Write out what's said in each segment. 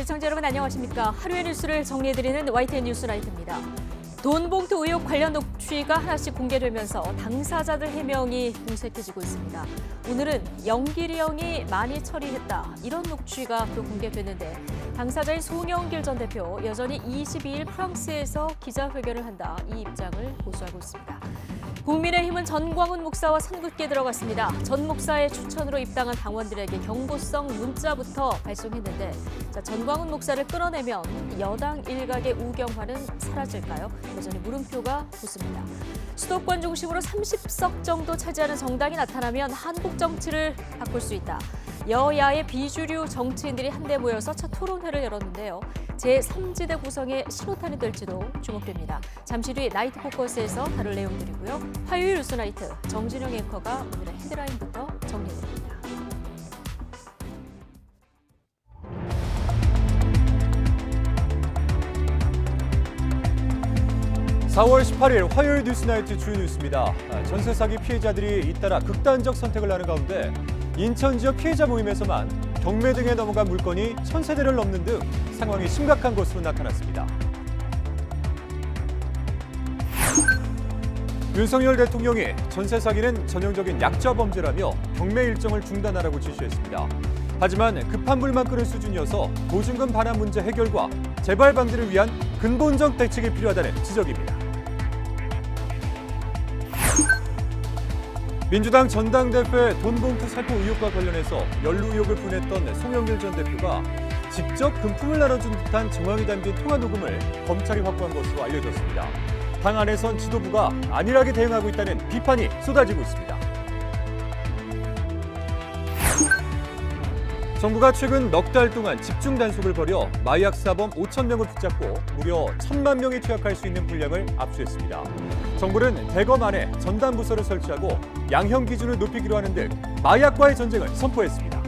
시청자 여러분 안녕하십니까. 하루의 뉴스를 정리해드리는 YTN 뉴스라이트입니다. 돈 봉투 의혹 관련 녹취가 하나씩 공개되면서 당사자들 해명이 궁색해지고 있습니다. 오늘은 영길이 많이 처리했다. 이런 녹취가 또 공개됐는데 당사자인 송영길 전 대표 여전히 22일 프랑스에서 기자회견을 한다. 이 입장을 고수하고 있습니다. 국민의힘은 전광훈 목사와 선긋기에 들어갔습니다. 전 목사의 추천으로 입당한 당원들에게 경고성 문자부터 발송했는데 전광훈 목사를 끌어내면 여당 일각의 우경화는 사라질까요? 여전히 물음표가 붙습니다. 수도권 중심으로 30석 정도 차지하는 정당이 나타나면 한국 정치를 바꿀 수 있다. 여야의 비주류 정치인들이 한데 모여서 첫 토론회를 열었는데요. 제3지대 구성의 신호탄이 될지도 주목됩니다. 잠시 뒤 나이트 포커스에서 다룰 내용들이고요. 화요일 뉴스나이트 정진영 앵커가 오늘의 헤드라인부터 정리해드립니다. (4월 18일) 화요일 뉴스나이트 주요 뉴스입니다. 전세 사기 피해자들이 잇따라 극단적 선택을 하는 가운데 인천 지역 피해자 모임에서만 경매 등에 넘어간 물건이 1,000세대를 넘는 등 상황이 심각한 것으로 나타났습니다. 윤석열 대통령이 전세 사기는 전형적인 약자 범죄라며 경매 일정을 중단하라고 지시했습니다. 하지만 급한 불만 끄는 수준이어서 보증금 반환 문제 해결과 재발 방지를 위한 근본적 대책이 필요하다는 지적입니다. 민주당 전당대회 돈봉투 살포 의혹과 관련해서 연루 의혹을 분했던 송영길 전 대표가 직접 금품을 나눠준 듯한 정황이 담긴 통화 녹음을 검찰이 확보한 것으로 알려졌습니다. 당 안에선 지도부가 안일하게 대응하고 있다는 비판이 쏟아지고 있습니다. 정부가 최근 넉 달 동안 집중 단속을 벌여 마약 사범 5,000명을 붙잡고 무려 1,000만 명이 투약할 수 있는 분량을 압수했습니다. 정부는 대검 안에 전담 부서를 설치하고 양형 기준을 높이기로 하는 등 마약과의 전쟁을 선포했습니다.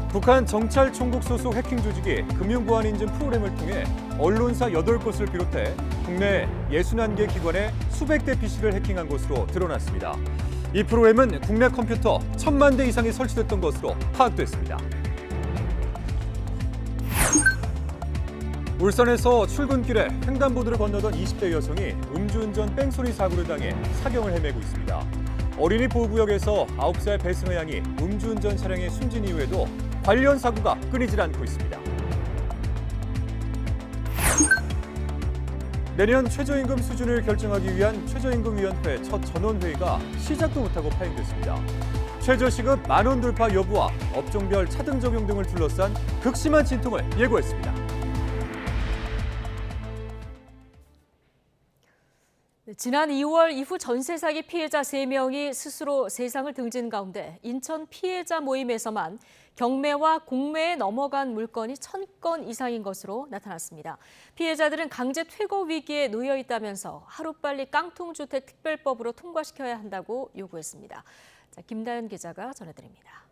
북한 정찰총국 소속 해킹 조직이 금융보안 인증 프로그램을 통해 언론사 8곳을 비롯해 국내 61개 기관의 수백 대 PC를 해킹한 것으로 드러났습니다. 이 프로그램은 국내 컴퓨터 1,000만 대 이상이 설치됐던 것으로 파악됐습니다. 울산에서 출근길에 횡단보도를 건너던 20대 여성이 음주운전 뺑소니 사고를 당해 사경을 헤매고 있습니다. 어린이 보호구역에서 9살 배승아 양이 음주운전 차량에 숨진 이후에도 관련 사고가 끊이질 않고 있습니다. 내년 최저임금 수준을 결정하기 위한 최저임금위원회 첫 전원회의가 시작도 못하고 파행됐습니다. 최저시급 10,000원 돌파 여부와 업종별 차등 적용 등을 둘러싼 극심한 진통을 예고했습니다. 지난 2월 이후 전세 사기 피해자 3명이 스스로 세상을 등진 가운데 인천 피해자 모임에서만 경매와 공매에 넘어간 물건이 1,000건 이상인 것으로 나타났습니다. 피해자들은 강제 퇴거 위기에 놓여 있다면서 하루빨리 깡통주택 특별법으로 통과시켜야 한다고 요구했습니다. 김다연 기자가 전해드립니다.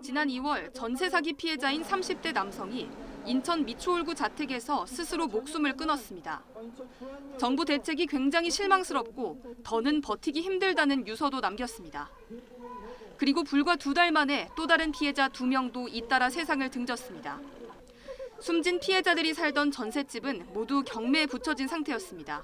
지난 2월 전세 사기 피해자인 30대 남성이 인천 미추홀구 자택에서 스스로 목숨을 끊었습니다. 정부 대책이 굉장히 실망스럽고 더는 버티기 힘들다는 유서도 남겼습니다. 그리고 불과 2달 만에 또 다른 피해자 2명도 잇따라 세상을 등졌습니다. 숨진 피해자들이 살던 전셋집은 모두 경매에 붙여진 상태였습니다.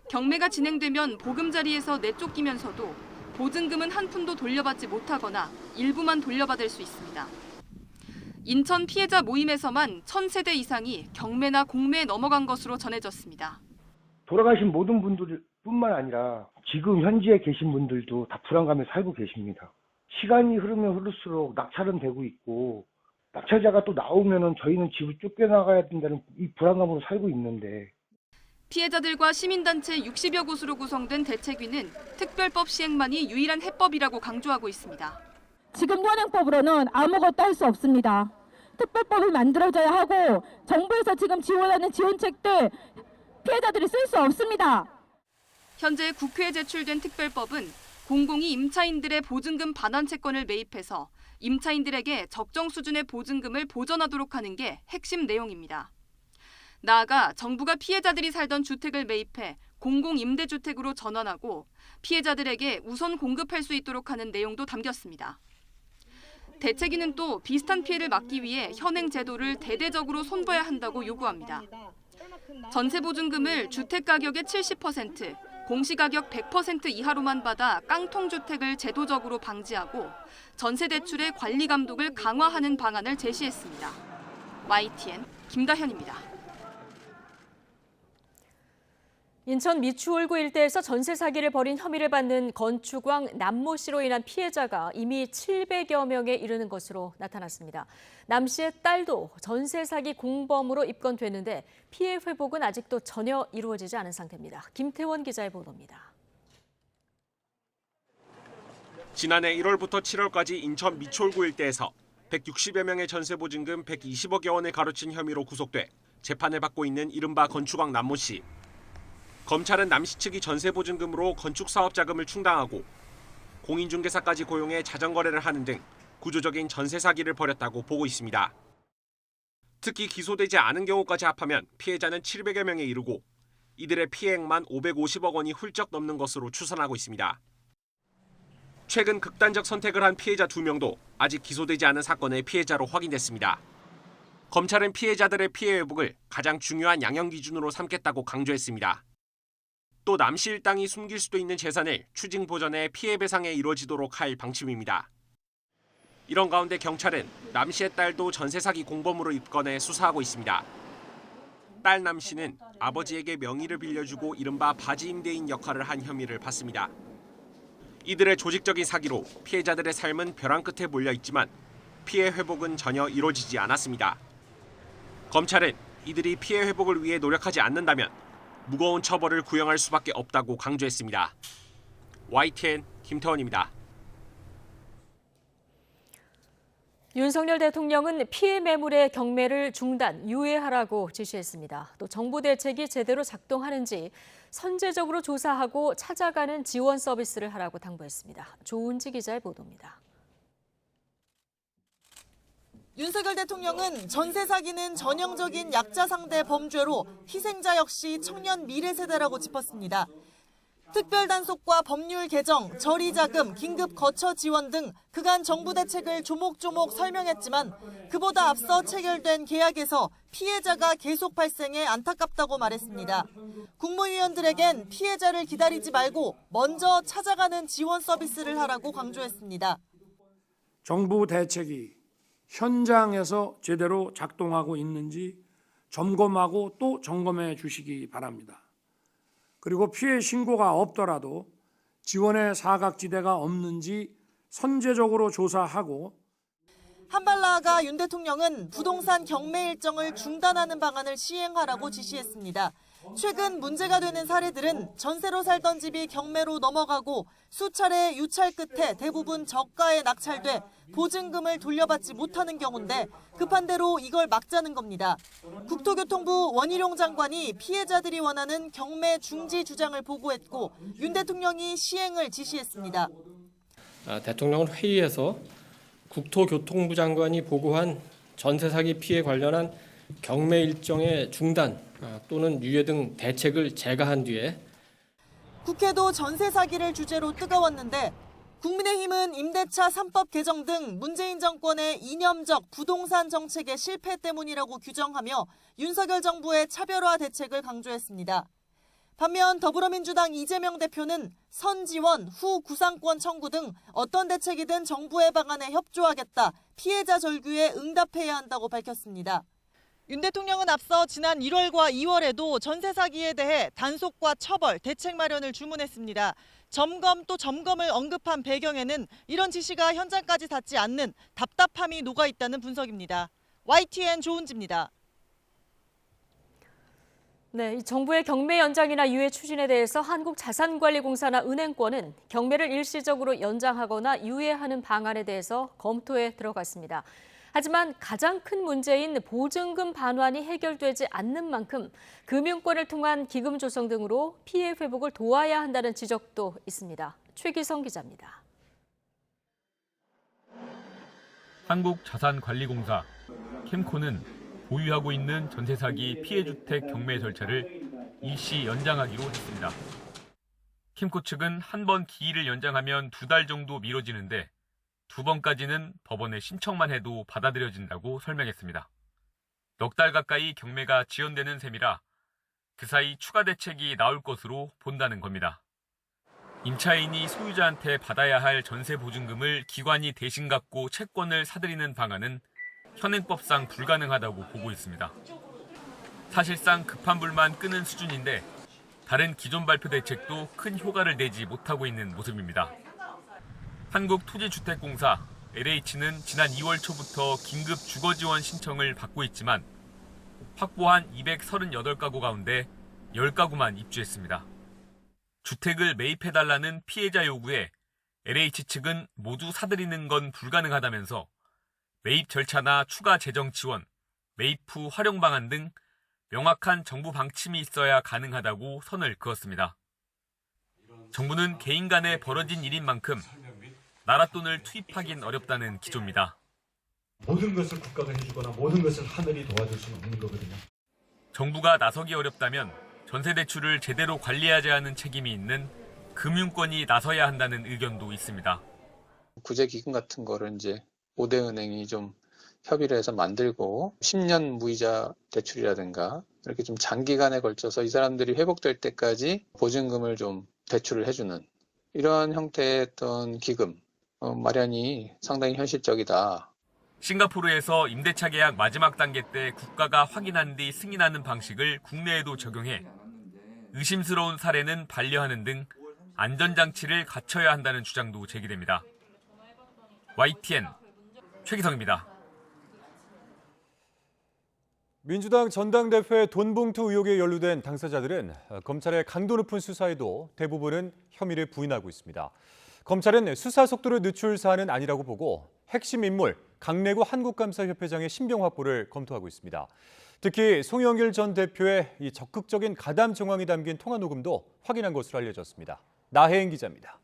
경매가 진행되면 보금자리에서 내쫓기면서도 보증금은 한 푼도 돌려받지 못하거나 일부만 돌려받을 수 있습니다. 인천 피해자 모임에서만 1,000세대 이상이 경매나 공매에 넘어간 것으로 전해졌습니다. 돌아가신 모든 분들뿐만 아니라 지금 현지에 계신 분들도 다 불안감에 살고 계십니다. 시간이 흐르면 흐를수록 낙찰은 되고 있고 낙찰자가 또 나오면은 저희는 집을 쫓겨나가야 된다는 이 불안감으로 살고 있는데 피해자들과 시민단체 60여 곳으로 구성된 대책위는 특별법 시행만이 유일한 해법이라고 강조하고 있습니다. 지금 현행법으로는 아무것도 할 수 없습니다. 특별법을 만들어져야 하고 정부에서 지금 지원하는 지원책들 피해자들이 쓸 수 없습니다. 현재 국회에 제출된 특별법은 공공이 임차인들의 보증금 반환 채권을 매입해서 임차인들에게 적정 수준의 보증금을 보전하도록 하는 게 핵심 내용입니다. 나아가 정부가 피해자들이 살던 주택을 매입해 공공임대주택으로 전환하고 피해자들에게 우선 공급할 수 있도록 하는 내용도 담겼습니다. 대책위는 또 비슷한 피해를 막기 위해 현행 제도를 대대적으로 손봐야 한다고 요구합니다. 전세보증금을 주택가격의 70%, 공시가격 100% 이하로만 받아 깡통주택을 제도적으로 방지하고 전세대출의 관리 감독을 강화하는 방안을 제시했습니다. YTN 김다현입니다. 인천 미추홀구 일대에서 전세 사기를 벌인 혐의를 받는 건축왕 남모 씨로 인한 피해자가 이미 700여 명에 이르는 것으로 나타났습니다. 남 씨의 딸도 전세 사기 공범으로 입건됐는데 피해 회복은 아직도 전혀 이루어지지 않은 상태입니다. 김태원 기자의 보도입니다. 지난해 1월부터 7월까지 인천 미추홀구 일대에서 160여 명의 전세 보증금 120억여 원을 가로챈 혐의로 구속돼 재판을 받고 있는 이른바 건축왕 남모 씨. 검찰은 남 씨 측이 전세 보증금으로 건축 사업 자금을 충당하고 공인중개사까지 고용해 자전거래를 하는 등 구조적인 전세 사기를 벌였다고 보고 있습니다. 특히 기소되지 않은 경우까지 합하면 피해자는 700여 명에 이르고 이들의 피해액만 550억 원이 훌쩍 넘는 것으로 추산하고 있습니다. 최근 극단적 선택을 한 피해자 2명도 아직 기소되지 않은 사건의 피해자로 확인됐습니다. 검찰은 피해자들의 피해 회복을 가장 중요한 양형 기준으로 삼겠다고 강조했습니다. 또 남 씨 일당이 숨길 수도 있는 재산을 추징 보전해 피해 배상에 이루어지도록 할 방침입니다. 이런 가운데 경찰은 남 씨의 딸도 전세 사기 공범으로 입건해 수사하고 있습니다. 딸 남 씨는 아버지에게 명의를 빌려주고 이른바 바지 임대인 역할을 한 혐의를 받습니다. 이들의 조직적인 사기로 피해자들의 삶은 벼랑 끝에 몰려 있지만 피해 회복은 전혀 이루어지지 않았습니다. 검찰은 이들이 피해 회복을 위해 노력하지 않는다면 무거운 처벌을 구형할 수밖에 없다고 강조했습니다. YTN 김태원입니다. 윤석열 대통령은 피해 매물의 경매를 중단, 유예하라고 지시했습니다. 또 정부 대책이 제대로 작동하는지 선제적으로 조사하고 찾아가는 지원 서비스를 하라고 당부했습니다. 조은지 기자의 보도입니다. 윤석열 대통령은 전세 사기는 전형적인 약자 상대 범죄로 희생자 역시 청년 미래 세대라고 짚었습니다. 특별 단속과 법률 개정, 저리자금, 긴급 거처 지원 등 그간 정부 대책을 조목조목 설명했지만 그보다 앞서 체결된 계약에서 피해자가 계속 발생해 안타깝다고 말했습니다. 국무위원들에겐 피해자를 기다리지 말고 먼저 찾아가는 지원 서비스를 하라고 강조했습니다. 정부 대책이 현장에서 제대로 작동하고 있는지 점검하고 또 점검해 주시기 바랍니다. 그리고 피해 신고가 없더라도 지원의 사각지대가 없는지 선제적으로 조사하고 한 발 나아가 윤 대통령은 부동산 경매 일정을 중단하는 방안을 시행하라고 지시했습니다. 최근 문제가 되는 사례들은 전세로 살던 집이 경매로 넘어가고 수차례 유찰 끝에 대부분 저가에 낙찰돼 보증금을 돌려받지 못하는 경우인데 급한 대로 이걸 막자는 겁니다. 국토교통부 원희룡 장관이 피해자들이 원하는 경매 중지 주장을 보고했고 윤 대통령이 시행을 지시했습니다. 대통령은 회의에서 국토교통부 장관이 보고한 전세 사기 피해 관련한 경매 일정의 중단 또는 유예 등 대책을 제가한 뒤에 국회도 전세 사기를 주제로 뜨거웠는데 국민의힘은 임대차 3법 개정 등 문재인 정권의 이념적 부동산 정책의 실패 때문이라고 규정하며 윤석열 정부의 차별화 대책을 강조했습니다. 반면 더불어민주당 이재명 대표는 선지원, 후 구상권 청구 등 어떤 대책이든 정부의 방안에 협조하겠다, 피해자 절규에 응답해야 한다고 밝혔습니다. 윤 대통령은 앞서 지난 1월과 2월에도 전세 사기에 대해 단속과 처벌, 대책 마련을 주문했습니다. 점검 또 점검을 언급한 배경에는 이런 지시가 현장까지 닿지 않는 답답함이 녹아 있다는 분석입니다. YTN 조은지입니다. 네, 이 정부의 경매 연장이나 유예 추진에 대해서 한국자산관리공사나 은행권은 경매를 일시적으로 연장하거나 유예하는 방안에 대해서 검토에 들어갔습니다. 하지만 가장 큰 문제인 보증금 반환이 해결되지 않는 만큼 금융권을 통한 기금 조성 등으로 피해 회복을 도와야 한다는 지적도 있습니다. 최기성 기자입니다. 한국자산관리공사 캠코는 보유하고 있는 전세 사기 피해 주택 경매 절차를 일시 연장하기로 했습니다. 킴코 측은 한 번 기일을 연장하면 2달 정도 미뤄지는데 2번까지는 법원에 신청만 해도 받아들여진다고 설명했습니다. 넉 달 가까이 경매가 지연되는 셈이라 그 사이 추가 대책이 나올 것으로 본다는 겁니다. 임차인이 소유자한테 받아야 할 전세 보증금을 기관이 대신 갚고 채권을 사들이는 방안은 현행법상 불가능하다고 보고 있습니다. 사실상 급한 불만 끄는 수준인데 다른 기존 발표 대책도 큰 효과를 내지 못하고 있는 모습입니다. 한국토지주택공사 LH는 지난 2월 초부터 긴급 주거지원 신청을 받고 있지만 확보한 238가구 가운데 10가구만 입주했습니다. 주택을 매입해달라는 피해자 요구에 LH 측은 모두 사들이는 건 불가능하다면서 매입 절차나 추가 재정 지원, 매입 후 활용 방안 등 명확한 정부 방침이 있어야 가능하다고 선을 그었습니다. 정부는 개인 간에 벌어진 일인 만큼 나라 돈을 투입하긴 어렵다는 기조입니다. 모든 것을 국가가 해주거나 모든 것을 하늘이 도와줄 수는 없는 거거든요. 정부가 나서기 어렵다면 전세 대출을 제대로 관리하지 않은 책임이 있는 금융권이 나서야 한다는 의견도 있습니다. 구제기금 같은 거를 이제 5대 은행이 좀 협의를 해서 만들고 10년 무이자 대출이라든가 이렇게 좀 장기간에 걸쳐서 이 사람들이 회복될 때까지 보증금을 좀 대출을 해주는 이러한 형태의 어떤 기금 마련이 상당히 현실적이다. 싱가포르에서 임대차 계약 마지막 단계 때 국가가 확인한 뒤 승인하는 방식을 국내에도 적용해 의심스러운 사례는 반려하는 등 안전장치를 갖춰야 한다는 주장도 제기됩니다. YTN 최기성입니다. 민주당 전당대회 돈봉투 의혹에 연루된 당사자들은 검찰의 강도 높은 수사에도 대부분은 혐의를 부인하고 있습니다. 검찰은 수사 속도를 늦출 사안은 아니라고 보고 핵심 인물 강래구 한국감사협회장의 신병 확보를 검토하고 있습니다. 특히 송영길 전 대표의 이 적극적인 가담 정황이 담긴 통화 녹음도 확인한 것으로 알려졌습니다. 나혜인 기자입니다.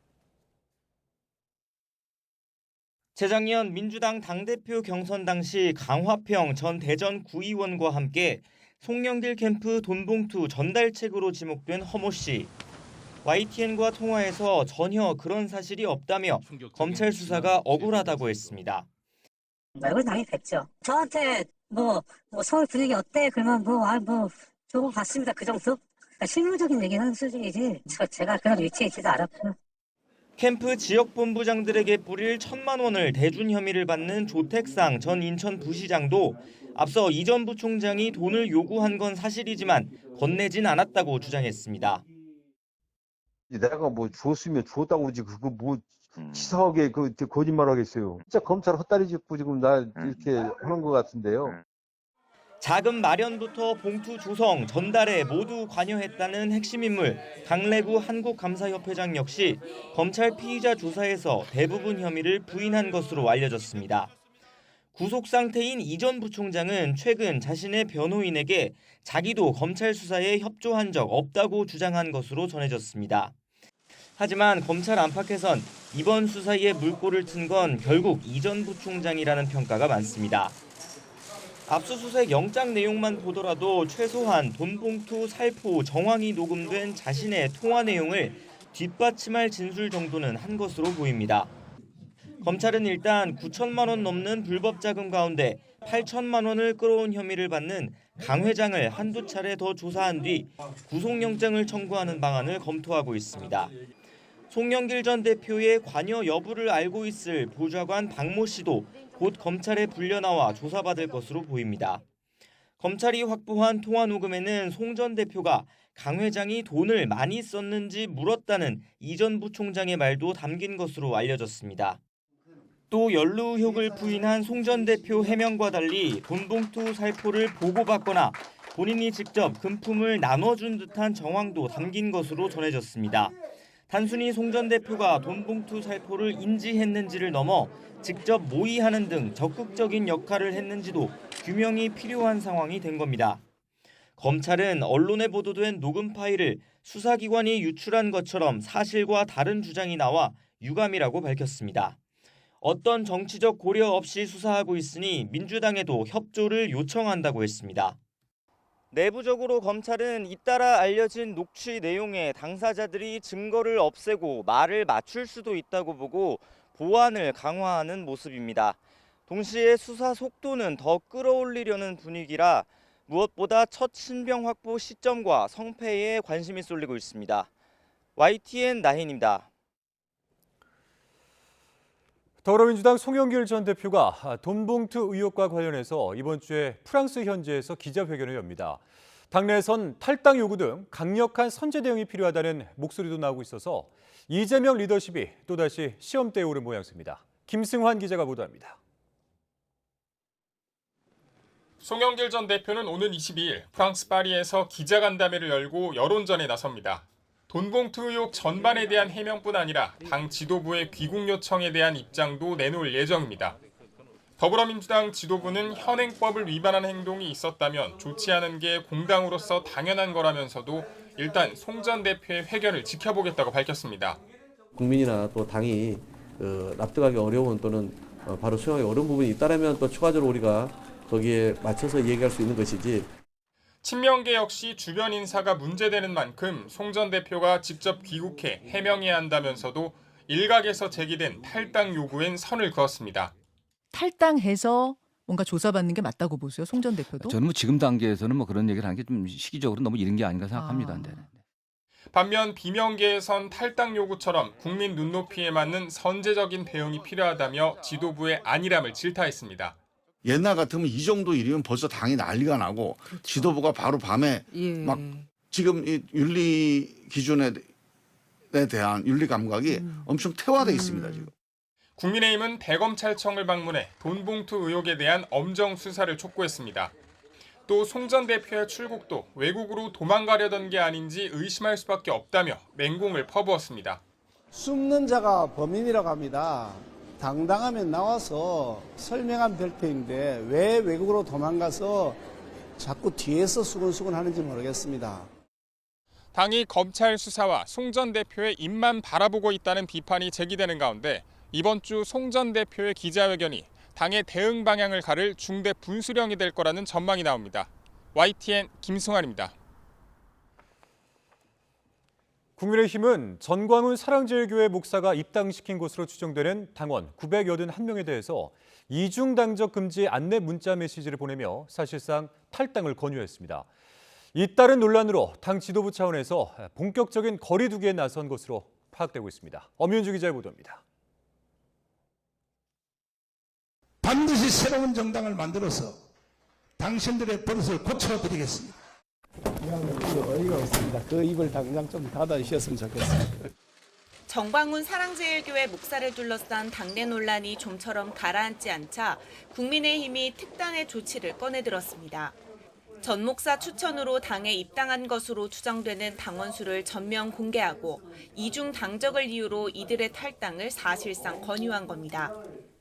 재작년 민주당 당대표 경선 당시 강화평 전 대전 구의원과 함께 송영길 캠프 돈봉투 전달책으로 지목된 허모 씨. YTN과 통화에서 전혀 그런 사실이 없다며 검찰 수사가 억울하다고 했습니다. 얼굴 당연히 뵙죠. 저한테 서울 분위기 어때? 그러면 좋은 것 같습니다. 그 정도? 그러니까 실무적인 얘기는 하는 수준이지 제가 그런 위치에 있지도 않았고요. 캠프 지역본부장들에게 뿌릴 1,000만 원을 대준 혐의를 받는 조택상 전 인천 부시장도 앞서 이 전 부총장이 돈을 요구한 건 사실이지만 건네진 않았다고 주장했습니다. 내가 줬으면 줬다고 그러지 그거 치사하게 거짓말하겠어요. 진짜 검찰 헛다리 짚고 지금 나 이렇게 하는 것 같은데요. 자금 마련부터 봉투 조성, 전달에 모두 관여했다는 핵심 인물 강래구 한국감사협회장 역시 검찰 피의자 조사에서 대부분 혐의를 부인한 것으로 알려졌습니다. 구속 상태인 이 전 부총장은 최근 자신의 변호인에게 자기도 검찰 수사에 협조한 적 없다고 주장한 것으로 전해졌습니다. 하지만 검찰 안팎에선 이번 수사에 물꼬를 튼 건 결국 이 전 부총장이라는 평가가 많습니다. 압수수색 영장 내용만 보더라도 최소한 돈봉투 살포 정황이 녹음된 자신의 통화 내용을 뒷받침할 진술 정도는 한 것으로 보입니다. 검찰은 일단 9천만 원 넘는 불법 자금 가운데 8천만 원을 끌어온 혐의를 받는 강 회장을 한두 차례 더 조사한 뒤 구속영장을 청구하는 방안을 검토하고 있습니다. 송영길 전 대표의 관여 여부를 알고 있을 보좌관 박모 씨도 곧 검찰에 불려나와 조사받을 것으로 보입니다. 검찰이 확보한 통화 녹음에는 송 전 대표가 강 회장이 돈을 많이 썼는지 물었다는 이 전 부총장의 말도 담긴 것으로 알려졌습니다. 또 연루 의혹을 부인한 송 전 대표 해명과 달리 돈봉투 살포를 보고받거나 본인이 직접 금품을 나눠준 듯한 정황도 담긴 것으로 전해졌습니다. 단순히 송 전 대표가 돈봉투 살포를 인지했는지를 넘어 직접 모의하는 등 적극적인 역할을 했는지도 규명이 필요한 상황이 된 겁니다. 검찰은 언론에 보도된 녹음 파일을 수사기관이 유출한 것처럼 사실과 다른 주장이 나와 유감이라고 밝혔습니다. 어떤 정치적 고려 없이 수사하고 있으니 민주당에도 협조를 요청한다고 했습니다. 내부적으로 검찰은 잇따라 알려진 녹취 내용에 당사자들이 증거를 없애고 말을 맞출 수도 있다고 보고 보안을 강화하는 모습입니다. 동시에 수사 속도는 더 끌어올리려는 분위기라 무엇보다 첫 신병 확보 시점과 성패에 관심이 쏠리고 있습니다. YTN 나힌입니다. 더불어민주당 송영길 전 대표가 돈봉투 의혹과 관련해서 이번 주에 프랑스 현지에서 기자회견을 엽니다. 당내에선 탈당 요구 등 강력한 선제 대응이 필요하다는 목소리도 나오고 있어서 이재명 리더십이 또다시 시험대에 오른 모양새입니다. 김승환 기자가 보도합니다. 송영길 전 대표는 오는 22일 프랑스 파리에서 기자간담회를 열고 여론전에 나섭니다. 돈봉투 의혹 전반에 대한 해명뿐 아니라 당 지도부의 귀국 요청에 대한 입장도 내놓을 예정입니다. 더불어민주당 지도부는 현행법을 위반한 행동이 있었다면 조치하는 게 공당으로서 당연한 거라면서도 일단 송 전 대표의 회견을 지켜보겠다고 밝혔습니다. 국민이나 또 당이 납득하기 어려운 또는 바로 수용하기 어려운 부분이 있다면 또 추가적으로 우리가 거기에 맞춰서 얘기할 수 있는 것이지. 친명계 역시 주변 인사가 문제되는 만큼 송 전 대표가 직접 귀국해 해명해야 한다면서도 일각에서 제기된 탈당 요구엔 선을 그었습니다. 탈당해서 뭔가 조사받는 게 맞다고 보세요, 송 전 대표도? 저는 지금 단계에서는 그런 얘기를 하는 게 좀 시기적으로 너무 이른 게 아닌가 생각합니다. 반면 비명계에선 탈당 요구처럼 국민 눈높이에 맞는 선제적인 대응이 필요하다며 지도부의 안일함을 질타했습니다. 옛날 같으면 이 정도 일이면 벌써 당이 난리가 나고 그렇죠. 지도부가 바로 밤에 막 지금 이 윤리 기준에 대한 윤리 감각이 엄청 퇴화돼 있습니다. 지금. 국민의힘은 대검찰청을 방문해 돈봉투 의혹에 대한 엄정 수사를 촉구했습니다. 또 송 전 대표의 출국도 외국으로 도망가려던 게 아닌지 의심할 수밖에 없다며 맹공을 퍼부었습니다. 숨는 자가 범인이라고 합니다. 당당하면 나와서 설명한 별표인데 왜 외국으로 도망가서 자꾸 뒤에서 수근수근 하는지 모르겠습니다. 당이 검찰 수사와 송 전 대표의 입만 바라보고 있다는 비판이 제기되는 가운데 이번 주 송 전 대표의 기자회견이 당의 대응 방향을 가를 중대 분수령이 될 거라는 전망이 나옵니다. YTN 김승환입니다. 국민의힘은 전광훈 사랑제일교회 목사가 입당시킨 것으로 추정되는 당원 981명에 대해서 이중 당적 금지 안내 문자 메시지를 보내며 사실상 탈당을 권유했습니다. 잇따른 논란으로 당 지도부 차원에서 본격적인 거리 두기에 나선 것으로 파악되고 있습니다. 엄윤주 기자의 보도입니다. 반드시 새로운 정당을 만들어서 당신들의 버릇을 고쳐드리겠습니다. 어이가 없습니다. 그 입을 당장 좀 닫아주셨으면 좋겠습니다. 전광훈 사랑제일교회 목사를 둘러싼 당내 논란이 좀처럼 가라앉지 않자 국민의힘이 특단의 조치를 꺼내들었습니다. 전 목사 추천으로 당에 입당한 것으로 추정되는 당원 수를 전면 공개하고 이중 당적을 이유로 이들의 탈당을 사실상 권유한 겁니다.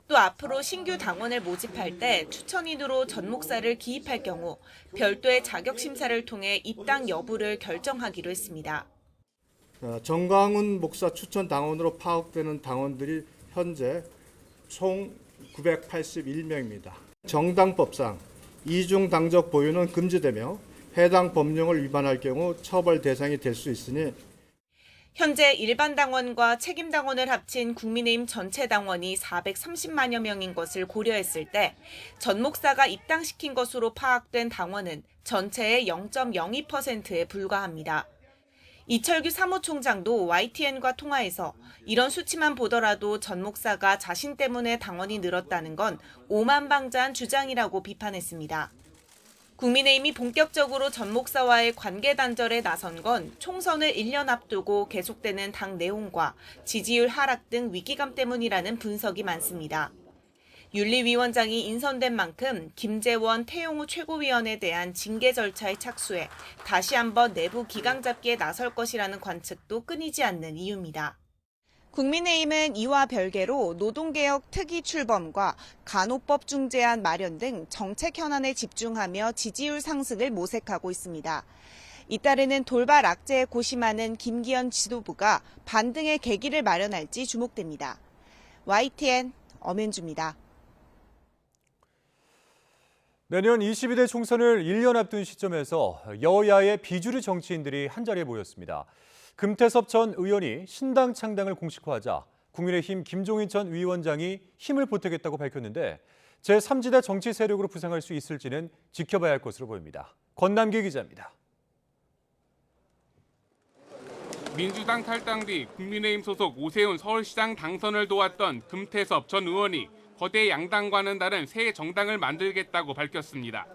또 앞으로 신규 당원을 모집할 때 추천인으로 전 목사를 기입할 경우 별도의 자격 심사를 통해 입당 여부를 결정하기로 했습니다. 전광훈 목사 추천 당원으로 파악되는 당원들이 현재 총 981명입니다. 정당법상 이중 당적 보유는 금지되며 해당 법령을 위반할 경우 처벌 대상이 될 수 있으니 현재 일반 당원과 책임 당원을 합친 국민의힘 전체 당원이 430만여 명인 것을 고려했을 때 전 목사가 입당시킨 것으로 파악된 당원은 전체의 0.02%에 불과합니다. 이철규 사무총장도 YTN과 통화에서 이런 수치만 보더라도 전 목사가 자신 때문에 당원이 늘었다는 건 오만방자한 주장이라고 비판했습니다. 국민의힘이 본격적으로 전 목사와의 관계 단절에 나선 건 총선을 1년 앞두고 계속되는 당 내홍과 지지율 하락 등 위기감 때문이라는 분석이 많습니다. 윤리위원장이 인선된 만큼 김재원 태용우 최고위원에 대한 징계 절차에 착수해 다시 한번 내부 기강 잡기에 나설 것이라는 관측도 끊이지 않는 이유입니다. 국민의힘은 이와 별개로 노동개혁 특위 출범과 간호법 중재안 마련 등 정책 현안에 집중하며 지지율 상승을 모색하고 있습니다. 이따르는 돌발 악재에 고심하는 김기현 지도부가 반등의 계기를 마련할지 주목됩니다. YTN 엄윤주입니다. 내년 22대 총선을 1년 앞둔 시점에서 여야의 비주류 정치인들이 한자리에 모였습니다. 금태섭 전 의원이 신당 창당을 공식화하자 국민의힘 김종인 전 위원장이 힘을 보태겠다고 밝혔는데 제3지대 정치 세력으로 부상할 수 있을지는 지켜봐야 할 것으로 보입니다. 권남기 기자입니다. 민주당 탈당 뒤 국민의힘 소속 오세훈 서울시장 당선을 도왔던 금태섭 전 의원이 거대 양당과는 다른 새 정당을 만들겠다고 밝혔습니다.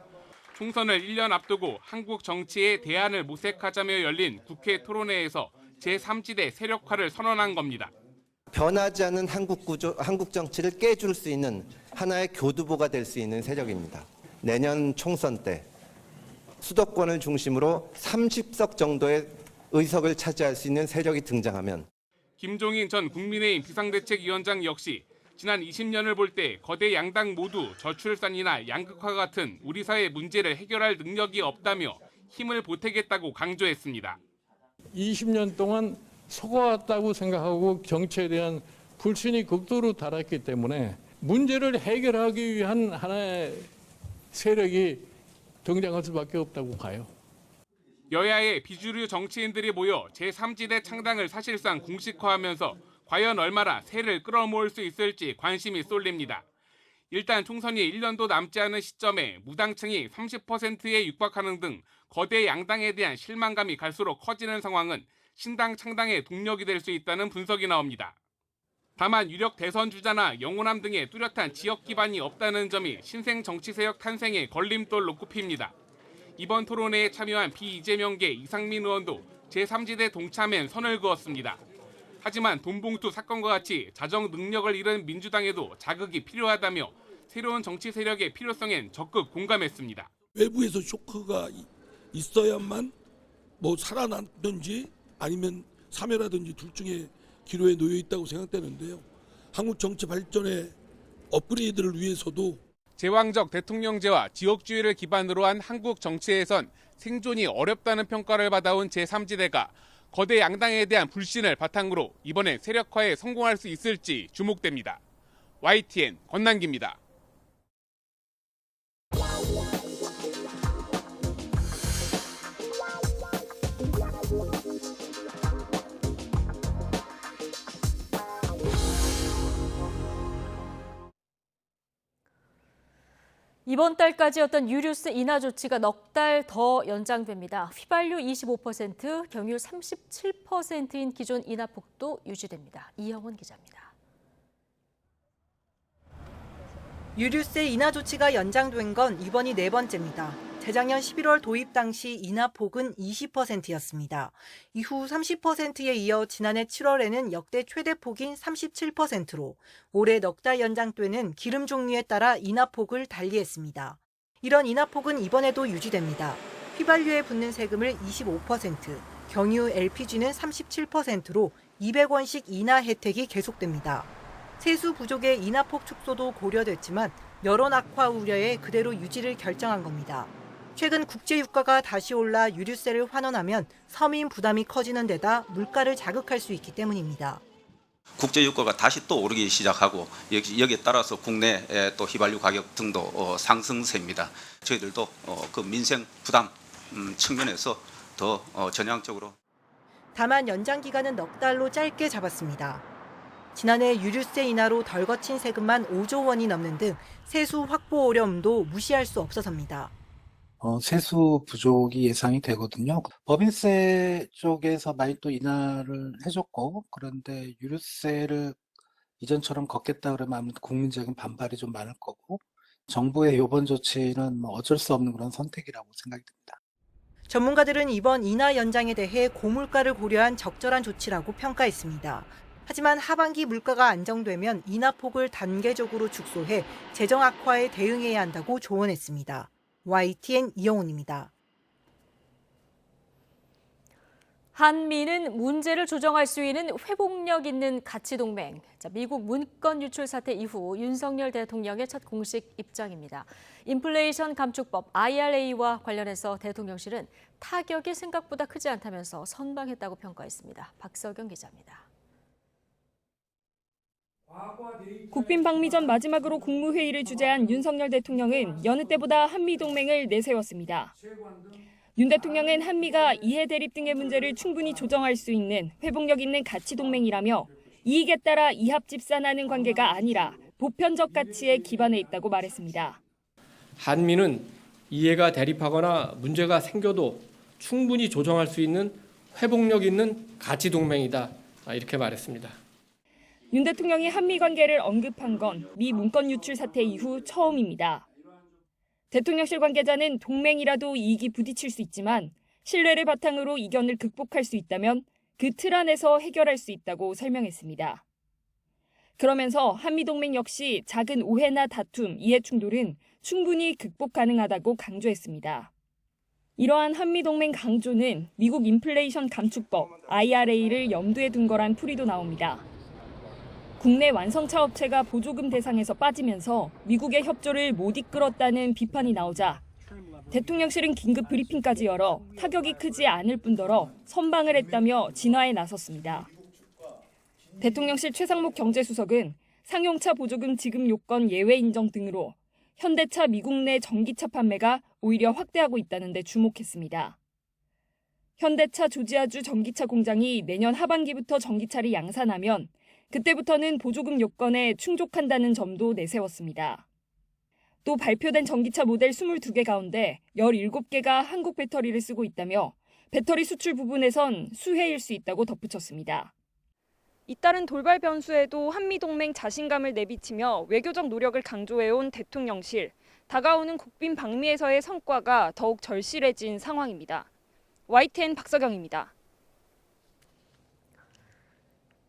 총선을 1년 앞두고 한국 정치의 대안을 모색하자며 열린 국회 토론회에서 제3지대 세력화를 선언한 겁니다. 변하지 않은 한국 정치를 깨줄 수 있는 하나의 교두보가 될 수 있는 세력입니다. 내년 총선 때 수도권을 중심으로 30석 정도의 의석을 차지할 수 있는 세력이 등장하면 김종인 전 국민의힘 비상대책위원장 역시 지난 20년을 볼 때 거대 양당 모두 저출산이나 양극화 같은 우리 사회 문제를 해결할 능력이 없다며 힘을 보태겠다고 강조했습니다. 20년 동안 속아왔다고 생각하고 정치에 대한 불신이 극도로 달았기 때문에 문제를 해결하기 위한 하나의 세력이 등장할 수밖에 없다고 봐요. 여야의 비주류 정치인들이 모여 제3지대 창당을 사실상 공식화하면서 과연 얼마나 세를 끌어모을 수 있을지 관심이 쏠립니다. 일단 총선이 1년도 남지 않은 시점에 무당층이 30%에 육박하는 등 거대 양당에 대한 실망감이 갈수록 커지는 상황은 신당 창당의 동력이 될 수 있다는 분석이 나옵니다. 다만 유력 대선 주자나 영호남 등의 뚜렷한 지역 기반이 없다는 점이 신생 정치 세력 탄생의 걸림돌로 꼽힙니다. 이번 토론회에 참여한 비이재명계 이상민 의원도 제3지대 동참엔 선을 그었습니다. 하지만 돈봉투 사건과 같이 자정 능력을 잃은 민주당에도 자극이 필요하다며 새로운 정치 세력의 필요성엔 적극 공감했습니다. 외부에서 쇼크가 있어야만 살아남든지 아니면 사멸하든지 둘 중에 기로에 놓여 있다고 생각되는데요. 한국 정치 발전의 업그레이드를 위해서도 제왕적 대통령제와 지역주의를 기반으로 한 한국 정치에선 생존이 어렵다는 평가를 받아온 제3지대가 거대 양당에 대한 불신을 바탕으로 이번에 세력화에 성공할 수 있을지 주목됩니다. YTN 권남기입니다. 이번 달까지였던 유류세 인하 조치가 넉 달 더 연장됩니다. 휘발유 25%, 경유 37%인 기존 인하폭도 유지됩니다. 이영원 기자입니다. 유류세 인하 조치가 연장된 건 이번이 네 번째입니다. 재작년 11월 도입 당시 인하폭은 20%였습니다. 이후 30%에 이어 지난해 7월에는 역대 최대폭인 37%로 올해 넉 달 연장되는 기름 종류에 따라 인하폭을 달리했습니다. 이런 인하폭은 이번에도 유지됩니다. 휘발유에 붙는 세금을 25%, 경유 LPG는 37%로 200원씩 인하 혜택이 계속됩니다. 세수 부족의 인하폭 축소도 고려됐지만 여론 악화 우려에 그대로 유지를 결정한 겁니다. 최근 국제 유가가 다시 올라 유류세를 환원하면 서민 부담이 커지는 데다 물가를 자극할 수 있기 때문입니다. 국제 유가가 다시 또 오르기 시작하고 여기에 따라서 국내 또 휘발유 가격 등도 상승세입니다. 저희들도 그 민생 부담 측면에서 더 전향적으로. 다만 연장 기간은 넉 달로 짧게 잡았습니다. 지난해 유류세 인하로 덜 거친 세금만 5조 원이 넘는 등 세수 확보 어려움도 무시할 수 없어서입니다. 세수 부족이 예상이 되거든요. 법인세 쪽에서 많이 또 인하를 해줬고, 그런데 유류세를 이전처럼 걷겠다 그러면 아무래도 국민적인 반발이 좀 많을 거고, 정부의 이번 조치는 어쩔 수 없는 그런 선택이라고 생각이 듭니다. 전문가들은 이번 인하 연장에 대해 고물가를 고려한 적절한 조치라고 평가했습니다. 하지만 하반기 물가가 안정되면 인하폭을 단계적으로 축소해 재정 악화에 대응해야 한다고 조언했습니다. YTN 이영훈입니다. 한미는 문제를 조정할 수 있는 회복력 있는 가치 동맹. 미국 문건 유출 사태 이후 윤석열 대통령의 첫 공식 입장입니다. 인플레이션 감축법 IRA와 관련해서 대통령실은 타격이 생각보다 크지 않다면서 선방했다고 평가했습니다. 박석영 기자입니다. 국빈 방미 전 마지막으로 국무회의를 주재한 윤석열 대통령은 여느 때보다 한미동맹을 내세웠습니다. 윤 대통령은 한미가 이해 대립 등의 문제를 충분히 조정할 수 있는 회복력 있는 가치 동맹이라며 이익에 따라 이합집산하는 관계가 아니라 보편적 가치에 기반해 있다고 말했습니다. 한미는 이해가 대립하거나 문제가 생겨도 충분히 조정할 수 있는 회복력 있는 가치 동맹이다. 이렇게 말했습니다. 윤 대통령이 한미 관계를 언급한 건 미 문건 유출 사태 이후 처음입니다. 대통령실 관계자는 동맹이라도 이익이 부딪힐 수 있지만 신뢰를 바탕으로 이견을 극복할 수 있다면 그 틀 안에서 해결할 수 있다고 설명했습니다. 그러면서 한미동맹 역시 작은 오해나 다툼, 이해충돌은 충분히 극복 가능하다고 강조했습니다. 이러한 한미동맹 강조는 미국 인플레이션 감축법 IRA를 염두에 둔 거란 풀이도 나옵니다. 국내 완성차 업체가 보조금 대상에서 빠지면서 미국의 협조를 못 이끌었다는 비판이 나오자 대통령실은 긴급 브리핑까지 열어 타격이 크지 않을 뿐더러 선방을 했다며 진화에 나섰습니다. 대통령실 최상목 경제수석은 상용차 보조금 지급 요건 예외 인정 등으로 현대차 미국 내 전기차 판매가 오히려 확대하고 있다는 데 주목했습니다. 현대차 조지아주 전기차 공장이 내년 하반기부터 전기차를 양산하면 그때부터는 보조금 요건에 충족한다는 점도 내세웠습니다. 또 발표된 전기차 모델 22개 가운데 17개가 한국 배터리를 쓰고 있다며 배터리 수출 부분에선 수혜일 수 있다고 덧붙였습니다. 잇따른 돌발 변수에도 한미동맹 자신감을 내비치며 외교적 노력을 강조해온 대통령실. 다가오는 국빈 방미에서의 성과가 더욱 절실해진 상황입니다. YTN 박서경입니다.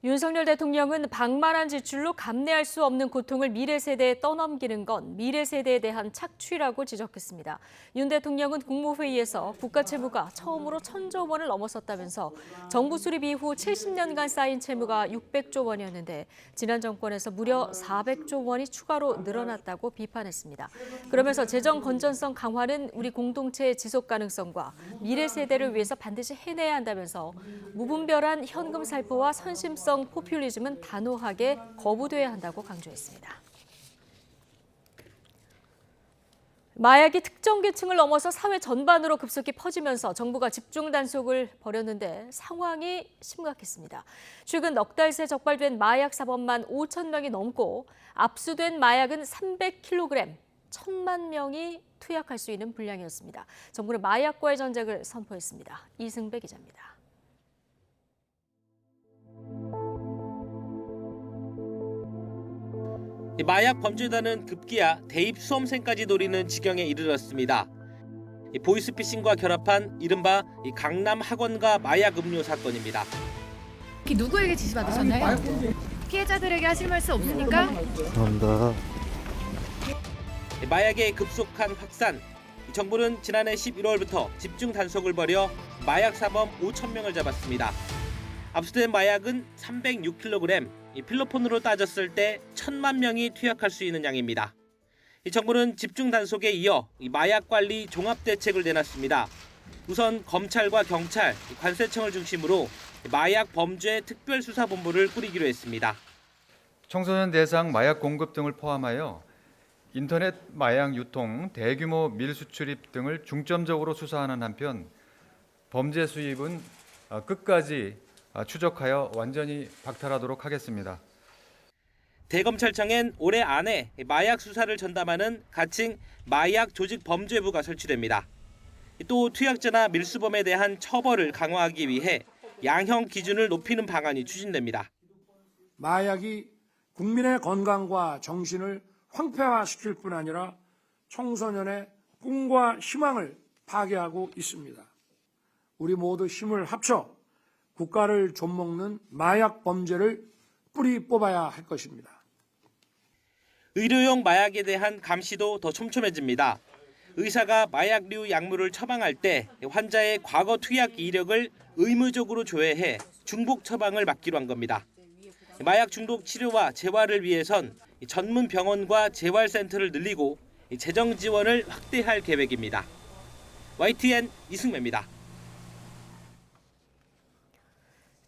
윤석열 대통령은 방만한 지출로 감내할 수 없는 고통을 미래 세대에 떠넘기는 건 미래 세대에 대한 착취라고 지적했습니다. 윤 대통령은 국무회의에서 국가 채무가 처음으로 1,000조 원을 넘어섰다면서 정부 수립 이후 70년간 쌓인 채무가 600조 원이었는데 지난 정권에서 무려 400조 원이 추가로 늘어났다고 비판했습니다. 그러면서 재정 건전성 강화는 우리 공동체의 지속 가능성과 미래 세대를 위해서 반드시 해내야 한다면서 무분별한 현금 살포와 선심성 포퓰리즘은 단호하게 거부돼야 한다고 강조했습니다. 마약이 특정 계층을 넘어서 사회 전반으로 급속히 퍼지면서 정부가 집중 단속을 벌였는데 상황이 심각했습니다. 최근 넉 달 새 적발된 마약 사범만 5천 명이 넘고 압수된 마약은 300kg, 1,000만 명이 투약할 수 있는 분량이었습니다. 정부는 마약과의 전쟁을 선포했습니다. 이승배 기자입니다. 마약 범죄단은 급기야 대입 수험생까지 노리는 지경에 이르렀습니다. 보이스피싱과 결합한 이른바 강남 학원가 마약 음료 사건입니다. 누구에게 지시받으셨나요? 피해자들에게 하실 말씀 없습니까? 감사합니다. 마약의 급속한 확산. 정부는 지난해 11월부터 집중 단속을 벌여 마약 사범 5천 명을 잡았습니다. 압수된 마약은 306kg, 필로폰으로 따졌을 때 1,000만 명이 투약할 수 있는 양입니다. 정부는 집중 단속에 이어 마약 관리 종합 대책을 내놨습니다. 우선 검찰과 경찰, 관세청을 중심으로 마약 범죄 특별수사본부를 꾸리기로 했습니다. 청소년 대상 마약 공급 등을 포함하여 인터넷 마약 유통, 대규모 밀수출입 등을 중점적으로 수사하는 한편 범죄 수입은 끝까지 추적하여 완전히 박탈하도록 하겠습니다. 대검찰청엔 올해 안에 마약 수사를 전담하는 가칭 마약 조직 범죄부가 설치됩니다. 또 투약자나 밀수범에 대한 처벌을 강화하기 위해 양형 기준을 높이는 방안이 추진됩니다. 마약이 국민의 건강과 정신을 황폐화시킬 뿐 아니라 청소년의 꿈과 희망을 파괴하고 있습니다. 우리 모두 힘을 합쳐 국가를 좀먹는 마약 범죄를 뿌리 뽑아야 할 것입니다. 의료용 마약에 대한 감시도 더 촘촘해집니다. 의사가 마약류 약물을 처방할 때 환자의 과거 투약 이력을 의무적으로 조회해 중복 처방을 막기로 한 겁니다. 마약 중독 치료와 재활을 위해선 전문 병원과 재활센터를 늘리고 재정 지원을 확대할 계획입니다. YTN 이승매입니다.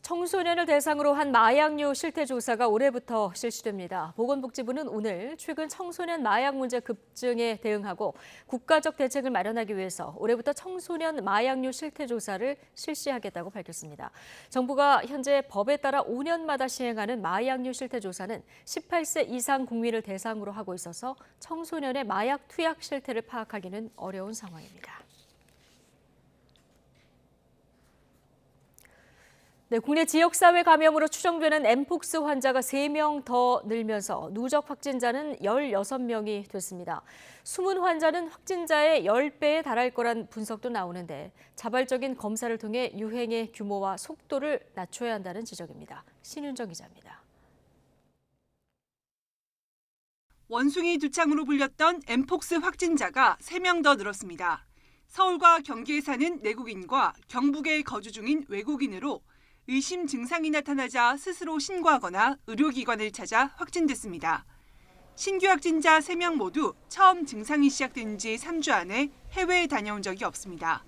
청소년을 대상으로 한 마약류 실태 조사가 올해부터 실시됩니다. 보건복지부는 오늘 최근 청소년 마약 문제 급증에 대응하고 국가적 대책을 마련하기 위해서 올해부터 청소년 마약류 실태 조사를 실시하겠다고 밝혔습니다. 정부가 현재 법에 따라 5년마다 시행하는 마약류 실태 조사는 18세 이상 국민을 대상으로 하고 있어서 청소년의 마약 투약 실태를 파악하기는 어려운 상황입니다. 네, 국내 지역사회 감염으로 추정되는 엠폭스 환자가 3명 더 늘면서 누적 확진자는 16명이 됐습니다. 숨은 환자는 확진자의 10배에 달할 거란 분석도 나오는데 자발적인 검사를 통해 유행의 규모와 속도를 낮춰야 한다는 지적입니다. 신윤정 기자입니다. 원숭이 두창으로 불렸던 엠폭스 확진자가 3명 더 늘었습니다. 서울과 경기에 사는 내국인과 경북에 거주 중인 외국인으로 의심 증상이 나타나자 스스로 신고하거나 의료기관을 찾아 확진됐습니다. 신규 확진자 3명 모두 처음 증상이 시작된 지 3주 안에 해외에 다녀온 적이 없습니다.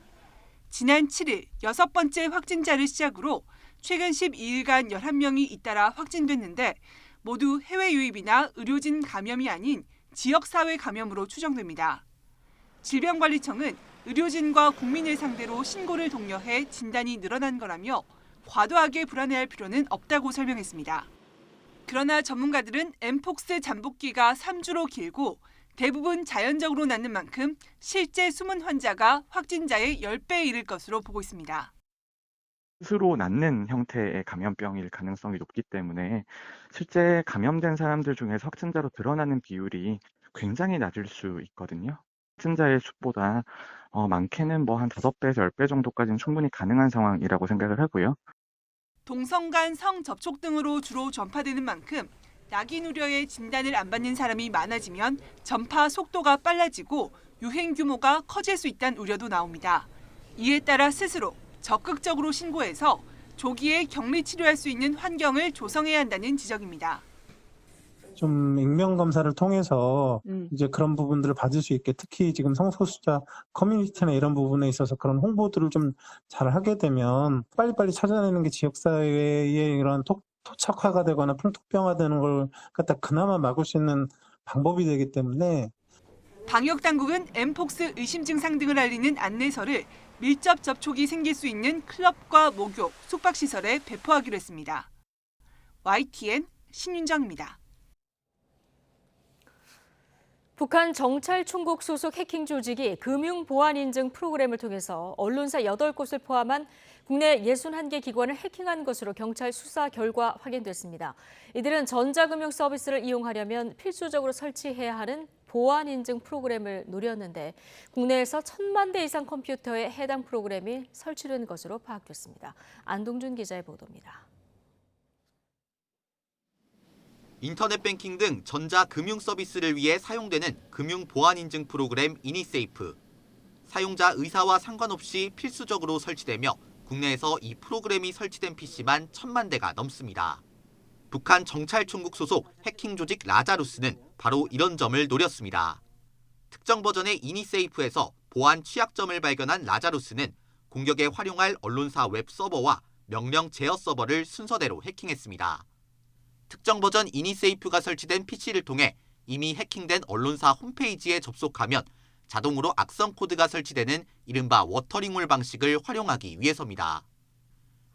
지난 7일 6번째 확진자를 시작으로 최근 12일간 11명이 잇따라 확진됐는데 모두 해외 유입이나 의료진 감염이 아닌 지역사회 감염으로 추정됩니다. 질병관리청은 의료진과 국민을 상대로 신고를 독려해 진단이 늘어난 거라며 과도하게 불안해할 필요는 없다고 설명했습니다. 그러나 전문가들은 엠폭스 잠복기가 3주로 길고 대부분 자연적으로 낫는 만큼 실제 숨은 환자가 확진자의 10배에 이를 것으로 보고 있습니다. 스스로 낫는 형태의 감염병일 가능성이 높기 때문에 실제 감염된 사람들 중에서 확진자로 드러나는 비율이 굉장히 낮을 수 있거든요. 확진자의 수보다 많게는 한 5배에서 10배 정도까지는 충분히 가능한 상황이라고 생각을 하고요. 동성 간 성접촉 등으로 주로 전파되는 만큼 낙인 우려에 진단을 안 받는 사람이 많아지면 전파 속도가 빨라지고 유행 규모가 커질 수 있다는 우려도 나옵니다. 이에 따라 스스로 적극적으로 신고해서 조기에 격리 치료할 수 있는 환경을 조성해야 한다는 지적입니다. 좀 익명 검사를 통해서 이제 그런 부분들을 받을 수 있게 특히 지금 성소수자 커뮤니티나 이런 부분에 있어서 그런 홍보들을 좀 잘 하게 되면 빨리빨리 찾아내는 게 지역사회의 이런 토착화가 되거나 풍토병화되는 걸 갖다 그나마 막을 수 있는 방법이 되기 때문에 방역당국은 엠폭스 의심 증상 등을 알리는 안내서를 밀접 접촉이 생길 수 있는 클럽과 목욕, 숙박시설에 배포하기로 했습니다. YTN 신윤정입니다. 북한 정찰총국 소속 해킹 조직이 금융보안인증 프로그램을 통해서 언론사 8곳을 포함한 국내 61개 기관을 해킹한 것으로 경찰 수사 결과 확인됐습니다. 이들은 전자금융 서비스를 이용하려면 필수적으로 설치해야 하는 보안인증 프로그램을 노렸는데 국내에서 1,000만 대 이상 컴퓨터에 해당 프로그램이 설치된 것으로 파악됐습니다. 안동준 기자의 보도입니다. 인터넷 뱅킹 등 전자금융 서비스를 위해 사용되는 금융보안인증 프로그램 이니세이프. 사용자 의사와 상관없이 필수적으로 설치되며 국내에서 이 프로그램이 설치된 PC만 1,000만 대가 넘습니다. 북한 정찰총국 소속 해킹 조직 라자루스는 바로 이런 점을 노렸습니다. 특정 버전의 이니세이프에서 보안 취약점을 발견한 라자루스는 공격에 활용할 언론사 웹 서버와 명령 제어 서버를 순서대로 해킹했습니다. 특정 버전 이니세이프가 설치된 PC를 통해 이미 해킹된 언론사 홈페이지에 접속하면 자동으로 악성 코드가 설치되는 이른바 워터링홀 방식을 활용하기 위해서입니다.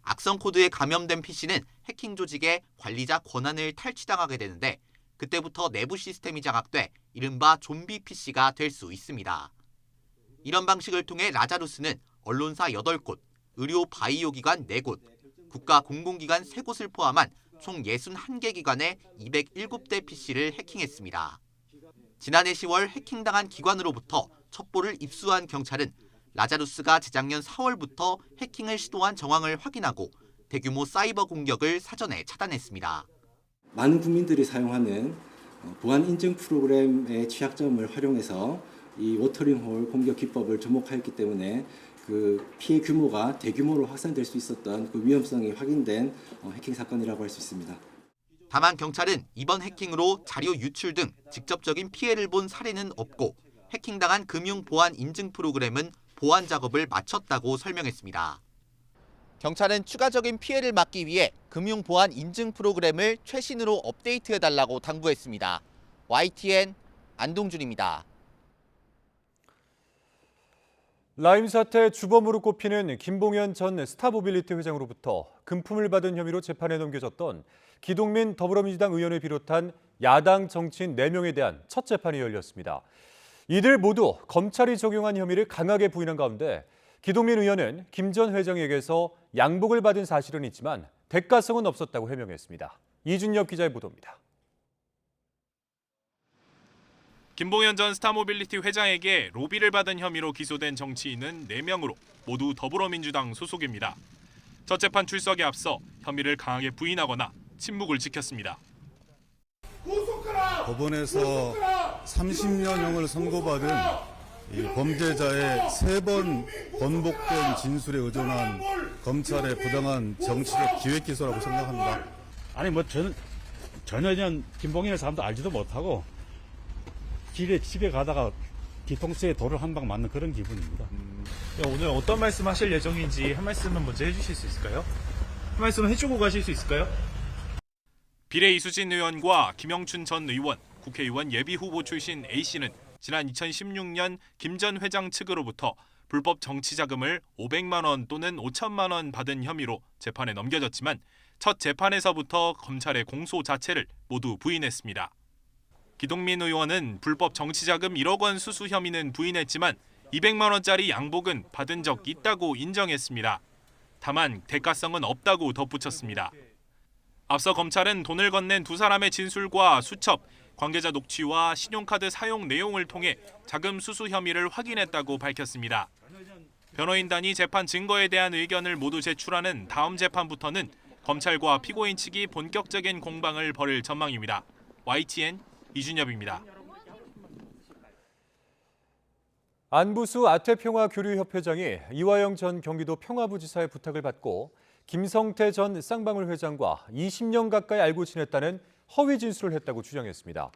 악성 코드에 감염된 PC는 해킹 조직의 관리자 권한을 탈취당하게 되는데 그때부터 내부 시스템이 장악돼 이른바 좀비 PC가 될 수 있습니다. 이런 방식을 통해 라자루스는 언론사 8곳, 의료 바이오 기관 4곳, 국가 공공기관 3곳을 포함한 총 61개 기관의 207대 PC를 해킹했습니다. 지난해 10월 해킹당한 기관으로부터 첩보를 입수한 경찰은 라자루스가 재작년 4월부터 해킹을 시도한 정황을 확인하고 대규모 사이버 공격을 사전에 차단했습니다. 많은 국민들이 사용하는 보안 인증 프로그램의 취약점을 활용해서 이 워터링홀 공격 기법을 접목하였기 때문에 그 피해 규모가 대규모로 확산될 수 있었던 그 위험성이 확인된 해킹 사건이라고 할 수 있습니다. 다만 경찰은 이번 해킹으로 자료 유출 등 직접적인 피해를 본 사례는 없고 해킹당한 금융 보안 인증 프로그램은 보안 작업을 마쳤다고 설명했습니다. 경찰은 추가적인 피해를 막기 위해 금융보안 인증 프로그램을 최신으로 업데이트해달라고 당부했습니다. YTN 안동준입니다. 라임 사태 주범으로 꼽히는 김봉현 전 스타모빌리티 회장으로부터 금품을 받은 혐의로 재판에 넘겨졌던 기동민 더불어민주당 의원을 비롯한 야당 정치인 4명에 대한 첫 재판이 열렸습니다. 이들 모두 검찰이 적용한 혐의를 강하게 부인한 가운데 기동민 의원은 김 전 회장에게서 양복을 받은 사실은 있지만 대가성은 없었다고 해명했습니다. 이준엽 기자의 보도입니다. 김봉현 전 스타모빌리티 회장에게 로비를 받은 혐의로 기소된 정치인은 4명으로 모두 더불어민주당 소속입니다. 첫 재판 출석에 앞서 혐의를 강하게 부인하거나 침묵을 지켰습니다. 법원에서 30년형을 선고받은 이 범죄자의 3번 번복된 진술에 의존한 검찰의 부당한 정치적 기획 기소라고 생각합니다. 아니 전혀 김봉현의 사람도 알지도 못하고 길에 집에 가다가 뒤통수에 돌을 한 방 맞는 그런 기분입니다. 오늘 어떤 말씀 하실 예정인지 한 말씀은 먼저 해주실 수 있을까요? 한 말씀 해주고 가실 수 있을까요? 비례 이수진 의원과 김영춘 전 의원, 국회의원 예비후보 출신 A씨는 지난 2016년 김 전 회장 측으로부터 불법 정치자금을 500만 원 또는 5천만 원 받은 혐의로 재판에 넘겨졌지만 첫 재판에서부터 검찰의 공소 자체를 모두 부인했습니다. 기동민 의원은 불법 정치자금 1억 원 수수 혐의는 부인했지만 200만 원짜리 양복은 받은 적 있다고 인정했습니다. 다만 대가성은 없다고 덧붙였습니다. 앞서 검찰은 돈을 건넨 두 사람의 진술과 수첩, 관계자 녹취와 신용카드 사용 내용을 통해 자금 수수 혐의를 확인했다고 밝혔습니다. 변호인단이 재판 증거에 대한 의견을 모두 제출하는 다음 재판부터는 검찰과 피고인 측이 본격적인 공방을 벌일 전망입니다. YTN 이준엽입니다. 안부수 아태평화교류협회장이 이화영 전 경기도 평화부지사의 부탁을 받고 김성태 전 쌍방울 회장과 20년 가까이 알고 지냈다는 허위 진술을 했다고 주장했습니다.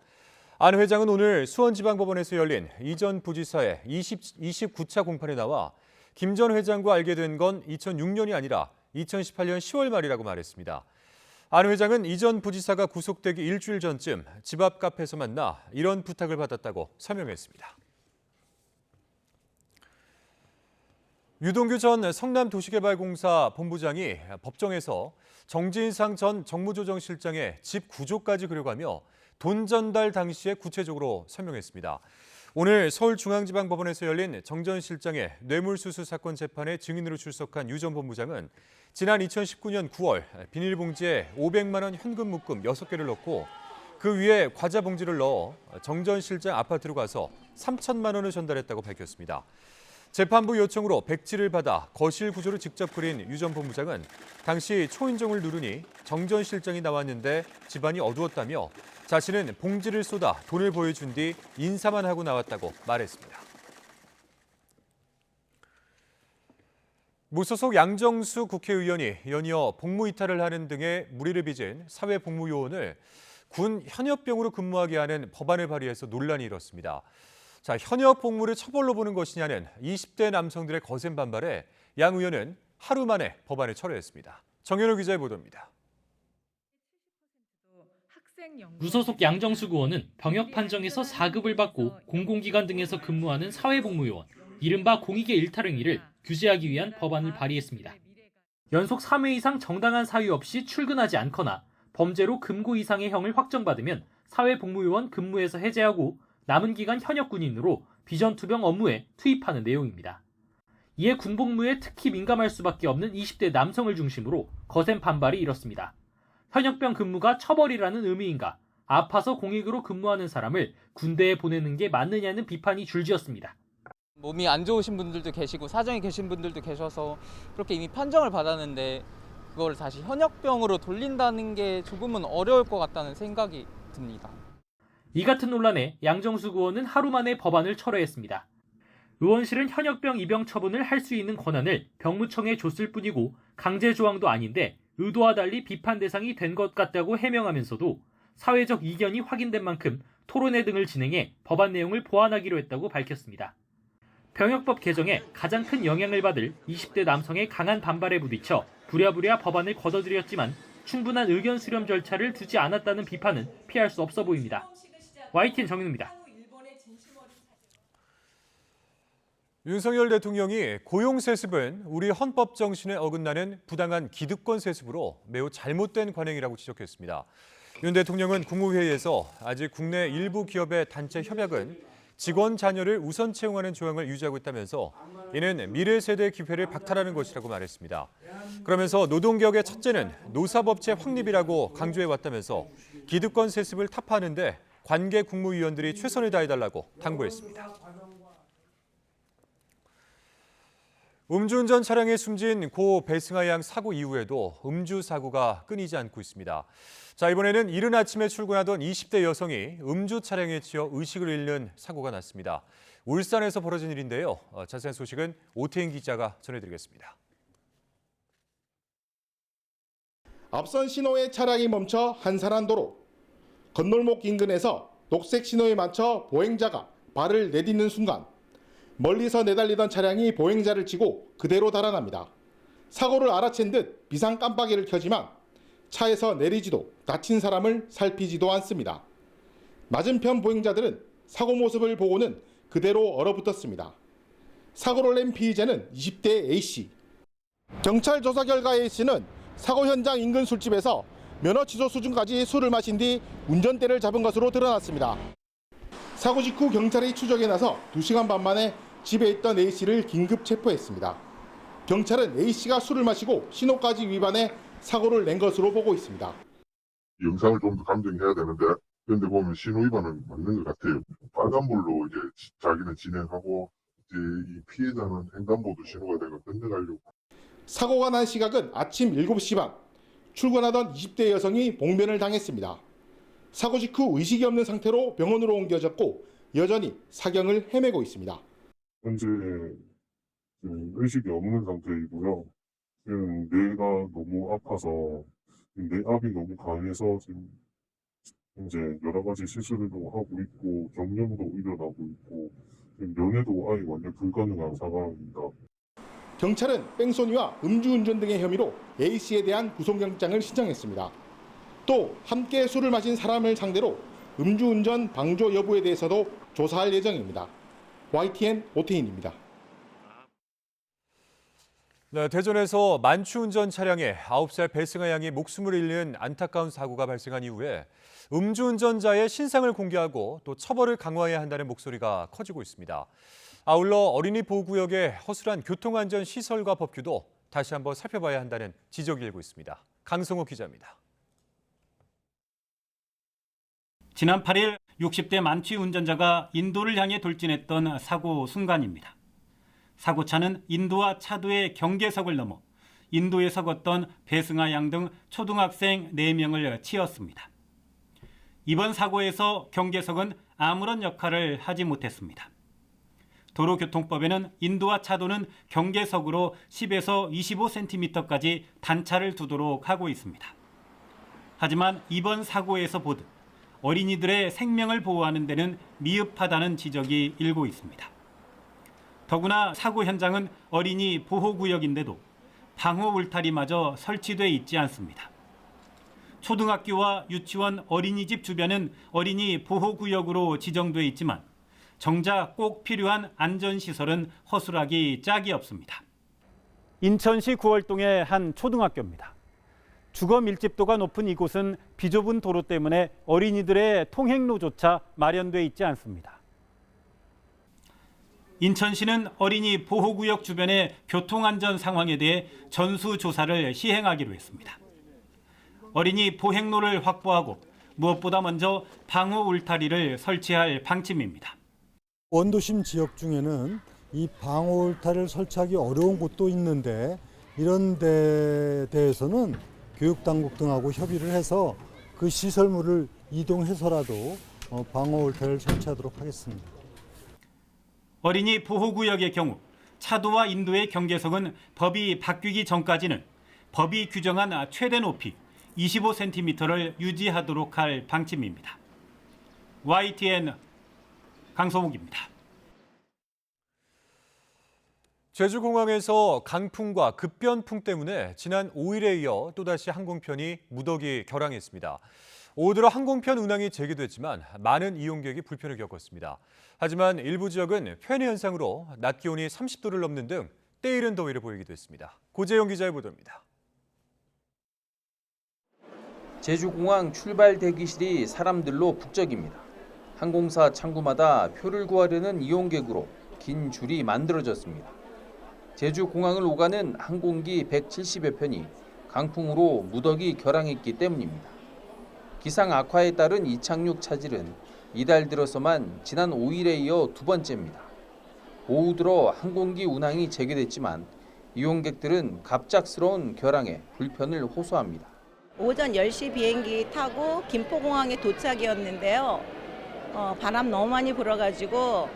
안 회장은 오늘 수원지방법원에서 열린 이 전 부지사의 29차 공판에 나와 김 전 회장과 알게 된 건 2006년이 아니라 2018년 10월 말이라고 말했습니다. 안 회장은 이 전 부지사가 구속되기 일주일 전쯤 집 앞 카페에서 만나 이런 부탁을 받았다고 설명했습니다. 유동규 전 성남도시개발공사 본부장이 법정에서 정진상 전 정무조정실장의 집 구조까지 그려가며 돈 전달 당시에 구체적으로 설명했습니다. 오늘 서울중앙지방법원에서 열린 정 전 실장의 뇌물수수 사건 재판에 증인으로 출석한 유 전 본부장은 지난 2019년 9월 비닐봉지에 500만 원 현금 묶음 6개를 넣고 그 위에 과자 봉지를 넣어 정 전 실장 아파트로 가서 3천만 원을 전달했다고 밝혔습니다. 재판부 요청으로 백지를 받아 거실 구조를 직접 그린 유 전 본부장은 당시 초인종을 누르니 정 전 실장이 나왔는데 집안이 어두웠다며 자신은 봉지를 쏟아 돈을 보여준 뒤 인사만 하고 나왔다고 말했습니다. 무소속 양정수 국회의원이 연이어 복무 이탈을 하는 등의 무리를 빚은 사회복무요원을 군 현역병으로 근무하게 하는 법안을 발의해서 논란이 일었습니다. 현역 복무를 처벌로 보는 것이냐는 20대 남성들의 거센 반발에 양 의원은 하루 만에 법안을 철회했습니다. 정현우 기자의 보도입니다. 무소속 양정수 의원은 병역 판정에서 4급을 받고 공공기관 등에서 근무하는 사회복무요원, 이른바 공익의 일탈행위를 규제하기 위한 법안을 발의했습니다. 연속 3회 이상 정당한 사유 없이 출근하지 않거나 범죄로 금고 이상의 형을 확정받으면 사회복무요원 근무에서 해제하고 남은 기간 현역 군인으로 비전투병 업무에 투입하는 내용입니다. 이에 군복무에 특히 민감할 수밖에 없는 20대 남성을 중심으로 거센 반발이 일었습니다. 현역병 근무가 처벌이라는 의미인가? 아파서 공익으로 근무하는 사람을 군대에 보내는 게 맞느냐는 비판이 줄지었습니다. 몸이 안 좋으신 분들도 계시고 사정이 계신 분들도 계셔서 그렇게 이미 판정을 받았는데 그걸 다시 현역병으로 돌린다는 게 조금은 어려울 것 같다는 생각이 듭니다. 이 같은 논란에 양정수 의원은 하루 만에 법안을 철회했습니다. 의원실은 현역병 입영 처분을 할 수 있는 권한을 병무청에 줬을 뿐이고 강제 조항도 아닌데 의도와 달리 비판 대상이 된 것 같다고 해명하면서도 사회적 이견이 확인된 만큼 토론회 등을 진행해 법안 내용을 보완하기로 했다고 밝혔습니다. 병역법 개정에 가장 큰 영향을 받을 20대 남성의 강한 반발에 부딪혀 부랴부랴 법안을 걷어들였지만 충분한 의견 수렴 절차를 두지 않았다는 비판은 피할 수 없어 보입니다. YTN 정윤우입니다. 윤석열 대통령이 고용세습은 우리 헌법 정신에 어긋나는 부당한 기득권 세습으로 매우 잘못된 관행이라고 지적했습니다. 윤 대통령은 국무회의에서 아직 국내 일부 기업의 단체 협약은 직원 자녀를 우선 채용하는 조항을 유지하고 있다면서 이는 미래 세대의 기회를 박탈하는 것이라고 말했습니다. 그러면서 노동개혁의 첫째는 노사법체 확립이라고 강조해왔다면서 기득권 세습을 타파하는 데 관계 국무위원들이 최선을 다해달라고 당부했습니다. 음주운전 차량에 숨진 고 배승아 양 사고 이후에도 음주 사고가 끊이지 않고 있습니다. 자, 이번에는 이른 아침에 출근하던 20대 여성이 음주 차량에 치여 의식을 잃는 사고가 났습니다. 울산에서 벌어진 일인데요. 자세한 소식은 오태인 기자가 전해드리겠습니다. 앞선 신호에 차량이 멈춰 한산한 도로. 건널목 인근에서 녹색 신호에 맞춰 보행자가 발을 내딛는 순간 멀리서 내달리던 차량이 보행자를 치고 그대로 달아납니다. 사고를 알아챈 듯 비상 깜빡이를 켜지만 차에서 내리지도 다친 사람을 살피지도 않습니다. 맞은편 보행자들은 사고 모습을 보고는 그대로 얼어붙었습니다. 사고를 낸 피의자는 20대 A씨. 경찰 조사 결과 A씨는 사고 현장 인근 술집에서 면허 취소 수준까지 술을 마신 뒤 운전대를 잡은 것으로 드러났습니다. 사고 직후 경찰이 추적에 나서 2시간 반 만에 집에 있던 A씨를 긴급 체포했습니다. 경찰은 A씨가 술을 마시고 신호까지 위반해 사고를 낸 것으로 보고 있습니다. 영상을 좀 더 감정해야 되는데 그런데 보면 신호 위반은 맞는 것 같아요. 빨간불로 이제 자기는 진행하고 이제 이 피해자는 횡단보도 신호가 되고 건너가려고. 사고가 난 시각은 아침 7시 반. 출근하던 20대 여성이 봉변을 당했습니다. 사고 직후 의식이 없는 상태로 병원으로 옮겨졌고 여전히 사경을 헤매고 있습니다. 현재 의식이 없는 상태이고요. 뇌가 너무 아파서 뇌압이 너무 강해서 지금 이제 여러 가지 시술도 하고 있고 경련도 일어나고 있고 면회도 아예 완전 불가능한 상황입니다. 경찰은 뺑소니와 음주운전 등의 혐의로 A씨에 대한 구속영장을 신청했습니다. 또 함께 술을 마신 사람을 상대로 음주운전 방조 여부에 대해서도 조사할 예정입니다. YTN 오태인입니다. 네, 대전에서 만취운전 차량에 9살 배승아 양이 목숨을 잃는 안타까운 사고가 발생한 이후에 음주운전자의 신상을 공개하고 또 처벌을 강화해야 한다는 목소리가 커지고 있습니다. 아울러 어린이 보호구역의 허술한 교통안전 시설과 법규도 다시 한번 살펴봐야 한다는 지적이 일고 있습니다. 강성호 기자입니다. 지난 8일 60대 만취 운전자가 인도를 향해 돌진했던 사고 순간입니다. 사고차는 인도와 차도의 경계석을 넘어 인도에 섰던 배승아 양 등 초등학생 4명을 치었습니다. 이번 사고에서 경계석은 아무런 역할을 하지 못했습니다. 도로교통법에는 인도와 차도는 경계석으로 10에서 25cm까지 단차를 두도록 하고 있습니다. 하지만 이번 사고에서 보듯 어린이들의 생명을 보호하는 데는 미흡하다는 지적이 일고 있습니다. 더구나 사고 현장은 어린이 보호구역인데도 방호 울타리마저 설치돼 있지 않습니다. 초등학교와 유치원, 어린이집 주변은 어린이 보호구역으로 지정돼 있지만 정작 꼭 필요한 안전시설은 허술하기 짝이 없습니다. 인천시 구월동의 한 초등학교입니다. 주거 밀집도가 높은 이곳은 비좁은 도로 때문에 어린이들의 통행로조차 마련돼 있지 않습니다. 인천시는 어린이 보호구역 주변의 교통안전 상황에 대해 전수조사를 시행하기로 했습니다. 어린이 보행로를 확보하고 무엇보다 먼저 방호 울타리를 설치할 방침입니다. 원도심 지역 중에는 이 방호 울타리를 설치하기 어려운 곳도 있는데 이런 데에 대해서는 교육당국 등하고 협의를 해서 그 시설물을 이동해서라도 방호 울타리를 설치하도록 하겠습니다. 어린이 보호구역의 경우 차도와 인도의 경계석은 법이 바뀌기 전까지는 법이 규정한 최대 높이 25cm를 유지하도록 할 방침입니다. YTN 강소목입니다. 제주공항에서 강풍과 급변풍 때문에 지난 5일에 이어 또다시 항공편이 무더기 결항했습니다. 오후 들어 항공편 운항이 재개됐지만 많은 이용객이 불편을 겪었습니다. 하지만 일부 지역은 팬의 현상으로 낮 기온이 30도를 넘는 등 때이른 더위를 보이기도 했습니다. 고재영 기자의 보도입니다. 제주공항 출발 대기실이 사람들로 북적입니다. 항공사 창구마다 표를 구하려는 이용객으로 긴 줄이 만들어졌습니다. 제주공항을 오가는 항공기 170여 편이 강풍으로 무더기 결항했기 때문입니다. 기상 악화에 따른 이착륙 차질은 이달 들어서만 지난 5일에 이어 두 번째입니다. 오후 들어 항공기 운항이 재개됐지만 이용객들은 갑작스러운 결항에 불편을 호소합니다. 오전 10시 비행기 타고 김포공항에 도착이었는데요. 바람 너무 많이 불어가지고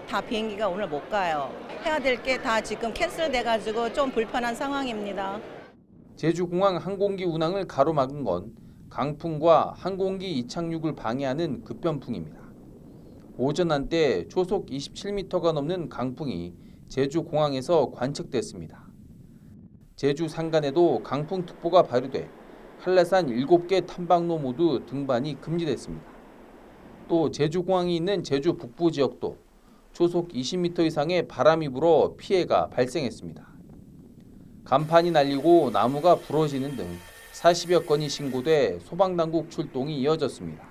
다 비행기가 오늘 못 가요. 해야 될 게 다 지금 캔슬돼가지고 좀 불편한 상황입니다. 제주공항 항공기 운항을 가로막은 건 강풍과 항공기 이착륙을 방해하는 급변풍입니다. 오전 한때 초속 27m가 넘는 강풍이 제주공항에서 관측됐습니다. 제주 산간에도 강풍특보가 발효돼 한라산 7개 탐방로 모두 등반이 금지됐습니다. 또 제주공항이 있는 제주 북부 지역도 초속 20m 이상의 바람이 불어 피해가 발생했습니다. 간판이 날리고 나무가 부러지는 등 40여 건이 신고돼 소방당국 출동이 이어졌습니다.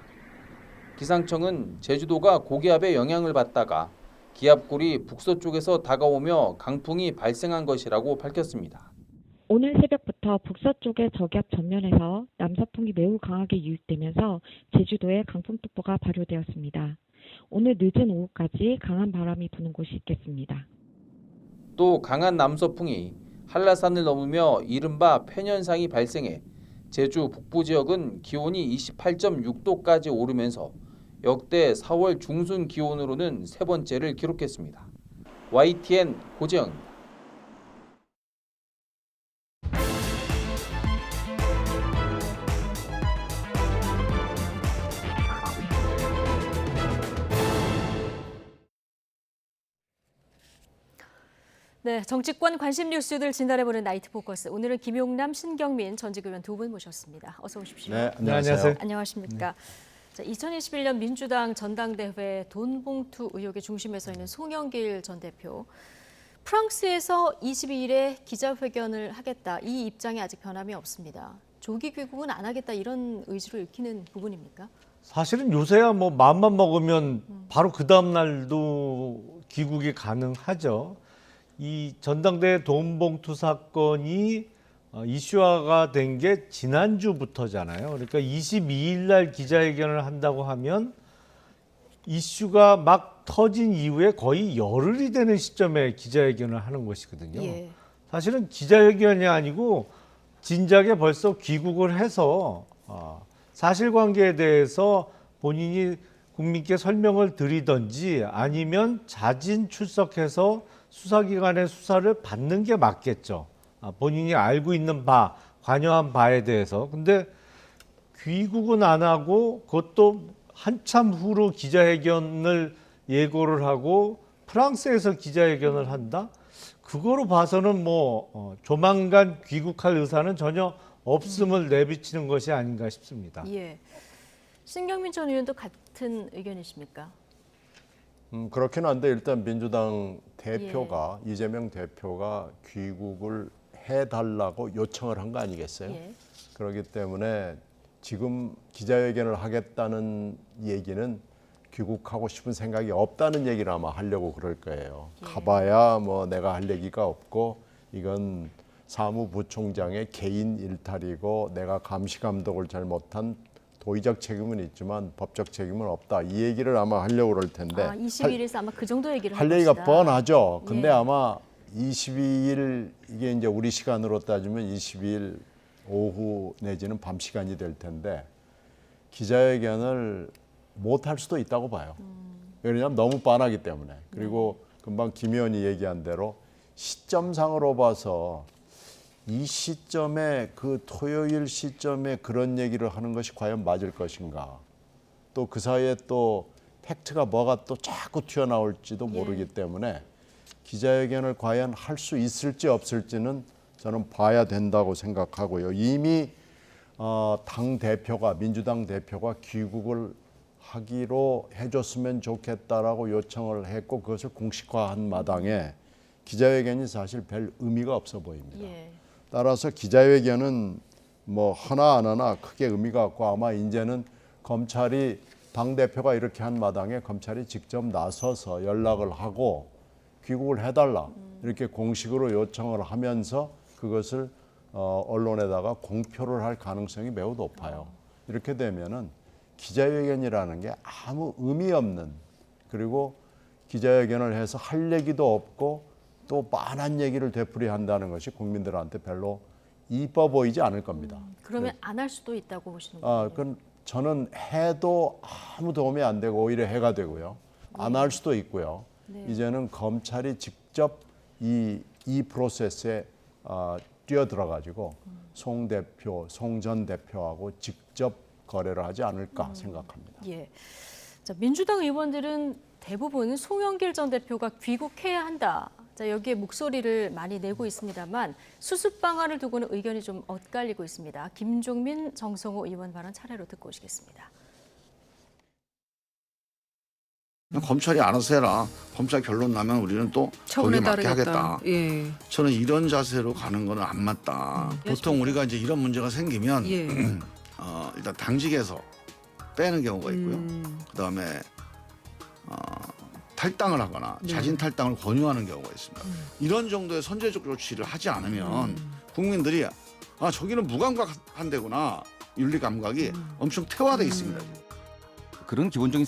기상청은 제주도가 고기압의 영향을 받다가 기압골이 북서쪽에서 다가오며 강풍이 발생한 것이라고 밝혔습니다. 오늘 새벽부터 북서쪽의 저기압 전면에서 남서풍이 매우 강하게 유입되면서 제주도에 강풍특보가 발효되었습니다. 오늘 늦은 오후까지 강한 바람이 부는 곳이 있겠습니다. 또 강한 남서풍이 한라산을 넘으며 이른바 팬현상이 발생해 제주 북부 지역은 기온이 28.6도까지 오르면서 역대 4월 중순 기온으로는 세 번째를 기록했습니다. YTN 고재영입니다. 네, 정치권 관심 뉴스들 진단해보는 나이트 포커스. 오늘은 김용남, 신경민 전직 의원 두 분 모셨습니다. 어서 오십시오. 네, 안녕하세요. 안녕하십니까. 자, 2021년 민주당 전당대회 돈봉투 의혹의 중심에 서 있는 송영길 전 대표. 프랑스에서 22일에 기자회견을 하겠다. 이 입장이 아직 변함이 없습니다. 조기 귀국은 안 하겠다 이런 의지로 읽히는 부분입니까? 사실은 요새야 뭐 마음만 먹으면 바로 그 다음 날도 귀국이 가능하죠. 이 전당대회 돈봉투 사건이 이슈화가 된 게 지난주부터잖아요. 그러니까 22일 날 기자회견을 한다고 하면 이슈가 막 터진 이후에 거의 열흘이 되는 시점에 기자회견을 하는 것이거든요. 예. 사실은 기자회견이 아니고 진작에 벌써 귀국을 해서 사실관계에 대해서 본인이 국민께 설명을 드리든지 아니면 자진 출석해서 수사기관의 수사를 받는 게 맞겠죠. 본인이 알고 있는 바, 관여한 바에 대해서. 근데 귀국은 안 하고 그것도 한참 후로 기자회견을 예고를 하고 프랑스에서 기자회견을 한다? 그거로 봐서는 뭐 조만간 귀국할 의사는 전혀 없음을 내비치는 것이 아닌가 싶습니다. 예. 신경민 전 의원도 같은 의견이십니까? 그렇긴 한데 일단 민주당 대표가 이재명 대표가 귀국을 해달라고 요청을 한 거 아니겠어요? 그렇기 때문에 지금 기자회견을 하겠다는 얘기는 귀국하고 싶은 생각이 없다는 얘기를 아마 하려고 그럴 거예요. 가봐야 뭐 내가 할 얘기가 없고 이건 사무부총장의 개인 일탈이고 내가 감시 감독을 잘 못한 도의적 책임은 있지만 법적 책임은 없다. 이 얘기를 아마 하려고 그럴 텐데. 22일에서 아마 그 정도 얘기를 할 얘기가 뻔하죠. 근데 아마 22일 이게 이제 우리 시간으로 따지면 22일 오후 내지는 밤 시간이 될 텐데 기자회견을 못 할 수도 있다고 봐요. 왜냐하면 너무 뻔하기 때문에. 그리고 금방 김 의원이 얘기한 대로 시점상으로 봐서 이 시점에 그 토요일 시점에 그런 얘기를 하는 것이 과연 맞을 것인가. 또 그 사이에 또 팩트가 뭐가 또 자꾸 튀어나올지도 모르기 때문에 기자회견을 과연 할 수 있을지 없을지는 저는 봐야 된다고 생각하고요. 이미 당 대표가 민주당 대표가 귀국을 하기로 해줬으면 좋겠다라고 요청을 했고 그것을 공식화한 마당에 기자회견이 사실 별 의미가 없어 보입니다. 예. 따라서 기자회견은 뭐 하나 안 하나 크게 의미가 없고 아마 이제는 검찰이 당 대표가 이렇게 한 마당에 검찰이 직접 나서서 연락을 하고 귀국을 해달라 이렇게 공식으로 요청을 하면서 그것을 언론에다가 공표를 할 가능성이 매우 높아요. 이렇게 되면은 기자회견이라는 게 아무 의미 없는 그리고 기자회견을 해서 할 얘기도 없고 또 빤한 얘기를 되풀이한다는 것이 국민들한테 별로 이뻐 보이지 않을 겁니다. 그러면 네. 안 할 수도 있다고 보시는 거예요? 그건 저는 해도 아무 도움이 안 되고 오히려 해가 되고요. 안 할 수도 있고요. 네. 이제는 검찰이 직접 이 프로세스에 뛰어들어 가지고 송 전 대표하고 직접 거래를 하지 않을까 생각합니다. 예. 자, 민주당 의원들은 대부분 송영길 전 대표가 귀국해야 한다. 자, 여기에 목소리를 많이 내고 있습니다만 수습 방안을 두고는 의견이 좀 엇갈리고 있습니다. 김종민, 정성호 의원 발언 차례로 듣고 오시겠습니다. 검찰이 알아서 해라. 검찰 결론 나면 우리는 또 거기에 맞게 하겠다. 예. 저는 이런 자세로 가는 거는 안 맞다. 보통 우리가 이제 이런 문제가 생기면 예. 일단 당직에서 빼는 경우가 있고요. 그다음에 탈당을 하거나 네. 자진 탈당을 권유하는 경우가 있습니다. 이런 정도의 선제적 조치를 하지 않으면 국민들이 저기는 무감각한 데구나 윤리 감각이 엄청 퇴화돼 있습니다. 그런 기본적인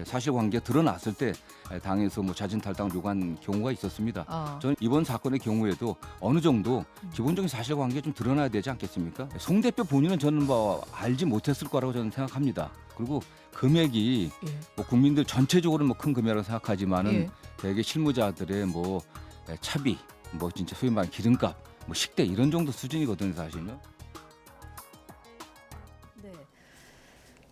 사실관계가 드러났을 때 당에서 뭐 자진 탈당을 요구한 경우가 있었습니다. 저는 이번 사건의 경우에도 어느 정도 기본적인 사실관계가 좀 드러나야 되지 않겠습니까? 송 대표 본인은 저는 뭐 알지 못했을 거라고 저는 생각합니다. 그리고 금액이 뭐 국민들 전체적으로 뭐 큰 금액이라고 생각하지만은 대개 실무자들의 뭐 차비, 뭐 진짜 소위 말하는 기름값, 뭐 식대 이런 정도 수준이거든요, 사실은요.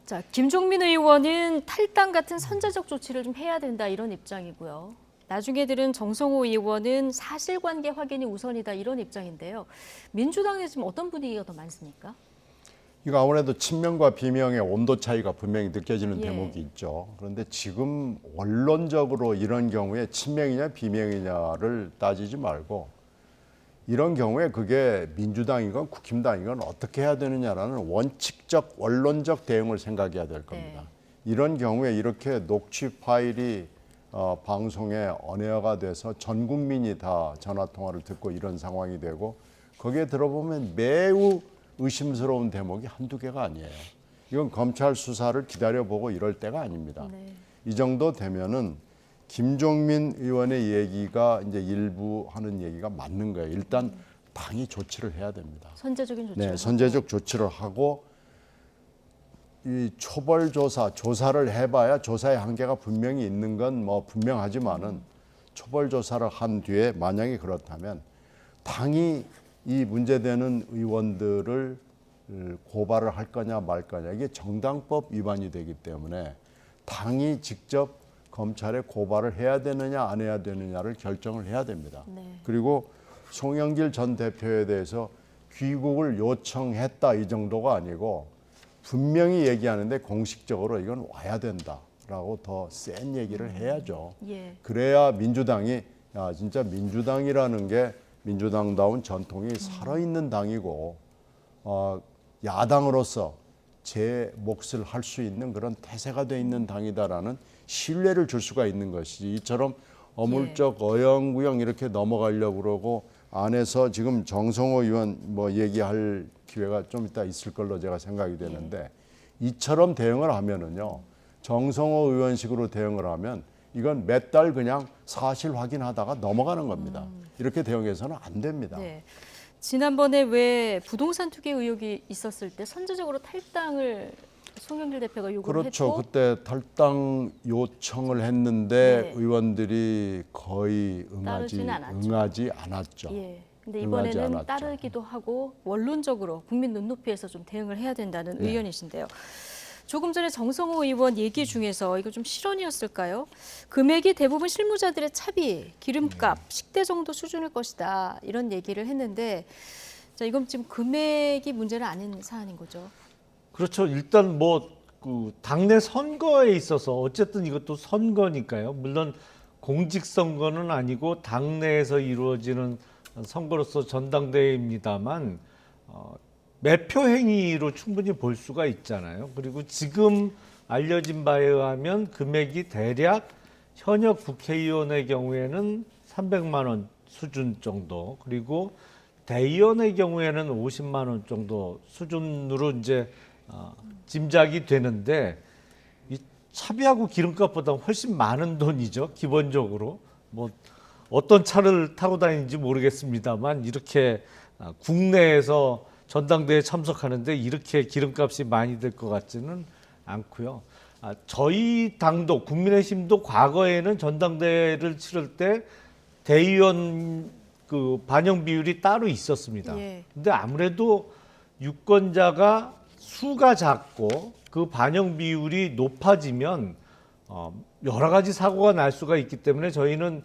자, 김종민 의원은 탈당 같은 선제적 조치를 좀 해야 된다 이런 입장이고요. 나중에 들은 정성호 의원은 사실관계 확인이 우선이다 이런 입장인데요. 민주당에 지금 어떤 분위기가 더 많습니까? 이거 아무래도 친명과 비명의 온도 차이가 분명히 느껴지는 예. 대목이 있죠. 그런데 지금 원론적으로 이런 경우에 친명이냐 비명이냐를 따지지 말고 이런 경우에 그게 민주당이건 국힘당이건 어떻게 해야 되느냐라는 원칙적 원론적 대응을 생각해야 될 겁니다. 이런 경우에 이렇게 녹취 파일이 방송에 언에어가 돼서 전 국민이 다 전화 통화를 듣고 이런 상황이 되고 거기에 들어보면 매우 의심스러운 대목이 한두 개가 아니에요. 이건 검찰 수사를 기다려보고 이럴 때가 아닙니다. 이 정도 되면은 김종민 의원의 얘기가 이제 일부 하는 얘기가 맞는 거예요. 일단 당이 조치를 해야 됩니다. 선제적인 조치를 네, 선제적 조치를 하고 이 초벌 조사를 해봐야 조사의 한계가 분명히 있는 건 뭐 분명하지만은 초벌 조사를 한 뒤에 만약에 그렇다면 당이 이 문제되는 의원들을 고발을 할 거냐 말 거냐 이게 정당법 위반이 되기 때문에 당이 직접 검찰에 고발을 해야 되느냐 안 해야 되느냐를 결정을 해야 됩니다. 그리고 송영길 전 대표에 대해서 귀국을 요청했다 이 정도가 아니고 분명히 얘기하는데 공식적으로 이건 와야 된다라고 더 센 얘기를 해야죠. 그래야 민주당이 진짜 민주당이라는 게 민주당다운 전통이 살아있는 당이고 야당으로서 제 몫을 할 수 있는 그런 태세가 돼 있는 당이다라는 신뢰를 줄 수가 있는 것이지 이처럼 어물쩍 어영부영 이렇게 넘어가려고 그러고 안에서 지금 정성호 의원 뭐 얘기할 기회가 좀 이따 있을 걸로 제가 생각이 되는데 이처럼 대응을 하면은요 정성호 의원식으로 대응을 하면 이건 몇 달 그냥 사실 확인하다가 넘어가는 겁니다. 이렇게 대응해서는 안 됩니다. 네. 지난번에 왜 부동산 투기 의혹이 있었을 때 선제적으로 탈당을 송영길 대표가 요구를 그렇죠. 했고 그때 탈당 요청을 했는데 의원들이 거의 응하지 않았죠. 예. 근데 이번에는 따르기도 하고 원론적으로 국민 눈높이에서 좀 대응을 해야 된다는 의견이신데요. 조금 전에 정성호 의원 얘기 중에서 이거 좀 실언이었을까요? 금액이 대부분 실무자들의 차비, 기름값, 식대 정도 수준일 것이다. 이런 얘기를 했는데 자, 이건 지금 금액이 문제는 아닌 사안인 거죠. 그렇죠. 일단 그 당내 선거에 있어서 어쨌든 이것도 선거니까요. 물론 공직선거는 아니고 당내에서 이루어지는 선거로서 전당대회입니다만 매표 행위로 충분히 볼 수가 있잖아요. 그리고 지금 알려진 바에 의하면 금액이 대략 현역 국회의원의 경우에는 300만 원 수준 정도, 그리고 대의원의 경우에는 50만 원 정도 수준으로 이제 짐작이 되는데, 이 차비하고 기름값보다 훨씬 많은 돈이죠. 기본적으로 어떤 차를 타고 다니는지 모르겠습니다만 이렇게 국내에서 전당대회에 참석하는데 이렇게 기름값이 많이 들 것 같지는 않고요. 저희 당도 국민의힘도 과거에는 전당대회를 치를 때 대의원 그 반영 비율이 따로 있었습니다. 근데 아무래도 유권자가 수가 작고 그 반영 비율이 높아지면 여러 가지 사고가 날 수가 있기 때문에 저희는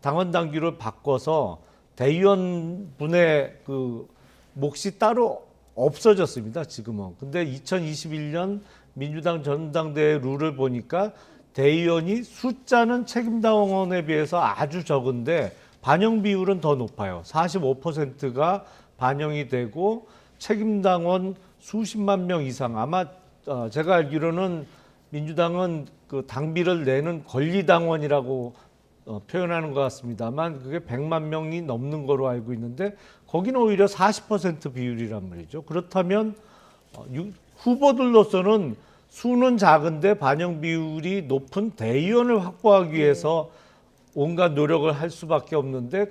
당원 당규를 바꿔서 대의원 분의 그 몫이 따로 없어졌습니다. 지금은. 근데 2021년 민주당 전당대회 룰을 보니까 대의원이 숫자는 책임당원에 비해서 아주 적은데 반영 비율은 더 높아요. 45%가 반영이 되고 책임당원 수십만 명 이상, 아마 제가 알기로는 민주당은 그 당비를 내는 권리당원이라고 표현하는 것 같습니다만 그게 100만 명이 넘는 거로 알고 있는데 거기는 오히려 40% 비율이란 말이죠. 그렇다면 후보들로서는 수는 작은데 반영 비율이 높은 대의원을 확보하기 위해서 온갖 노력을 할 수밖에 없는데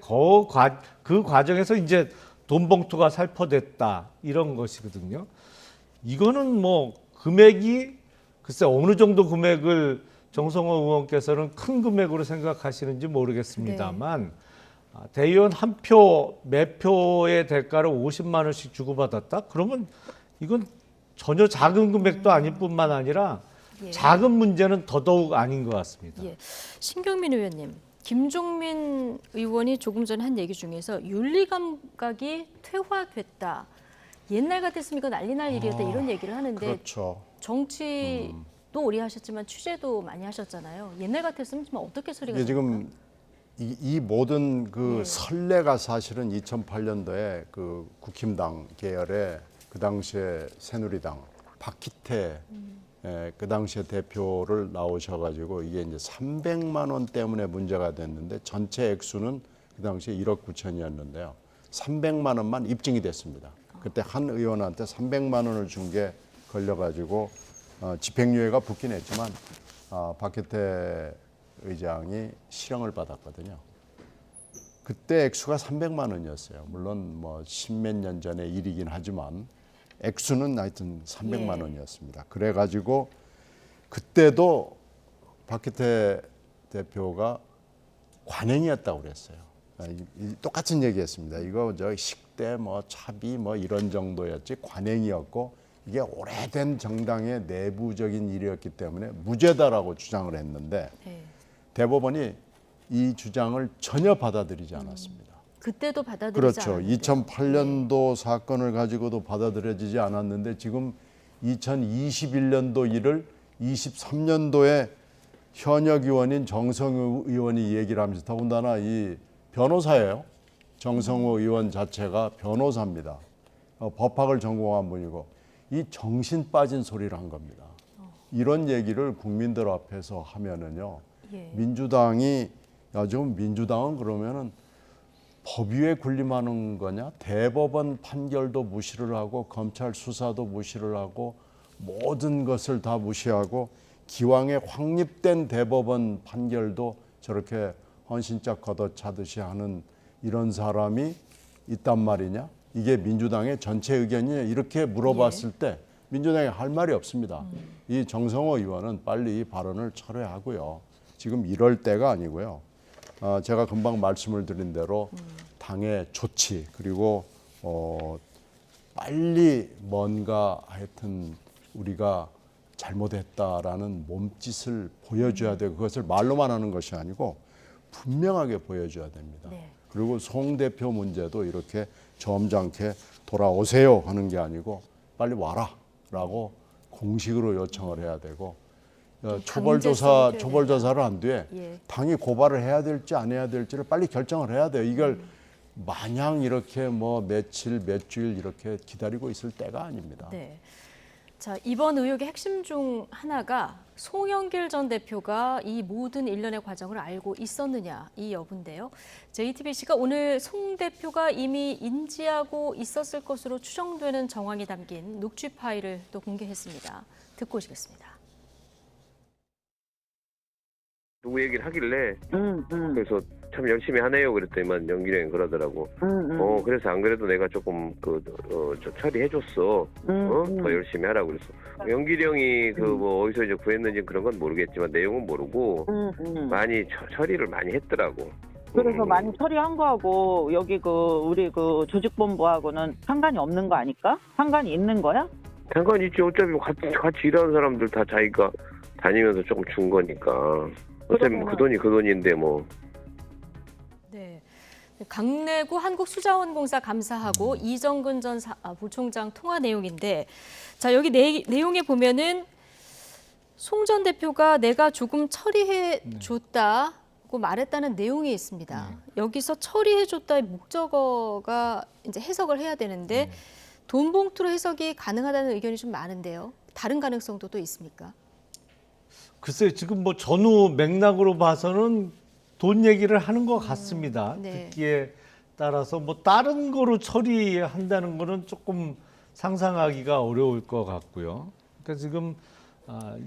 그 과정에서 이제 돈 봉투가 살포됐다 이런 것이거든요. 이거는 금액이 글쎄 어느 정도 금액을 정성호 의원께서는 큰 금액으로 생각하시는지 모르겠습니다만 대의원 한 표 매표의 대가로 50만 원씩 주고받았다? 그러면 이건 전혀 작은 금액도 아닐 뿐만 아니라 작은 문제는 더더욱 아닌 것 같습니다. 신경민 의원님, 김종민 의원이 조금 전에 한 얘기 중에서 윤리감각이 퇴화됐다. 옛날 같았으면 이거 난리 날 일이었다 이런 얘기를 하는데 그렇죠. 정치도 오래 하셨지만 취재도 많이 하셨잖아요. 옛날 같았으면 좀 어떻게 처리가 됩니까? 지금 이 모든 그 선례가 사실은 2008년도에 그 국힘당 계열의 그 당시에 새누리당 박희태 그 당시에 대표를 나오셔가지고 이게 이제 300만 원 때문에 문제가 됐는데 전체 액수는 그 당시에 1억 9천이었는데요. 300만 원만 입증이 됐습니다. 그때 한 의원한테 300만 원을 준 게 걸려가지고 집행유예가 붙긴 했지만 박희태 의장이 실형을 받았거든요. 그때 액수가 300만 원이었어요. 물론 십몇 년 전의 일이긴 하지만 액수는 하여튼 300만 원이었습니다. 그래가지고 그때도 박희태 대표가 관행이었다고 그랬어요. 똑같은 얘기했습니다. 이거 식대 차비 이런 정도였지 관행이었고 이게 오래된 정당의 내부적인 일이었기 때문에 무죄다라고 주장을 했는데 대법원이 이 주장을 전혀 받아들이지 않았습니다. 그때도 받아들이지 그렇죠. 않았는데. 2008년도 사건을 가지고도 받아들여지지 않았는데 지금 2021년도 일을 23년도에 현역 의원인 정성호 의원이 얘기를 하면서 더군다나 이 변호사예요. 정성호 의원 자체가 변호사입니다. 법학을 전공한 분이고 이 정신 빠진 소리를 한 겁니다. 이런 얘기를 국민들 앞에서 하면은요. 민주당이 좀 민주당은 그러면은 법 위에 군림하는 거냐? 대법원 판결도 무시를 하고 검찰 수사도 무시를 하고 모든 것을 다 무시하고 기왕에 확립된 대법원 판결도 저렇게 헌신짝 걷어차듯이 하는 이런 사람이 있단 말이냐? 이게 민주당의 전체 의견이냐? 이렇게 물어봤을 때 민주당이 할 말이 없습니다. 이 정성호 의원은 빨리 이 발언을 철회하고요. 지금 이럴 때가 아니고요. 제가 금방 말씀을 드린 대로 당의 조치 그리고 빨리 뭔가 하여튼 우리가 잘못했다라는 몸짓을 보여줘야 되고 그것을 말로만 하는 것이 아니고 분명하게 보여줘야 됩니다. 네. 그리고 송 대표 문제도 이렇게 점잖게 돌아오세요 하는 게 아니고 빨리 와라라고 공식으로 요청을 해야 되고 초벌조사를 한 뒤에 예. 당이 고발을 해야 될지 안 해야 될지를 빨리 결정을 해야 돼요. 이걸 마냥 이렇게 뭐 며칠 몇 주일 이렇게 기다리고 있을 때가 아닙니다. 네. 자, 이번 의혹의 핵심 중 하나가 송영길 전 대표가 이 모든 일련의 과정을 알고 있었느냐 이 여부인데요. JTBC가 오늘 송 대표가 이미 인지하고 있었을 것으로 추정되는 정황이 담긴 녹취 파일을 또 공개했습니다. 듣고 오시겠습니다. 누구 얘기를 하길래 그래서 참 열심히 하네요 그랬더니만 영길이 형이 그러더라고. 그래서 안 그래도 내가 조금 저 처리해줬어. 더 열심히 하라고 그랬어. 영길이 형이 뭐 어디서 이제 구했는지 그런 건 모르겠지만 내용은 모르고 많이 처리를 많이 했더라고. 그래서 많이 처리한 거하고 여기 우리 조직본부하고는 상관이 없는 거 아닐까? 상관이 있는 거야? 상관이 있지. 어차피 같이 일하는 사람들 다 자기가 다니면서 조금 준 거니까. 어차피 그 돈이 그 돈인데 뭐. 네. 강내구 한국수자원공사 감사하고 이정근 전 부총장 통화 내용인데, 자 여기 내용에 보면은 송 전 대표가 내가 조금 처리해 줬다고 말했다는 내용이 있습니다. 여기서 처리해 줬다의 목적어가 이제 해석을 해야 되는데 돈 봉투로 해석이 가능하다는 의견이 좀 많은데요. 다른 가능성도 또 있습니까? 글쎄요, 지금 뭐 전후 맥락으로 봐서는 돈 얘기를 하는 것 같습니다. 네. 듣기에 따라서 뭐 다른 거로 처리한다는 거는 조금 상상하기가 어려울 것 같고요. 그러니까 지금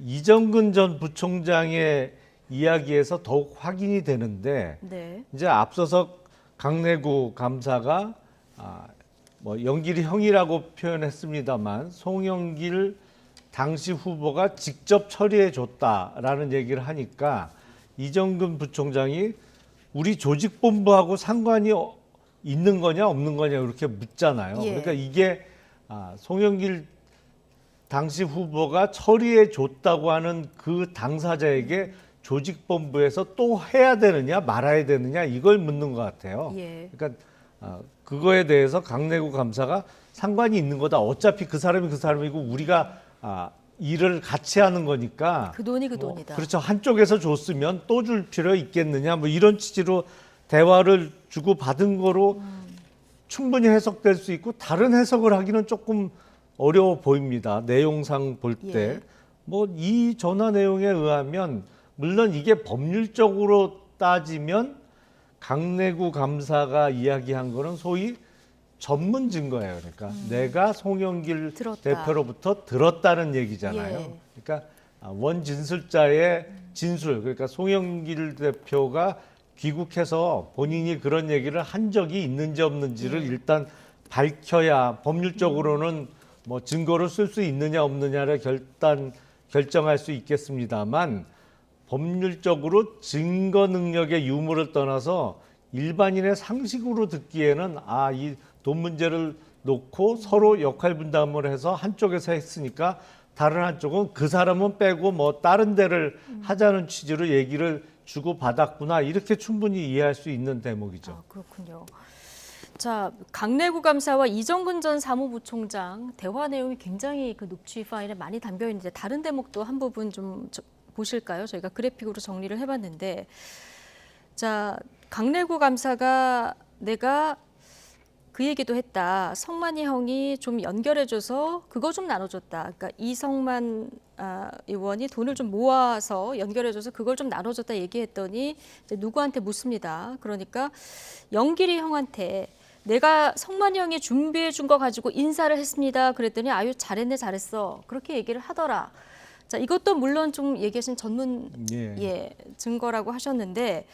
이정근 전 부총장의 이야기에서 더욱 확인이 되는데 네. 이제 앞서서 강내구 감사가 뭐 영길이 형이라고 표현했습니다만 송영길 당시 후보가 직접 처리해 줬다라는 얘기를 하니까 이정근 부총장이 우리 조직본부하고 상관이 있는 거냐 없는 거냐 이렇게 묻잖아요. 예. 그러니까 이게 송영길 당시 후보가 처리해 줬다고 하는 그 당사자에게 조직본부에서 또 해야 되느냐 말아야 되느냐 이걸 묻는 것 같아요. 예. 그러니까 그거에 대해서 강내구 감사가 상관이 있는 거다. 어차피 그 사람이 그 사람이고 우리가 일을 같이 하는 거니까 그 돈이 그 돈이다. 그렇죠. 한쪽에서 줬으면 또 줄 필요 있겠느냐 뭐 이런 취지로 대화를 주고 받은 거로 충분히 해석될 수 있고 다른 해석을 하기는 조금 어려워 보입니다. 내용상 볼 때. 뭐 이 전화 내용에 의하면 물론 이게 법률적으로 따지면 강내구 감사가 이야기한 거는 소위 전문 증거예요. 그러니까 내가 송영길 대표로부터 들었다는 얘기잖아요. 그러니까 원 진술자의 진술, 그러니까 송영길 대표가 귀국해서 본인이 그런 얘기를 한 적이 있는지 없는지를 일단 밝혀야 법률적으로는 뭐 증거로 쓸 수 있느냐 없느냐를 결정할 수 있겠습니다만 법률적으로 증거 능력의 유무를 떠나서 일반인의 상식으로 듣기에는 이 돈 문제를 놓고 서로 역할 분담을 해서 한쪽에서 했으니까 다른 한쪽은 그 사람은 빼고 뭐 다른 데를 하자는 취지로 얘기를 주고 받았구나 이렇게 충분히 이해할 수 있는 대목이죠. 그렇군요. 자, 강내구 감사와 이정근 전 사무부총장 대화 내용이 굉장히 그 녹취 파일에 많이 담겨 있는데 다른 대목도 한 부분 좀 보실까요? 저희가 그래픽으로 정리를 해봤는데, 자, 강내구 감사가 내가 그 얘기도 했다. 성만이 형이 좀 연결해줘서 그거 좀 나눠줬다. 그러니까 이성만 의원이 돈을 좀 모아서 연결해줘서 그걸 좀 나눠줬다 얘기했더니 이제 누구한테 묻습니다. 그러니까 영길이 형한테 내가 성만이 형이 준비해 준 거 가지고 인사를 했습니다. 그랬더니 아유 잘했네 잘했어. 그렇게 얘기를 하더라. 자, 이것도 물론 좀 얘기하신 전문 증거라고 하셨는데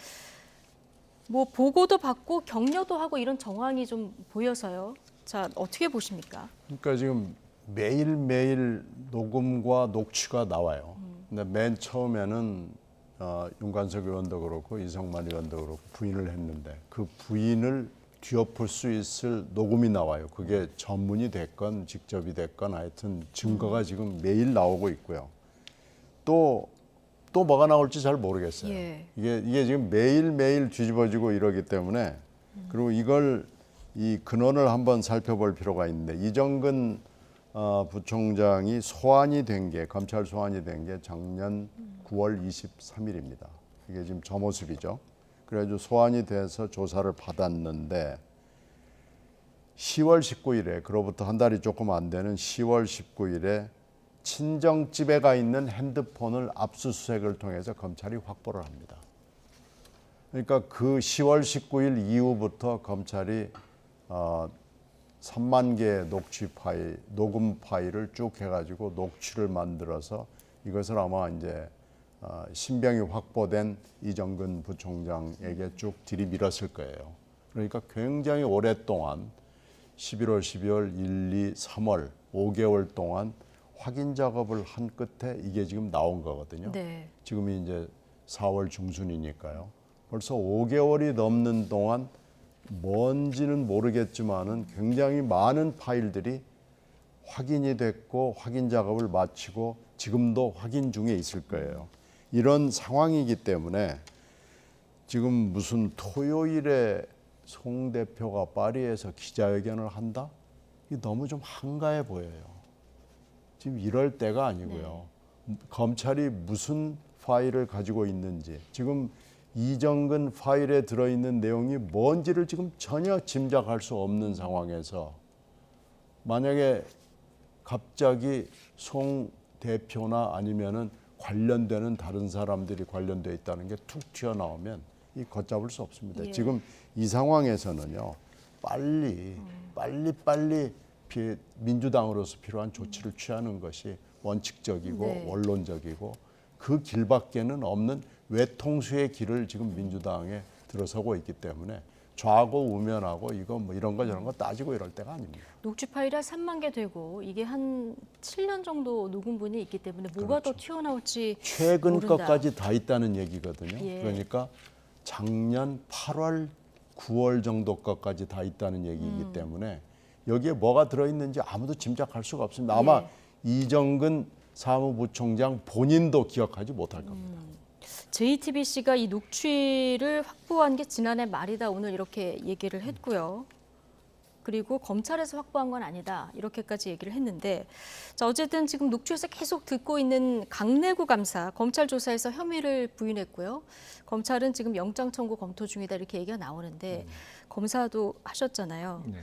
뭐 보고도 받고 격려도 하고 이런 정황이 좀 보여서요. 자, 어떻게 보십니까? 그러니까 지금 매일매일 녹음과 녹취가 나와요. 근데 맨 처음에는 윤관석 의원도 그렇고 이성만 의원도 그렇고 부인을 했는데 그 부인을 뒤엎을 수 있을 녹음이 나와요. 그게 전문이 됐건 직접이 됐건 하여튼 증거가 지금 매일 나오고 있고요. 또 뭐가 나올지 잘 모르겠어요. 예. 이게 지금 매일매일 뒤집어지고 이러기 때문에 그리고 이 근원을 한번 살펴볼 필요가 있는데 이정근 부총장이 소환이 된 게 검찰 소환이 된 게 작년 9월 23일입니다. 이게 지금 저 모습이죠. 그래가지고 소환이 돼서 조사를 받았는데 10월 19일에 그로부터 한 달이 조금 안 되는 10월 19일에 친정집에 가 있는 핸드폰을 압수수색을 통해서 검찰이 확보를 합니다. 그러니까 그 10월 19일 이후부터 검찰이 3만 개의 녹음 파일을 쭉 해가지고 녹취를 만들어서 이것을 아마 이제 신병이 확보된 이정근 부총장에게 쭉 들이밀었을 거예요. 그러니까 굉장히 오랫동안 11월, 12월, 1, 2, 3월 5개월 동안 확인 작업을 한 끝에 이게 지금 나온 거거든요. 네. 지금이 이제 4월 중순이니까요. 벌써 5개월이 넘는 동안 뭔지는 모르겠지만은 굉장히 많은 파일들이 확인이 됐고 확인 작업을 마치고 지금도 확인 중에 있을 거예요. 이런 상황이기 때문에 지금 무슨 토요일에 송 대표가 파리에서 기자회견을 한다? 이게 너무 좀 한가해 보여요. 지금 이럴 때가 아니고요. 검찰이 무슨 파일을 가지고 있는지 지금 이정근 파일에 들어있는 내용이 뭔지를 지금 전혀 짐작할 수 없는 상황에서 만약에 갑자기 송 대표나 아니면은 관련되는 다른 사람들이 관련되어 있다는 게 툭 튀어나오면 이 걷잡을 수 없습니다. 예. 지금 이 상황에서는요. 빨리 민주당으로서 필요한 조치를 취하는 것이 원칙적이고 네. 원론적이고 그 길밖에는 없는 외통수의 길을 지금 민주당에 들어서고 있기 때문에 좌고 우면하고 이거 뭐 이런 거 저런 거 따지고 이럴 때가 아닙니다. 녹취 파일이 한 3만 개 되고 이게 한 7년 정도 녹음분이 있기 때문에 뭐가 더 튀어나올지 최근 모른다. 것까지 다 있다는 얘기거든요. 예. 그러니까 작년 8월, 9월 정도 것까지 다 있다는 얘기이기 때문에 여기에 뭐가 들어있는지 아무도 짐작할 수가 없습니다. 아마 이정근 사무부총장 본인도 기억하지 못할 겁니다. JTBC가 이 녹취를 확보한 게 지난해 말이다 오늘 이렇게 얘기를 했고요. 그리고 검찰에서 확보한 건 아니다 이렇게까지 얘기를 했는데 자 어쨌든 지금 녹취에서 계속 듣고 있는 강내구 감사 검찰 조사에서 혐의를 부인했고요. 검찰은 지금 영장 청구 검토 중이다 이렇게 얘기가 나오는데 검사도 하셨잖아요. 네.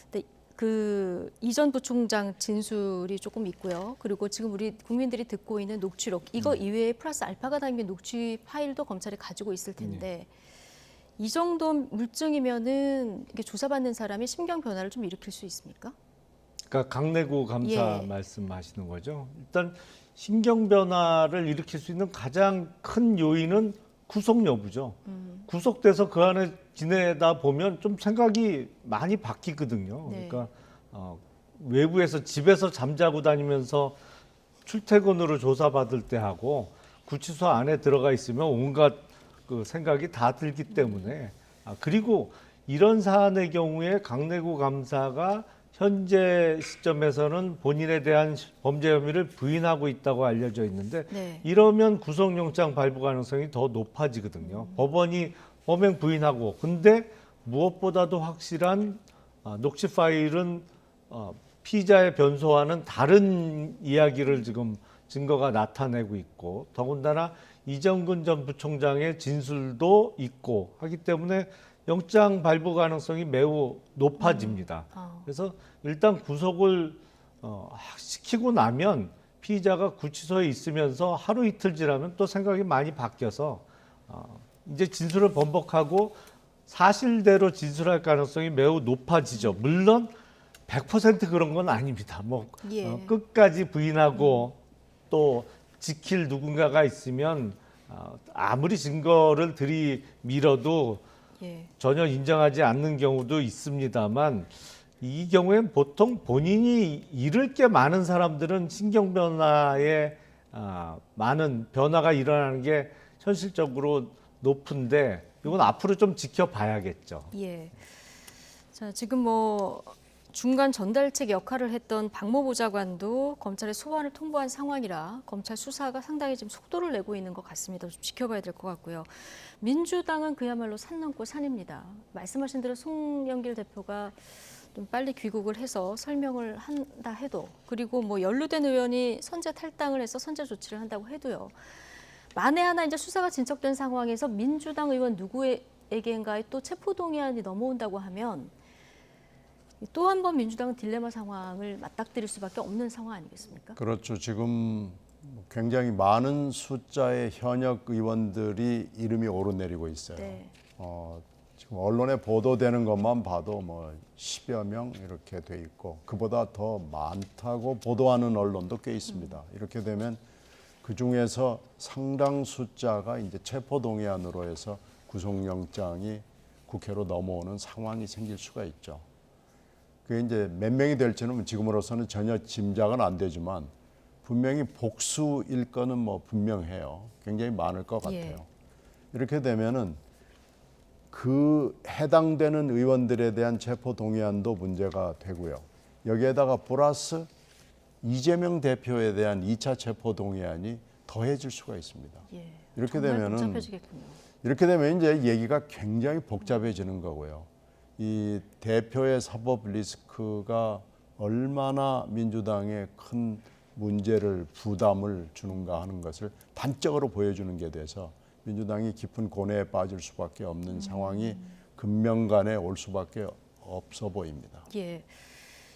근데 그 이전 부총장 진술이 조금 있고요. 그리고 지금 우리 국민들이 듣고 있는 녹취록 이거 이외에 플러스 알파가 담긴 녹취 파일도 검찰이 가지고 있을 텐데 이 정도 물증이면은 이게 조사받는 사람이 심경 변화를 좀 일으킬 수 있습니까? 그러니까 강내구 감사 예. 말씀하시는 거죠. 일단 신경 변화를 일으킬 수 있는 가장 큰 요인은 구속 여부죠. 구속돼서 그 안에 지내다 보면 좀 생각이 많이 바뀌거든요. 네. 그러니까 외부에서 집에서 잠자고 다니면서 출퇴근으로 조사받을 때 하고 구치소 안에 들어가 있으면 온갖 그 생각이 다 들기 때문에 그리고 이런 사안의 경우에 강내구 감사가 현재 시점에서는 본인에 대한 범죄 혐의를 부인하고 있다고 알려져 있는데 네. 이러면 구속영장 발부 가능성이 더 높아지거든요. 법원이 범행 부인하고 근데 무엇보다도 확실한 녹취 파일은 피의자의 변소와는 다른 이야기를 지금 증거가 나타내고 있고 더군다나 이정근 전 부총장의 진술도 있고 하기 때문에 영장 발부 가능성이 매우 높아집니다. 그래서 일단 구속을 시키고 나면 피의자가 구치소에 있으면서 하루 이틀 지나면 또 생각이 많이 바뀌어서 이제 진술을 번복하고 사실대로 진술할 가능성이 매우 높아지죠. 물론 100% 그런 건 아닙니다. 뭐 예. 끝까지 부인하고 또 지킬 누군가가 있으면 아무리 증거를 들이밀어도 예. 전혀 인정하지 않는 경우도 있습니다만 이 경우엔 보통 본인이 잃을 게 많은 사람들은 신경 변화에 많은 변화가 일어나는 게 현실적으로 높은데 이건 앞으로 좀 지켜봐야겠죠. 예. 자 지금 뭐 중간 전달책 역할을 했던 박모 보좌관도 검찰에 소환을 통보한 상황이라 검찰 수사가 상당히 지금 속도를 내고 있는 것 같습니다. 좀 지켜봐야 될 것 같고요. 민주당은 그야말로 산 넘고 산입니다. 말씀하신 대로 송영길 대표가 좀 빨리 귀국을 해서 설명을 한다 해도, 그리고 뭐 연루된 의원이 선제 탈당을 해서 선제 조치를 한다고 해도요. 만에 하나 이제 수사가 진척된 상황에서 민주당 의원 누구에게인가에 또 체포동의안이 넘어온다고 하면 또 한 번 민주당은 딜레마 상황을 맞닥뜨릴 수밖에 없는 상황 아니겠습니까? 그렇죠. 지금 굉장히 많은 숫자의 현역 의원들이 이름이 오르내리고 있어요. 네. 지금 언론에 보도되는 것만 봐도 뭐 10여 명 이렇게 돼 있고 그보다 더 많다고 보도하는 언론도 꽤 있습니다. 이렇게 되면 그 중에서 상당 숫자가 이제 체포동의안으로 해서 구속영장이 국회로 넘어오는 상황이 생길 수가 있죠. 그게 이제 몇 명이 될지는 지금으로서는 전혀 짐작은 안 되지만 분명히 복수일 거는 뭐 분명해요. 굉장히 많을 것 같아요. 예. 이렇게 되면은 그 해당되는 의원들에 대한 체포동의안도 문제가 되고요. 여기에다가 플러스 이재명 대표에 대한 2차 체포동의안이 더해질 수가 있습니다. 예. 이렇게 정말 되면은 복잡해지겠군요. 이렇게 되면 이제 얘기가 굉장히 복잡해지는 거고요. 이 대표의 사법 리스크가 얼마나 민주당에 큰 문제를 부담을 주는가 하는 것을 단적으로 보여주는 게 돼서 민주당이 깊은 고뇌에 빠질 수밖에 없는 상황이 금명간에 올 수밖에 없어 보입니다. 예.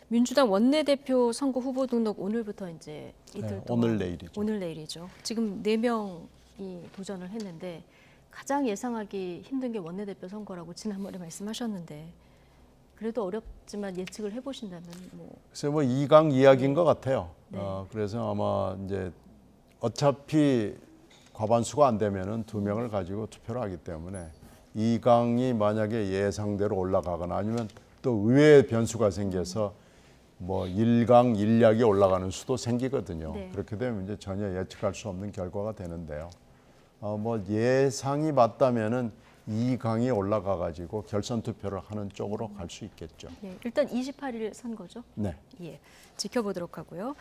민주당 원내대표 선거 후보 등록 오늘부터 이제 이틀 동안 오늘 내일이죠. 오늘 내일이죠. 지금 4명이 도전을 했는데 가장 예상하기 힘든 게 원내대표 선거라고 지난번에 말씀하셨는데 그래도 어렵지만 예측을 해보신다면 뭐 글쎄 뭐 2강 이야기인 것 같아요. 네. 그래서 아마 이제 어차피 과반수가 안 되면은 2명을 가지고 투표를 하기 때문에 2강이 만약에 예상대로 올라가거나 아니면 또 의외의 변수가 생겨서 뭐 1강 1약이 올라가는 수도 생기거든요. 네. 그렇게 되면 이제 전혀 예측할 수 없는 결과가 되는데요. 뭐 예상이 맞다면은 2강이 올라가 가지고 결선 투표를 하는 쪽으로 갈 수 있겠죠. 예, 일단 28일 선거죠. 네. 예, 지켜보도록 하고요.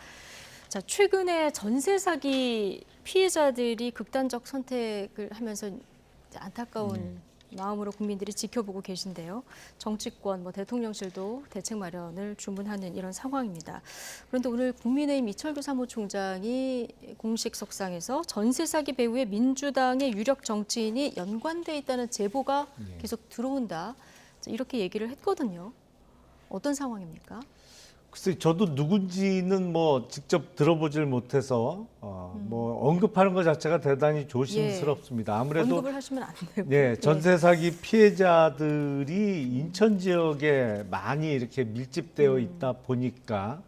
자, 최근에 전세 사기 피해자들이 극단적 선택을 하면서 이제 안타까운 마음으로 국민들이 지켜보고 계신데요. 정치권, 뭐 대통령실도 대책 마련을 주문하는 이런 상황입니다. 그런데 오늘 국민의힘 이철규 사무총장이 공식 석상에서 전세 사기 배후에 민주당의 유력 정치인이 연관돼 있다는 제보가 계속 들어온다. 이렇게 얘기를 했거든요. 어떤 상황입니까? 글쎄 저도 누군지는 뭐 직접 들어보질 못해서 뭐 언급하는 것 자체가 대단히 조심스럽습니다. 아무래도 언급을 하시면 안 되고. 예, 전세 사기 피해자들이 인천 지역에 많이 이렇게 밀집되어 있다 보니까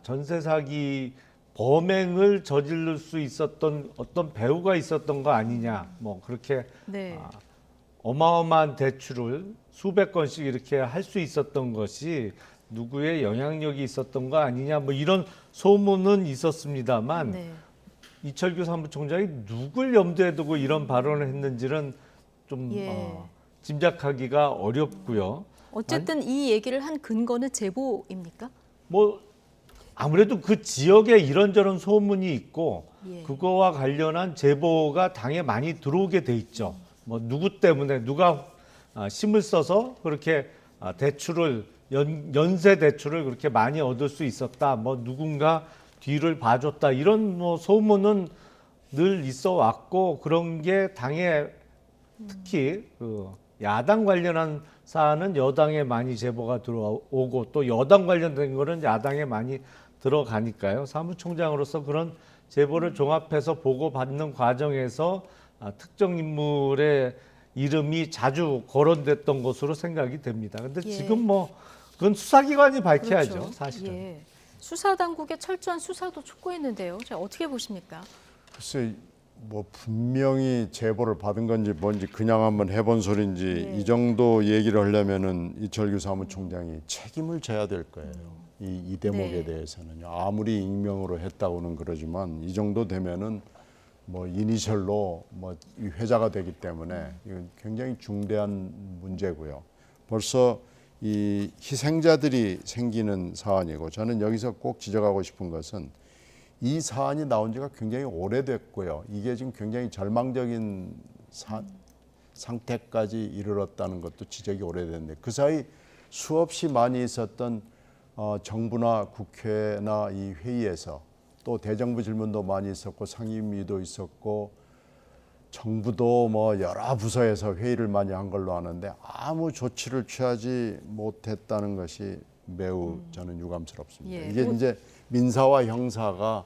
전세 사기 범행을 저지를 수 있었던 어떤 배후가 있었던 거 아니냐, 뭐 그렇게 네. 어마어마한 대출을 수백 건씩 이렇게 할 수 있었던 것이 누구의 영향력이 있었던 거 아니냐, 뭐 이런 소문은 있었습니다만 네. 이철규 사무총장이 누굴 염두에 두고 이런 발언을 했는지는 좀 짐작하기가 어렵고요. 어쨌든 이 얘기를 한 근거는 제보입니까? 뭐 아무래도 그 지역에 이런저런 소문이 있고 그거와 관련한 제보가 당에 많이 들어오게 돼 있죠. 뭐 누구 때문에 누가 힘을 써서 그렇게 대출을 연쇄 대출을 그렇게 많이 얻을 수 있었다. 뭐 누군가 뒤를 봐줬다. 이런 뭐 소문은 늘 있어 왔고 그런 게 당에 특히 그 야당 관련한 사안은 여당에 많이 제보가 들어오고 또 여당 관련된 거는 야당에 많이 들어가니까요. 사무총장으로서 그런 제보를 종합해서 보고받는 과정에서 특정 인물의 이름이 자주 거론됐던 것으로 생각이 됩니다. 근데 지금 뭐 그건 수사기관이 밝혀야죠. 그렇죠. 사실은. 예. 수사당국의 철저한 수사도 촉구했는데요. 자, 어떻게 보십니까? 글쎄 뭐 분명히 제보를 받은 건지 뭔지 그냥 한번 해본 소리인지 이 정도 얘기를 하려면은 이철규 사무총장이 책임을 져야 될 거예요. 이 대목에 대해서는요. 아무리 익명으로 했다고는 그러지만 이 정도 되면은 뭐 이니셜로 뭐 이 회자가 되기 때문에 이건 굉장히 중대한 문제고요. 벌써 이 희생자들이 생기는 사안이고 저는 여기서 꼭 지적하고 싶은 것은 이 사안이 나온 지가 굉장히 오래됐고요. 이게 지금 굉장히 절망적인 상태까지 이르렀다는 것도 지적이 오래됐는데 그 사이 수없이 많이 있었던 정부나 국회나 이 회의에서 또 대정부 질문도 많이 있었고 상임위도 있었고 정부도 뭐 여러 부서에서 회의를 많이 한 걸로 아는데 아무 조치를 취하지 못했다는 것이 매우 저는 유감스럽습니다. 예. 이게 이제 민사와 형사가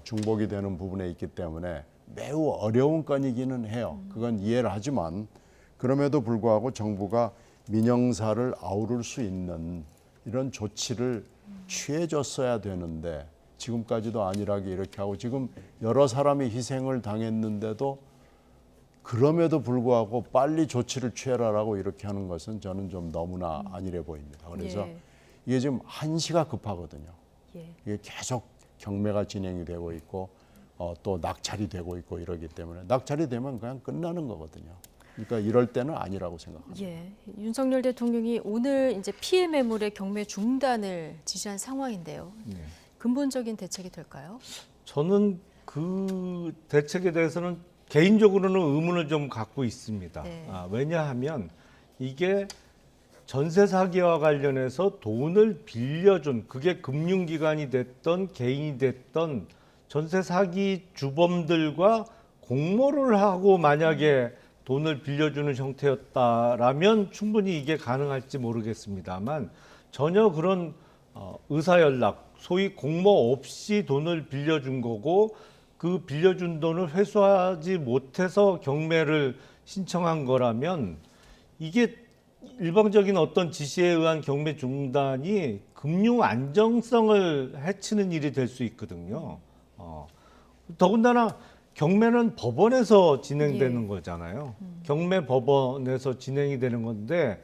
중복이 되는 부분에 있기 때문에 매우 어려운 건이기는 해요. 그건 이해를 하지만 그럼에도 불구하고 정부가 민형사를 아우를 수 있는 이런 조치를 취해줬어야 되는데 지금까지도 안일하게 이렇게 하고 지금 여러 사람이 희생을 당했는데도 그럼에도 불구하고 빨리 조치를 취해라라고 이렇게 하는 것은 저는 좀 너무나 안일해 보입니다. 그래서 이게 지금 한시가 급하거든요. 이게 계속 경매가 진행이 되고 있고 또 낙찰이 되고 있고 이러기 때문에 낙찰이 되면 그냥 끝나는 거거든요. 그러니까 이럴 때는 아니라고 생각합니다. 예, 윤석열 대통령이 오늘 이제 피해 매물의 경매 중단을 지시한 상황인데요. 근본적인 대책이 될까요? 저는 그 대책에 대해서는 개인적으로는 의문을 좀 갖고 있습니다. 왜냐하면 이게 전세 사기와 관련해서 돈을 빌려준 그게 금융기관이 됐던 개인이 됐던 전세 사기 주범들과 공모를 하고 만약에 돈을 빌려주는 형태였다라면 충분히 이게 가능할지 모르겠습니다만 전혀 그런 의사연락, 소위 공모 없이 돈을 빌려준 거고 그 빌려준 돈을 회수하지 못해서 경매를 신청한 거라면 이게 일방적인 어떤 지시에 의한 경매 중단이 금융 안정성을 해치는 일이 될 수 있거든요. 더군다나 경매는 법원에서 진행되는 거잖아요. 경매 법원에서 진행이 되는 건데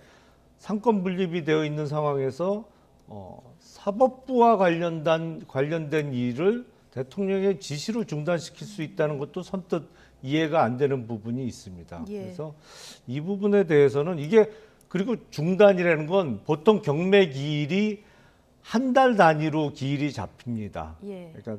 상권 분립이 되어 있는 상황에서 사법부와 관련된 일을 대통령의 지시로 중단시킬 수 있다는 것도 선뜻 이해가 안 되는 부분이 있습니다. 그래서 이 부분에 대해서는 이게 그리고 중단이라는 건 보통 경매 기일이 한 달 단위로 기일이 잡힙니다. 그러니까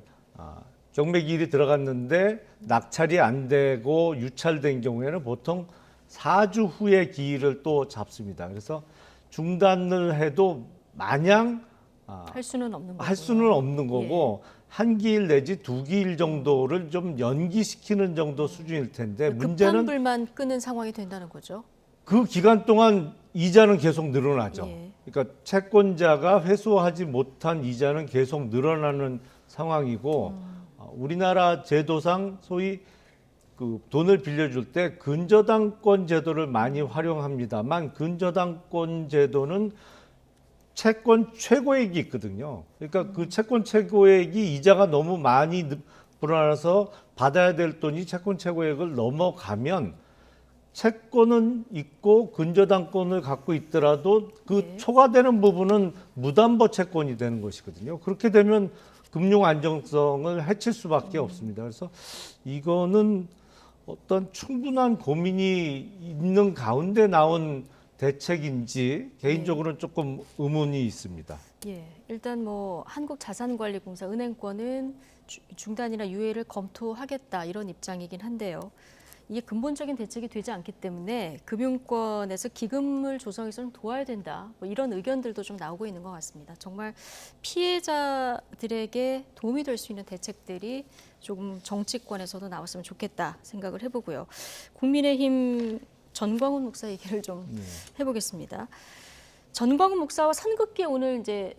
경매 기일이 들어갔는데 낙찰이 안 되고 유찰된 경우에는 보통 4주 후에 기일을 또 잡습니다. 그래서 중단을 해도 마냥 할 수는 없는 거고 한 기일 내지 두 기일 정도를 좀 연기시키는 정도 수준일 텐데 문제는 급한 불만 끄는 상황이 된다는 거죠. 그 기간 동안 이자는 계속 늘어나죠. 그러니까 채권자가 회수하지 못한 이자는 계속 늘어나는 상황이고 우리나라 제도상 소위 그 돈을 빌려줄 때 근저당권 제도를 많이 활용합니다만 근저당권 제도는 채권 최고액이 있거든요. 그러니까 그 채권 최고액이 이자가 너무 많이 불어나서 받아야 될 돈이 채권 최고액을 넘어가면 채권은 있고 근저당권을 갖고 있더라도 그 초과되는 부분은 무담보 채권이 되는 것이거든요. 그렇게 되면 금융 안정성을 해칠 수밖에 없습니다. 그래서 이거는 어떤 충분한 고민이 있는 가운데 나온 대책인지 개인적으로는 조금 의문이 있습니다. 일단 뭐 한국자산관리공사 은행권은 중단이나 유예를 검토하겠다 이런 입장이긴 한데요. 이게 근본적인 대책이 되지 않기 때문에 금융권에서 기금을 조성해서 좀 도와야 된다. 뭐 이런 의견들도 좀 나오고 있는 것 같습니다. 정말 피해자들에게 도움이 될 수 있는 대책들이 조금 정치권에서도 나왔으면 좋겠다 생각을 해보고요. 국민의힘 전광훈 목사 얘기를 좀 해보겠습니다. 전광훈 목사와 산극기에 오늘 이제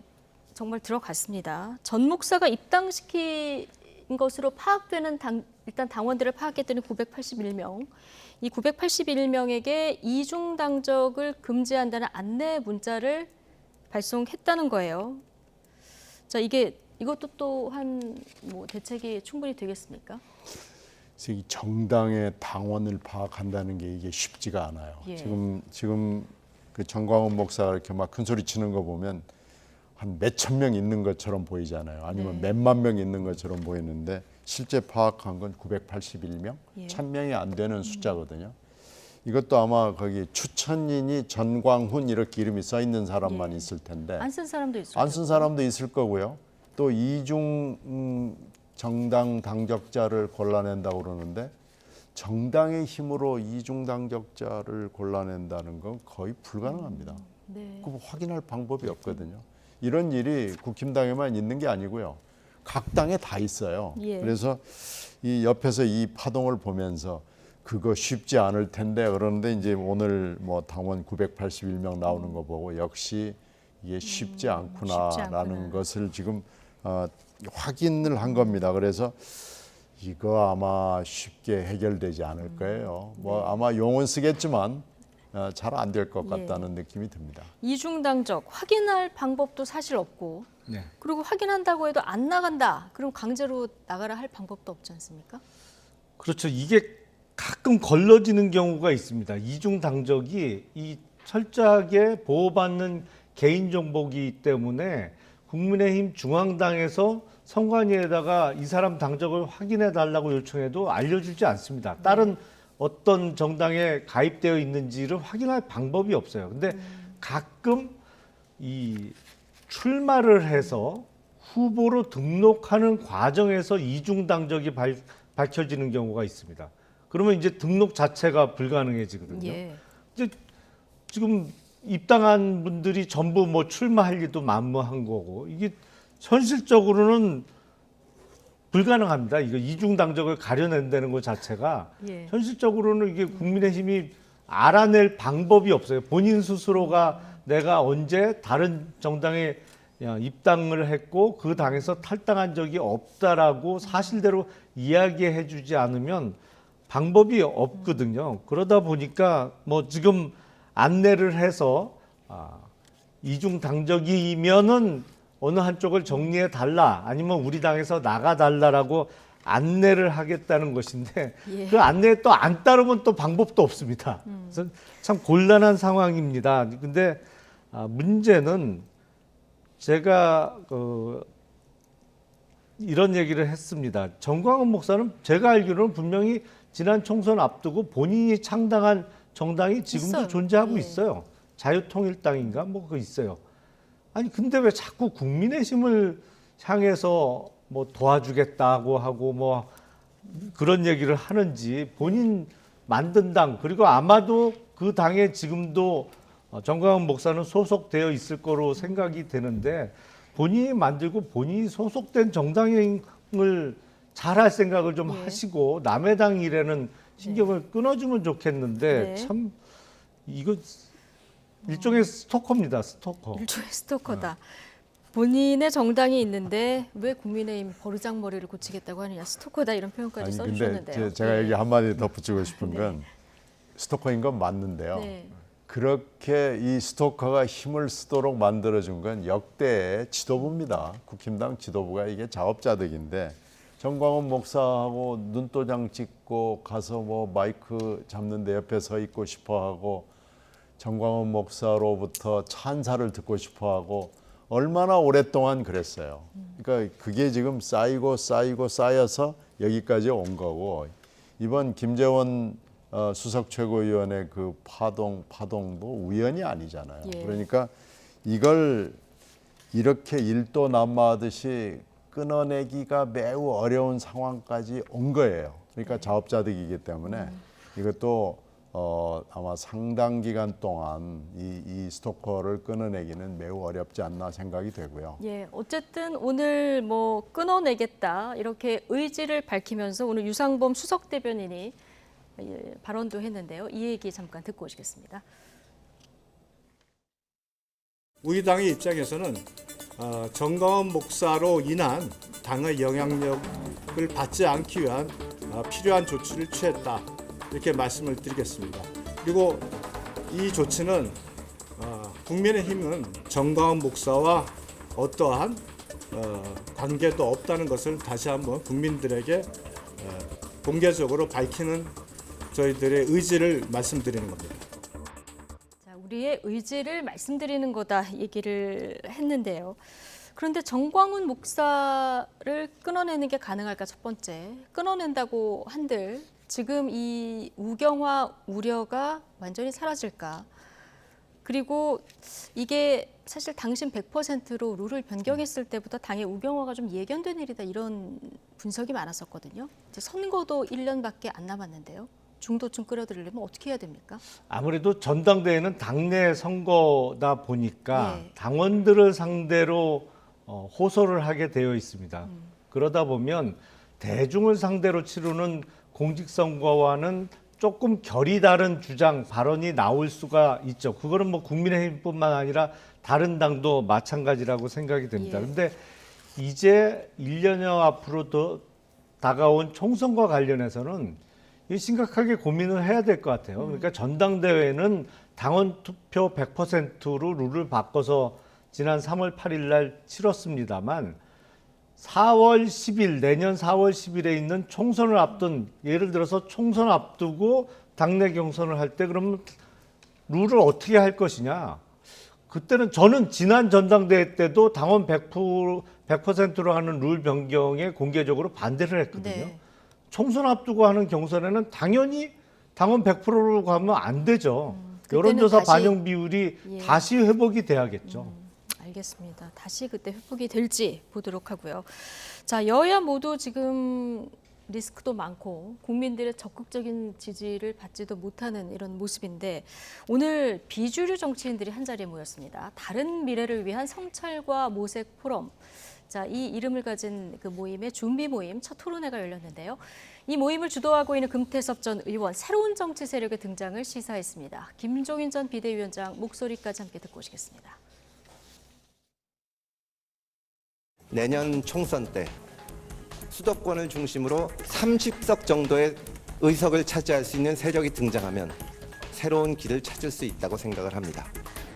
정말 들어갔습니다. 전 목사가 입당시킨 것으로 파악되는 일단 당원들을 파악했더니 981명. 이 981명에게 이중 당적을 금지한다는 안내 문자를 발송했다는 거예요. 자, 이것도 또한 뭐 대책이 충분히 되겠습니까? 이 정당의 당원을 파악한다는 게 이게 쉽지가 않아요. 지금 그 전광훈 목사가 이렇게 막 큰 소리 치는 거 보면 한 몇천 명 있는 것처럼 보이잖아요. 아니면 몇만 명 있는 것처럼 보이는데 실제 파악한 건 981명, 1000명이 안 되는 숫자거든요. 이것도 아마 거기 추천인이 전광훈 이렇게 이름이 써 있는 사람만 있을 텐데 안 쓴 사람도 있을 안 쓴 사람도 있을 거고요. 또 이중 정당 당적자를 골라낸다고 그러는데 정당의 힘으로 이중 당적자를 골라낸다는 건 거의 불가능합니다. 네. 그거 확인할 방법이 없거든요. 이런 일이 국힘당에만 있는 게 아니고요. 각 당에 다 있어요. 예. 그래서 이 옆에서 이 파동을 보면서 그거 쉽지 않을 텐데 그러는데 이제 오늘 뭐 당원 981명 나오는 거 보고 역시 이게 쉽지 않구나라는 것을 지금 확인을 한 겁니다. 그래서 이거 아마 쉽게 해결되지 않을 거예요. 뭐 아마 용은 쓰겠지만 잘 안 될 것 같다는 느낌이 듭니다. 이중당적 확인할 방법도 사실 없고 네. 그리고 확인한다고 해도 안 나간다. 그럼 강제로 나가라 할 방법도 없지 않습니까? 그렇죠. 이게 가끔 걸러지는 경우가 있습니다. 이중당적이 이 철저하게 보호받는 개인정보이기 때문에 국민의힘 중앙당에서 선관위에다가 이 사람 당적을 확인해 달라고 요청해도 알려주지 않습니다. 다른 어떤 정당에 가입되어 있는지를 확인할 방법이 없어요. 근데 가끔 이 출마를 해서 후보로 등록하는 과정에서 이중당적이 밝혀지는 경우가 있습니다. 그러면 이제 등록 자체가 불가능해지거든요. 예. 이제 지금 입당한 분들이 전부 뭐 출마할 리도 만무한 거고 이게 현실적으로는 불가능합니다. 이거 이중당적을 가려낸다는 것 자체가 현실적으로는 이게 국민의힘이 알아낼 방법이 없어요. 본인 스스로가 내가 언제 다른 정당에 입당을 했고 그 당에서 탈당한 적이 없다라고 사실대로 이야기해 주지 않으면 방법이 없거든요. 그러다 보니까 뭐 지금 안내를 해서 이중당적이면은 어느 한쪽을 정리해 달라 아니면 우리 당에서 나가 달라라고 안내를 하겠다는 것인데 그 안내에 또 안 따르면 또 방법도 없습니다. 그래서 참 곤란한 상황입니다. 근데 문제는 제가 이런 얘기를 했습니다. 정광훈 목사는 제가 알기로는 분명히 지난 총선 앞두고 본인이 창당한 정당이 지금도 존재하고 있어요. 자유통일당인가 뭐 그거 있어요. 아니 근데 왜 자꾸 국민의힘을 향해서 뭐 도와주겠다고 하고 뭐 그런 얘기를 하는지 본인 만든 당 그리고 아마도 그 당에 지금도 정광훈 목사는 소속되어 있을 거로 생각이 되는데 본인이 만들고 본인이 소속된 정당을 잘할 생각을 좀 하시고 남의 당 일에는 신경을 끊어주면 좋겠는데 참 이거 일종의 스토커입니다. 스토커. 일종의 스토커다. 본인의 정당이 있는데 왜 국민의힘 버르장머리를 고치겠다고 하느냐. 스토커다 이런 표현까지 써주셨는데요. 근데 제가 여기 한마디 덧붙이고 싶은 건 스토커인 건 맞는데요. 그렇게 이 스토커가 힘을 쓰도록 만들어준 건 역대의 지도부입니다. 국힘당 지도부가 이게 작업자득인데 정광훈 목사하고 눈도장 찍고 가서 뭐 마이크 잡는데 옆에 서 있고 싶어하고 정광훈 목사로부터 찬사를 듣고 싶어하고 얼마나 오랫동안 그랬어요. 그러니까 그게 지금 쌓여서 여기까지 온 거고 이번 김재원 수석 최고위원의 그 파동도 우연이 아니잖아요. 그러니까 이걸 이렇게 일도 난무하듯이 끊어내기가 매우 어려운 상황까지 온 거예요. 그러니까 자업자득이기 때문에 이것도 아마 상당 기간 동안 이 스토커를 끊어내기는 매우 어렵지 않나 생각이 되고요. 예, 어쨌든 오늘 뭐 끊어내겠다 이렇게 의지를 밝히면서 오늘 유상범 수석 대변인이 발언도 했는데요. 이 얘기 잠깐 듣고 오시겠습니다. 우리 당의 입장에서는 정광훈 목사로 인한 당의 영향력을 받지 않기 위한 필요한 조치를 취했다. 이렇게 말씀을 드리겠습니다. 그리고 이 조치는 국민의힘은 정광훈 목사와 어떠한 관계도 없다는 것을 다시 한번 국민들에게 공개적으로 밝히는 저희들의 의지를 말씀드리는 겁니다. 자, 우리의 의지를 말씀드리는 거다 얘기를 했는데요. 그런데 정광훈 목사를 끊어내는 게 가능할까 첫 번째. 끊어낸다고 한들 지금 이 우경화 우려가 완전히 사라질까? 그리고 이게 사실 당신 100%로 룰을 변경했을 때부터 당의 우경화가 좀 예견된 일이다 이런 분석이 많았었거든요. 이제 선거도 1년밖에 안 남았는데요. 중도층 끌어들이려면 어떻게 해야 됩니까? 아무래도 전당대회는 당내 선거다 보니까 예. 당원들을 상대로 호소를 하게 되어 있습니다. 그러다 보면 대중을 상대로 치르는 공직선거와는 조금 결이 다른 주장, 발언이 나올 수가 있죠. 그거는 뭐 국민의힘뿐만 아니라 다른 당도 마찬가지라고 생각이 됩니다. 그런데 이제 1년여 앞으로 더 다가온 총선과 관련해서는 심각하게 고민을 해야 될 것 같아요. 그러니까 전당대회는 당원 투표 100%로 룰을 바꿔서 지난 3월 8일 날 치렀습니다만 4월 10일, 내년 4월 10일에 있는 총선을 앞둔, 예를 들어서 총선 앞두고 당내 경선을 할 때 그러면 룰을 어떻게 할 것이냐. 그때는 저는 지난 전당대회 때도 당원 100%로 하는 룰 변경에 공개적으로 반대를 했거든요. 네. 총선 앞두고 하는 경선에는 당연히 당원 100%로 가면 안 되죠. 여론조사 다시, 반영 비율이 다시 회복이 돼야겠죠. 알겠습니다. 다시 그때 회복이 될지 보도록 하고요. 자, 여야 모두 지금 리스크도 많고 국민들의 적극적인 지지를 받지도 못하는 이런 모습인데 오늘 비주류 정치인들이 한자리에 모였습니다. 다른 미래를 위한 성찰과 모색 포럼. 자, 이 이름을 가진 그 모임의 준비 모임 첫 토론회가 열렸는데요. 이 모임을 주도하고 있는 금태섭 전 의원, 새로운 정치 세력의 등장을 시사했습니다. 김종인 전 비대위원장 목소리까지 함께 듣고 오시겠습니다. 내년 총선 때 수도권을 중심으로 30석 정도의 의석을 차지할 수 있는 세력이 등장하면 새로운 길을 찾을 수 있다고 생각을 합니다.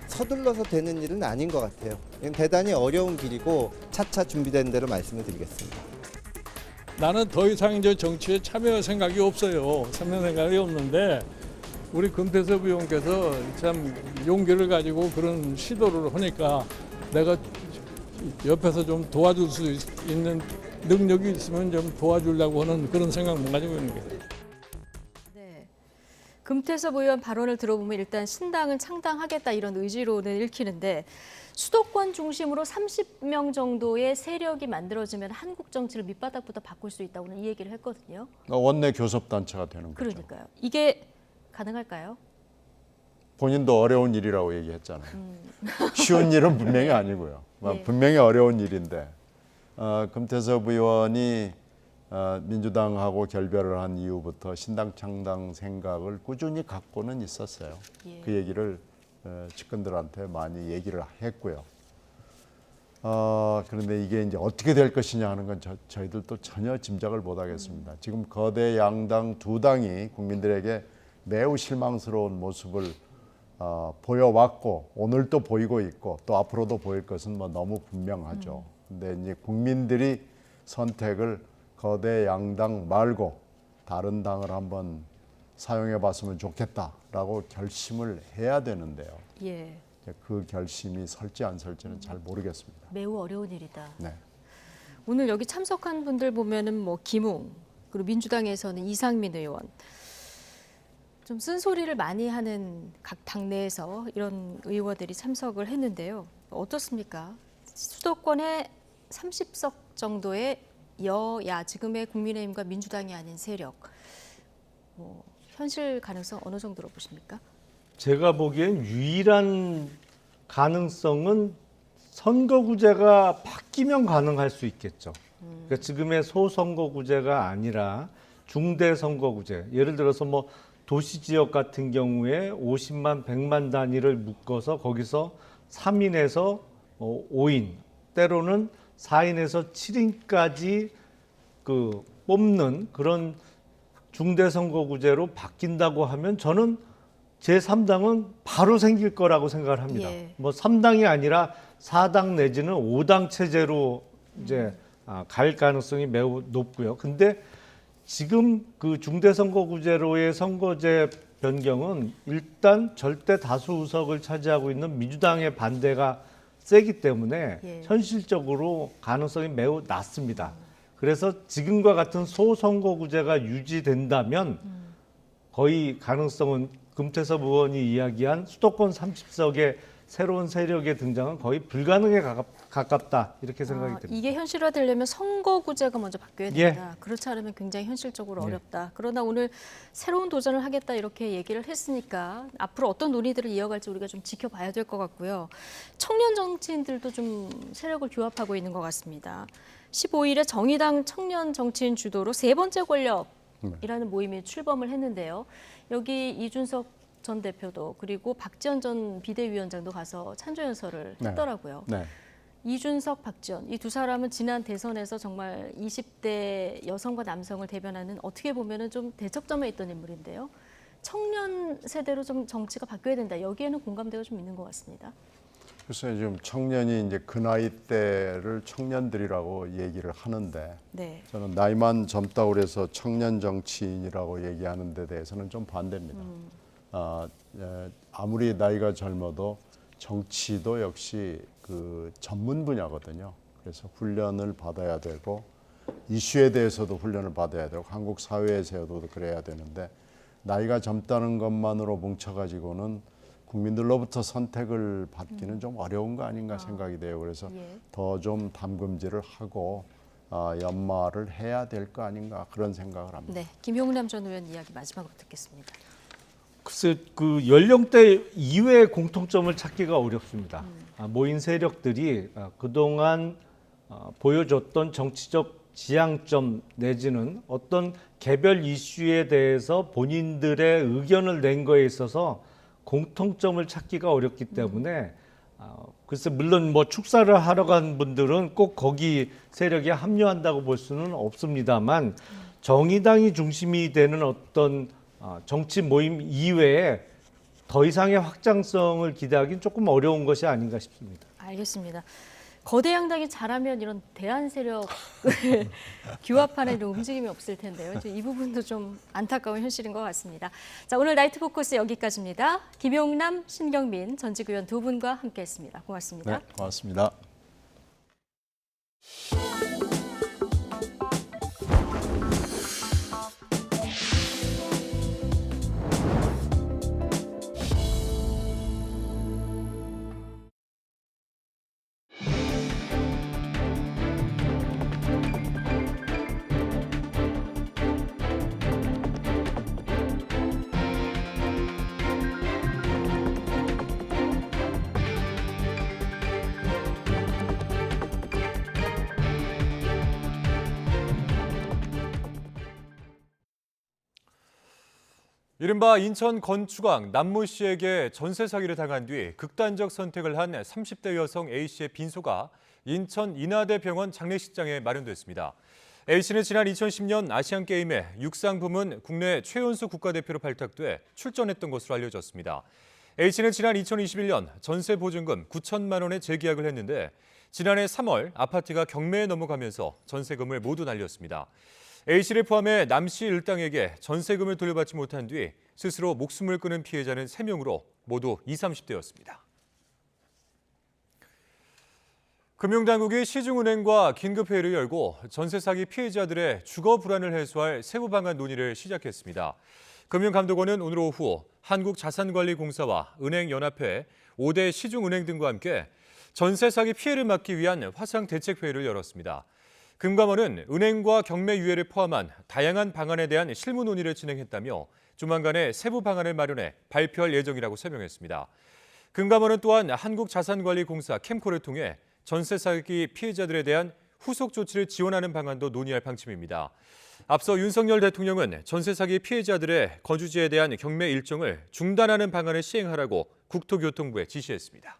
서둘러서 되는 일은 아닌 것 같아요. 대단히 어려운 길이고 차차 준비된 대로 말씀을 드리겠습니다. 나는 더 이상 이제 정치에 참여할 생각이 없어요. 참여 생각이 없는데 우리 금태섭 의원께서 참 용기를 가지고 그런 시도를 하니까 내가 옆에서 좀 도와줄 수 있는 능력이 있으면 좀 도와주려고 하는 그런 생각만 가지고 있는 거예요. 네. 금태섭 의원 발언을 들어보면 일단 신당을 창당하겠다 이런 의지로는 읽히는데 수도권 중심으로 30명 정도의 세력이 만들어지면 한국 정치를 밑바닥부터 바꿀 수 있다고는 이 얘기를 했거든요. 원내 교섭단체가 되는 거죠. 그러니까요. 이게 가능할까요? 본인도 어려운 일이라고 얘기했잖아요. 쉬운 일은 분명히 아니고요. 분명히 어려운 일인데 금태섭 의원이 민주당하고 결별을 한 이후부터 신당 창당 생각을 꾸준히 갖고는 있었어요. 그 얘기를 측근들한테 많이 얘기를 했고요. 그런데 이게 이제 어떻게 될 것이냐 하는 건 저희들도 전혀 짐작을 못 하겠습니다. 지금 거대 양당 두 당이 국민들에게 매우 실망스러운 모습을 보여왔고 오늘도 보이고 있고 또 앞으로도 보일 것은 뭐 너무 분명하죠. 근데 이제 국민들이 선택을 거대 양당 말고 다른 당을 한번 사용해 봤으면 좋겠다라고 결심을 해야 되는데요. 예. 그 결심이 설지 안 설지는 잘 모르겠습니다. 매우 어려운 일이다. 네. 오늘 여기 참석한 분들 보면은 뭐 김웅 그리고 민주당에서는 이상민 의원 좀 쓴소리를 많이 하는 각 당내에서 이런 의원들이 참석을 했는데요. 어떻습니까? 수도권에 30석 정도의 여야 지금의 국민의힘과 민주당이 아닌 세력 뭐 현실 가능성 어느 정도로 보십니까? 제가 보기엔 유일한 가능성은 선거구제가 바뀌면 가능할 수 있겠죠. 그러니까 지금의 소선거구제가 아니라 중대선거구제. 예를 들어서 뭐 도시지역 같은 경우에 50만, 100만 단위를 묶어서 거기서 3인에서 5인, 때로는 4인에서 7인까지 뽑는 그런 중대선거구제로 바뀐다고 하면 저는 제3당은 바로 생길 거라고 생각을 합니다. 뭐 3당이 아니라 4당 내지는 5당 체제로 이제 갈 가능성이 매우 높고요. 근데 지금 그 중대선거구제로의 선거제 변경은 일단 절대 다수 의석을 차지하고 있는 민주당의 반대가 세기 때문에 현실적으로 가능성이 매우 낮습니다. 그래서 지금과 같은 소선거구제가 유지된다면 거의 가능성은 금태섭 의원이 이야기한 수도권 30석의 새로운 세력의 등장은 거의 불가능에 가깝다 이렇게 생각이 듭니다. 이게 현실화되려면 선거구제가 먼저 바뀌어야 된다. 그렇지 않으면 굉장히 현실적으로 어렵다. 그러나 오늘 새로운 도전을 하겠다 이렇게 얘기를 했으니까 앞으로 어떤 논의들을 이어갈지 우리가 좀 지켜봐야 될 것 같고요. 청년 정치인들도 좀 세력을 규합하고 있는 것 같습니다. 15일에 정의당 청년 정치인 주도로 세 번째 권력이라는 모임에 출범을 했는데요. 여기 이준석 전 대표도 그리고 박지원 전 비대위원장도 가서 찬조연설을 했더라고요. 네. 이준석, 박지원 이 두 사람은 지난 대선에서 정말 20대 여성과 남성을 대변하는 어떻게 보면은 좀 대척점에 있던 인물인데요. 청년 세대로 좀 정치가 바뀌어야 된다. 여기에는 공감대가 좀 있는 것 같습니다. 그래서 지금 청년이 이제 그 나이 대를 청년들이라고 얘기를 하는데 저는 나이만 젊다고 그래서 청년 정치인이라고 얘기하는 데 대해서는 좀 반대입니다. 아무리 나이가 젊어도 정치도 역시 그 전문 분야거든요. 그래서 훈련을 받아야 되고 이슈에 대해서도 훈련을 받아야 되고 한국 사회에서도 그래야 되는데 나이가 젊다는 것만으로 뭉쳐가지고는 국민들로부터 선택을 받기는 좀 어려운 거 아닌가 생각이 돼요. 그래서 더 좀 담금질을 하고 연말을 해야 될 거 아닌가 그런 생각을 합니다. 네, 김용남 전 의원 이야기 마지막으로 듣겠습니다. 글쎄 그 연령대 이외의 공통점을 찾기가 어렵습니다. 모인 세력들이 그동안 보여줬던 정치적 지향점 내지는 어떤 개별 이슈에 대해서 본인들의 의견을 낸 거에 있어서 공통점을 찾기가 어렵기 때문에 글쎄 물론 뭐 축사를 하러 간 분들은 꼭 거기 세력에 합류한다고 볼 수는 없습니다만 정의당이 중심이 되는 어떤 정치 모임 이외에 더 이상의 확장성을 기대하기는 조금 어려운 것이 아닌가 싶습니다. 알겠습니다. 거대 양당이 잘하면 이런 대안 세력을 규합하는 이런 움직임이 없을 텐데요. 이 부분도 좀 안타까운 현실인 것 같습니다. 자, 오늘 나이트 포커스 여기까지입니다. 김용남, 신경민 전직 의원 두 분과 함께했습니다. 고맙습니다. 네, 고맙습니다. 이른바 인천 건축왕 남모 씨에게 전세 사기를 당한 뒤 극단적 선택을 한 30대 여성 A씨의 빈소가 인천 인하대병원 장례식장에 마련됐습니다. A씨는 지난 2010년 아시안게임에 육상 부문 국내 최연소 국가대표로 발탁돼 출전했던 것으로 알려졌습니다. A씨는 지난 2021년 전세 보증금 9천만 원에 재계약을 했는데 지난해 3월 아파트가 경매에 넘어가면서 전세금을 모두 날렸습니다. A씨를 포함해 남씨 일당에게 전세금을 돌려받지 못한 뒤 스스로 목숨을 끊은 피해자는 3명으로 모두 20, 30대였습니다. 금융당국이 시중은행과 긴급회의를 열고 전세 사기 피해자들의 주거 불안을 해소할 세부 방안 논의를 시작했습니다. 금융감독원은 오늘 오후 한국자산관리공사와 은행연합회, 5대 시중은행 등과 함께 전세 사기 피해를 막기 위한 화상대책회의를 열었습니다. 금감원은 은행과 경매 유예를 포함한 다양한 방안에 대한 실무 논의를 진행했다며 조만간에 세부 방안을 마련해 발표할 예정이라고 설명했습니다. 금감원은 또한 한국자산관리공사 캠코를 통해 전세 사기 피해자들에 대한 후속 조치를 지원하는 방안도 논의할 방침입니다. 앞서 윤석열 대통령은 전세 사기 피해자들의 거주지에 대한 경매 일정을 중단하는 방안을 시행하라고 국토교통부에 지시했습니다.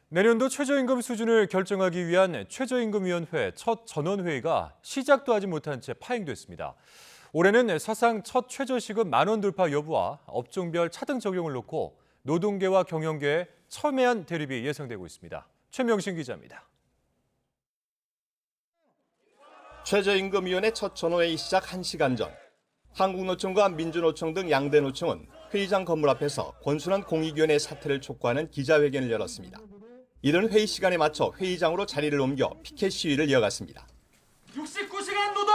내년도 최저임금 수준을 결정하기 위한 최저임금위원회 첫 전원회의가 시작도 하지 못한 채 파행됐습니다. 올해는 사상 첫 최저시급 10,000원 돌파 여부와 업종별 차등 적용을 놓고 노동계와 경영계의 첨예한 대립이 예상되고 있습니다. 최명신 기자입니다. 최저임금위원회 첫 전원회의 시작 1시간 전 한국노총과 민주노총 등 양대 노총은 회의장 건물 앞에서 권순환 공익위원회 사퇴를 촉구하는 기자회견을 열었습니다. 이른 회의 시간에 맞춰 회의장으로 자리를 옮겨 피켓 시위를 이어갔습니다. 69시간 노동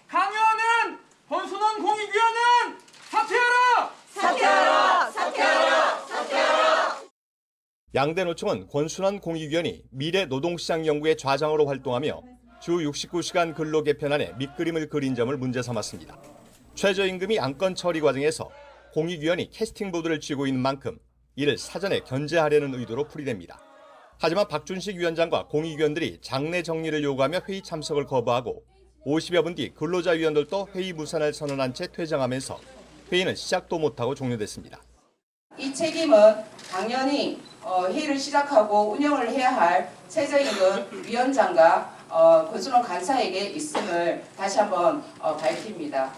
강요하는 권순원 공익위원은 사퇴하라! 사퇴하라! 사퇴하라! 사퇴하라! 양대 노총은 권순원 공익위원이 미래노동시장연구의 좌장으로 활동하며 주 69시간 근로 개편안에 밑그림을 그린 점을 문제 삼았습니다. 최저임금이 안건 처리 과정에서 공익위원이 캐스팅보드를 쥐고 있는 만큼 이를 사전에 견제하려는 의도로 풀이됩니다. 하지만 박준식 위원장과 공익위원들이 장내 정리를 요구하며 회의 참석을 거부하고 50여 분 뒤 근로자위원들도 회의 무산을 선언한 채 퇴장하면서 회의는 시작도 못하고 종료됐습니다. 이 책임은 당연히 회의를 시작하고 운영을 해야 할 최저임금 위원장과 권순원 간사에게 있음을 다시 한번 밝힙니다.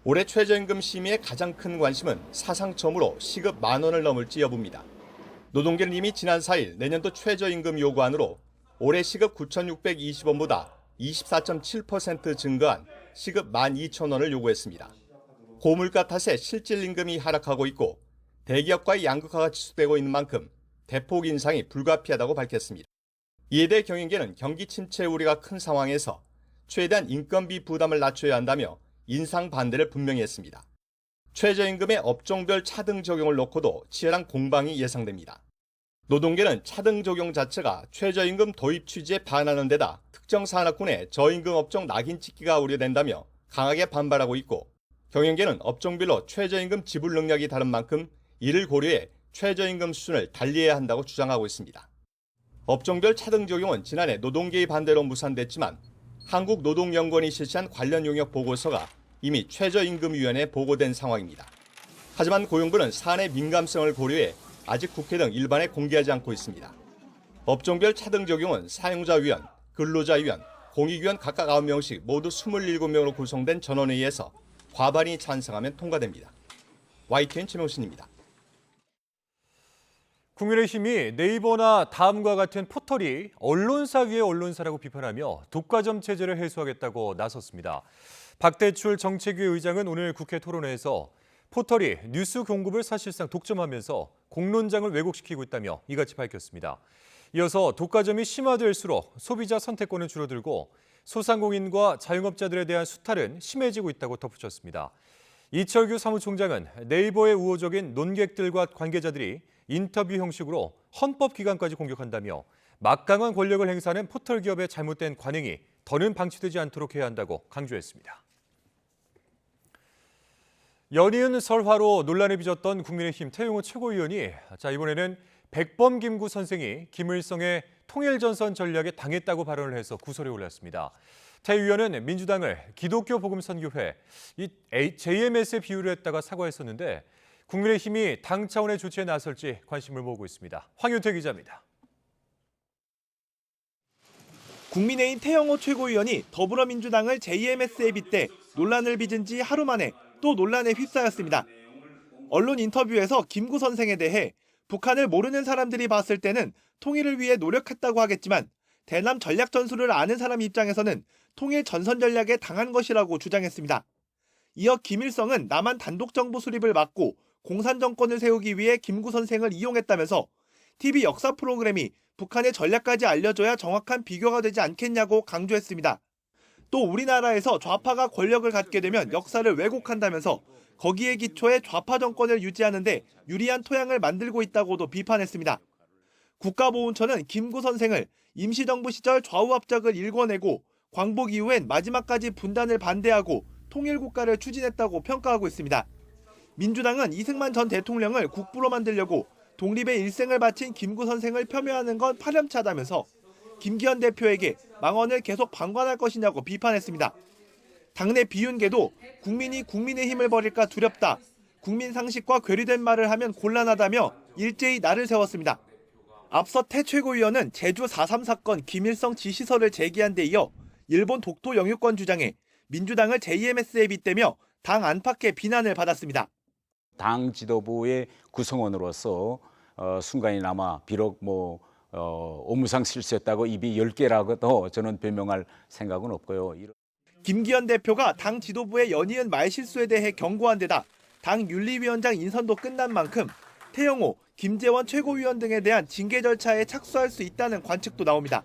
올해 최저임금 심의의 가장 큰 관심은 사상 처음으로 시급 10,000원을 넘을지 여부입니다. 노동계는 이미 지난 4일 내년도 최저임금 요구안으로 올해 시급 9,620원보다 24.7% 증가한 시급 12,000원을 요구했습니다. 고물가 탓에 실질 임금이 하락하고 있고 대기업과의 양극화가 지속되고 있는 만큼 대폭 인상이 불가피하다고 밝혔습니다. 이에 대해 경영계는 경기 침체 우려가 큰 상황에서 최대한 인건비 부담을 낮춰야 한다며 인상 반대를 분명히 했습니다. 최저임금의 업종별 차등 적용을 놓고도 치열한 공방이 예상됩니다. 노동계는 차등 적용 자체가 최저임금 도입 취지에 반하는 데다 특정 산업군의 저임금 업종 낙인 찍기가 우려된다며 강하게 반발하고 있고 경영계는 업종별로 최저임금 지불 능력이 다른 만큼 이를 고려해 최저임금 수준을 달리해야 한다고 주장하고 있습니다. 업종별 차등 적용은 지난해 노동계의 반대로 무산됐지만 한국노동연구원이 실시한 관련 용역 보고서가 이미 최저임금위원회에 보고된 상황입니다. 하지만 고용부는 사안의 민감성을 고려해 아직 국회 등 일반에 공개하지 않고 있습니다. 업종별 차등 적용은 사용자위원, 근로자위원, 공익위원 각각 9명씩 모두 27명으로 구성된 전원회의에서 과반이 찬성하면 통과됩니다. YTN 최명신입니다. 국민의힘이 네이버나 다음과 같은 포털이 언론사 위의 언론사라고 비판하며 독과점 체제를 해소하겠다고 나섰습니다. 박대출 정책위 의장은 오늘 국회 토론회에서 포털이 뉴스 공급을 사실상 독점하면서 공론장을 왜곡시키고 있다며 이같이 밝혔습니다. 이어서 독과점이 심화될수록 소비자 선택권은 줄어들고 소상공인과 자영업자들에 대한 수탈은 심해지고 있다고 덧붙였습니다. 이철규 사무총장은 네이버의 우호적인 논객들과 관계자들이 인터뷰 형식으로 헌법기관까지 공격한다며 막강한 권력을 행사하는 포털 기업의 잘못된 관행이 더는 방치되지 않도록 해야 한다고 강조했습니다. 연이은 설화로 논란을 빚었던 국민의힘 태용호 최고위원이 이번에는 백범 김구 선생이 김일성의 통일전선 전략에 당했다고 발언을 해서 구설에 올랐습니다. 태 의원은 민주당을 기독교 복음선교회, JMS에 비유를 했다가 사과했었는데 국민의힘이 당 차원의 조치에 나설지 관심을 모으고 있습니다. 황윤태 기자입니다. 국민의힘 태영호 최고위원이 더불어민주당을 JMS에 빗대 논란을 빚은 지 하루 만에 또 논란에 휩싸였습니다. 언론 인터뷰에서 김구 선생에 대해 북한을 모르는 사람들이 봤을 때는 통일을 위해 노력했다고 하겠지만 대남 전략 전술을 아는 사람 입장에서는 통일 전선 전략에 당한 것이라고 주장했습니다. 이어 김일성은 남한 단독 정부 수립을 막고 공산 정권을 세우기 위해 김구 선생을 이용했다면서 TV 역사 프로그램이 북한의 전략까지 알려줘야 정확한 비교가 되지 않겠냐고 강조했습니다. 또 우리나라에서 좌파가 권력을 갖게 되면 역사를 왜곡한다면서 거기에 기초해 좌파 정권을 유지하는데 유리한 토양을 만들고 있다고도 비판했습니다. 국가보훈처는 김구 선생을 임시정부 시절 좌우 압작을 일궈내고 광복 이후엔 마지막까지 분단을 반대하고 통일국가를 추진했다고 평가하고 있습니다. 민주당은 이승만 전 대통령을 국부로 만들려고 독립의 일생을 바친 김구 선생을 폄훼하는 건 파렴치하다면서 김기현 대표에게 망언을 계속 방관할 것이냐고 비판했습니다. 당내 비윤계도 국민이 국민의힘을 버릴까 두렵다. 국민 상식과 괴리된 말을 하면 곤란하다며 일제히 날을 세웠습니다. 앞서 태 최고위원은 제주 4.3 사건 김일성 지시서를 제기한 데 이어 일본 독도 영유권 주장에 민주당을 JMS에 빗대며 당 안팎의 비난을 받았습니다. 당 지도부의 구성원으로서 순간이나마 비록 업무상 실수했다고 입이 10개라고도 저는 변명할 생각은 없고요. 김기현 대표가 당 지도부의 연이은 말실수에 대해 경고한 데다 당 윤리위원장 인선도 끝난 만큼 태영호, 김재원 최고위원 등에 대한 징계 절차에 착수할 수 있다는 관측도 나옵니다.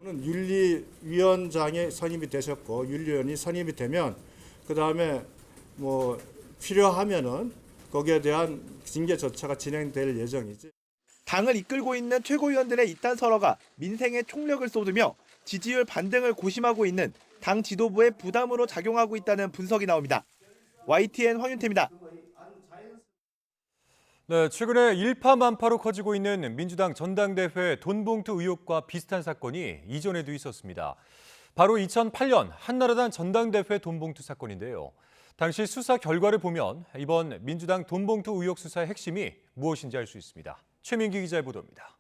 윤리위원장이 선임이 되셨고 윤리위원이 선임이 되면 그다음에 뭐 필요하면은 거기에 대한 징계 절차가 진행될 예정이지. 당을 이끌고 있는 최고위원들의 이딴 설화가 민생에 총력을 쏟으며 지지율 반등을 고심하고 있는 당 지도부의 부담으로 작용하고 있다는 분석이 나옵니다. YTN 황윤태입니다. 네, 최근에 일파만파로 커지고 있는 민주당 전당대회 돈봉투 의혹과 비슷한 사건이 이전에도 있었습니다. 바로 2008년 한나라당 전당대회 돈봉투 사건인데요. 당시 수사 결과를 보면 이번 민주당 돈봉투 의혹 수사의 핵심이 무엇인지 알 수 있습니다. 최민기 기자의 보도입니다.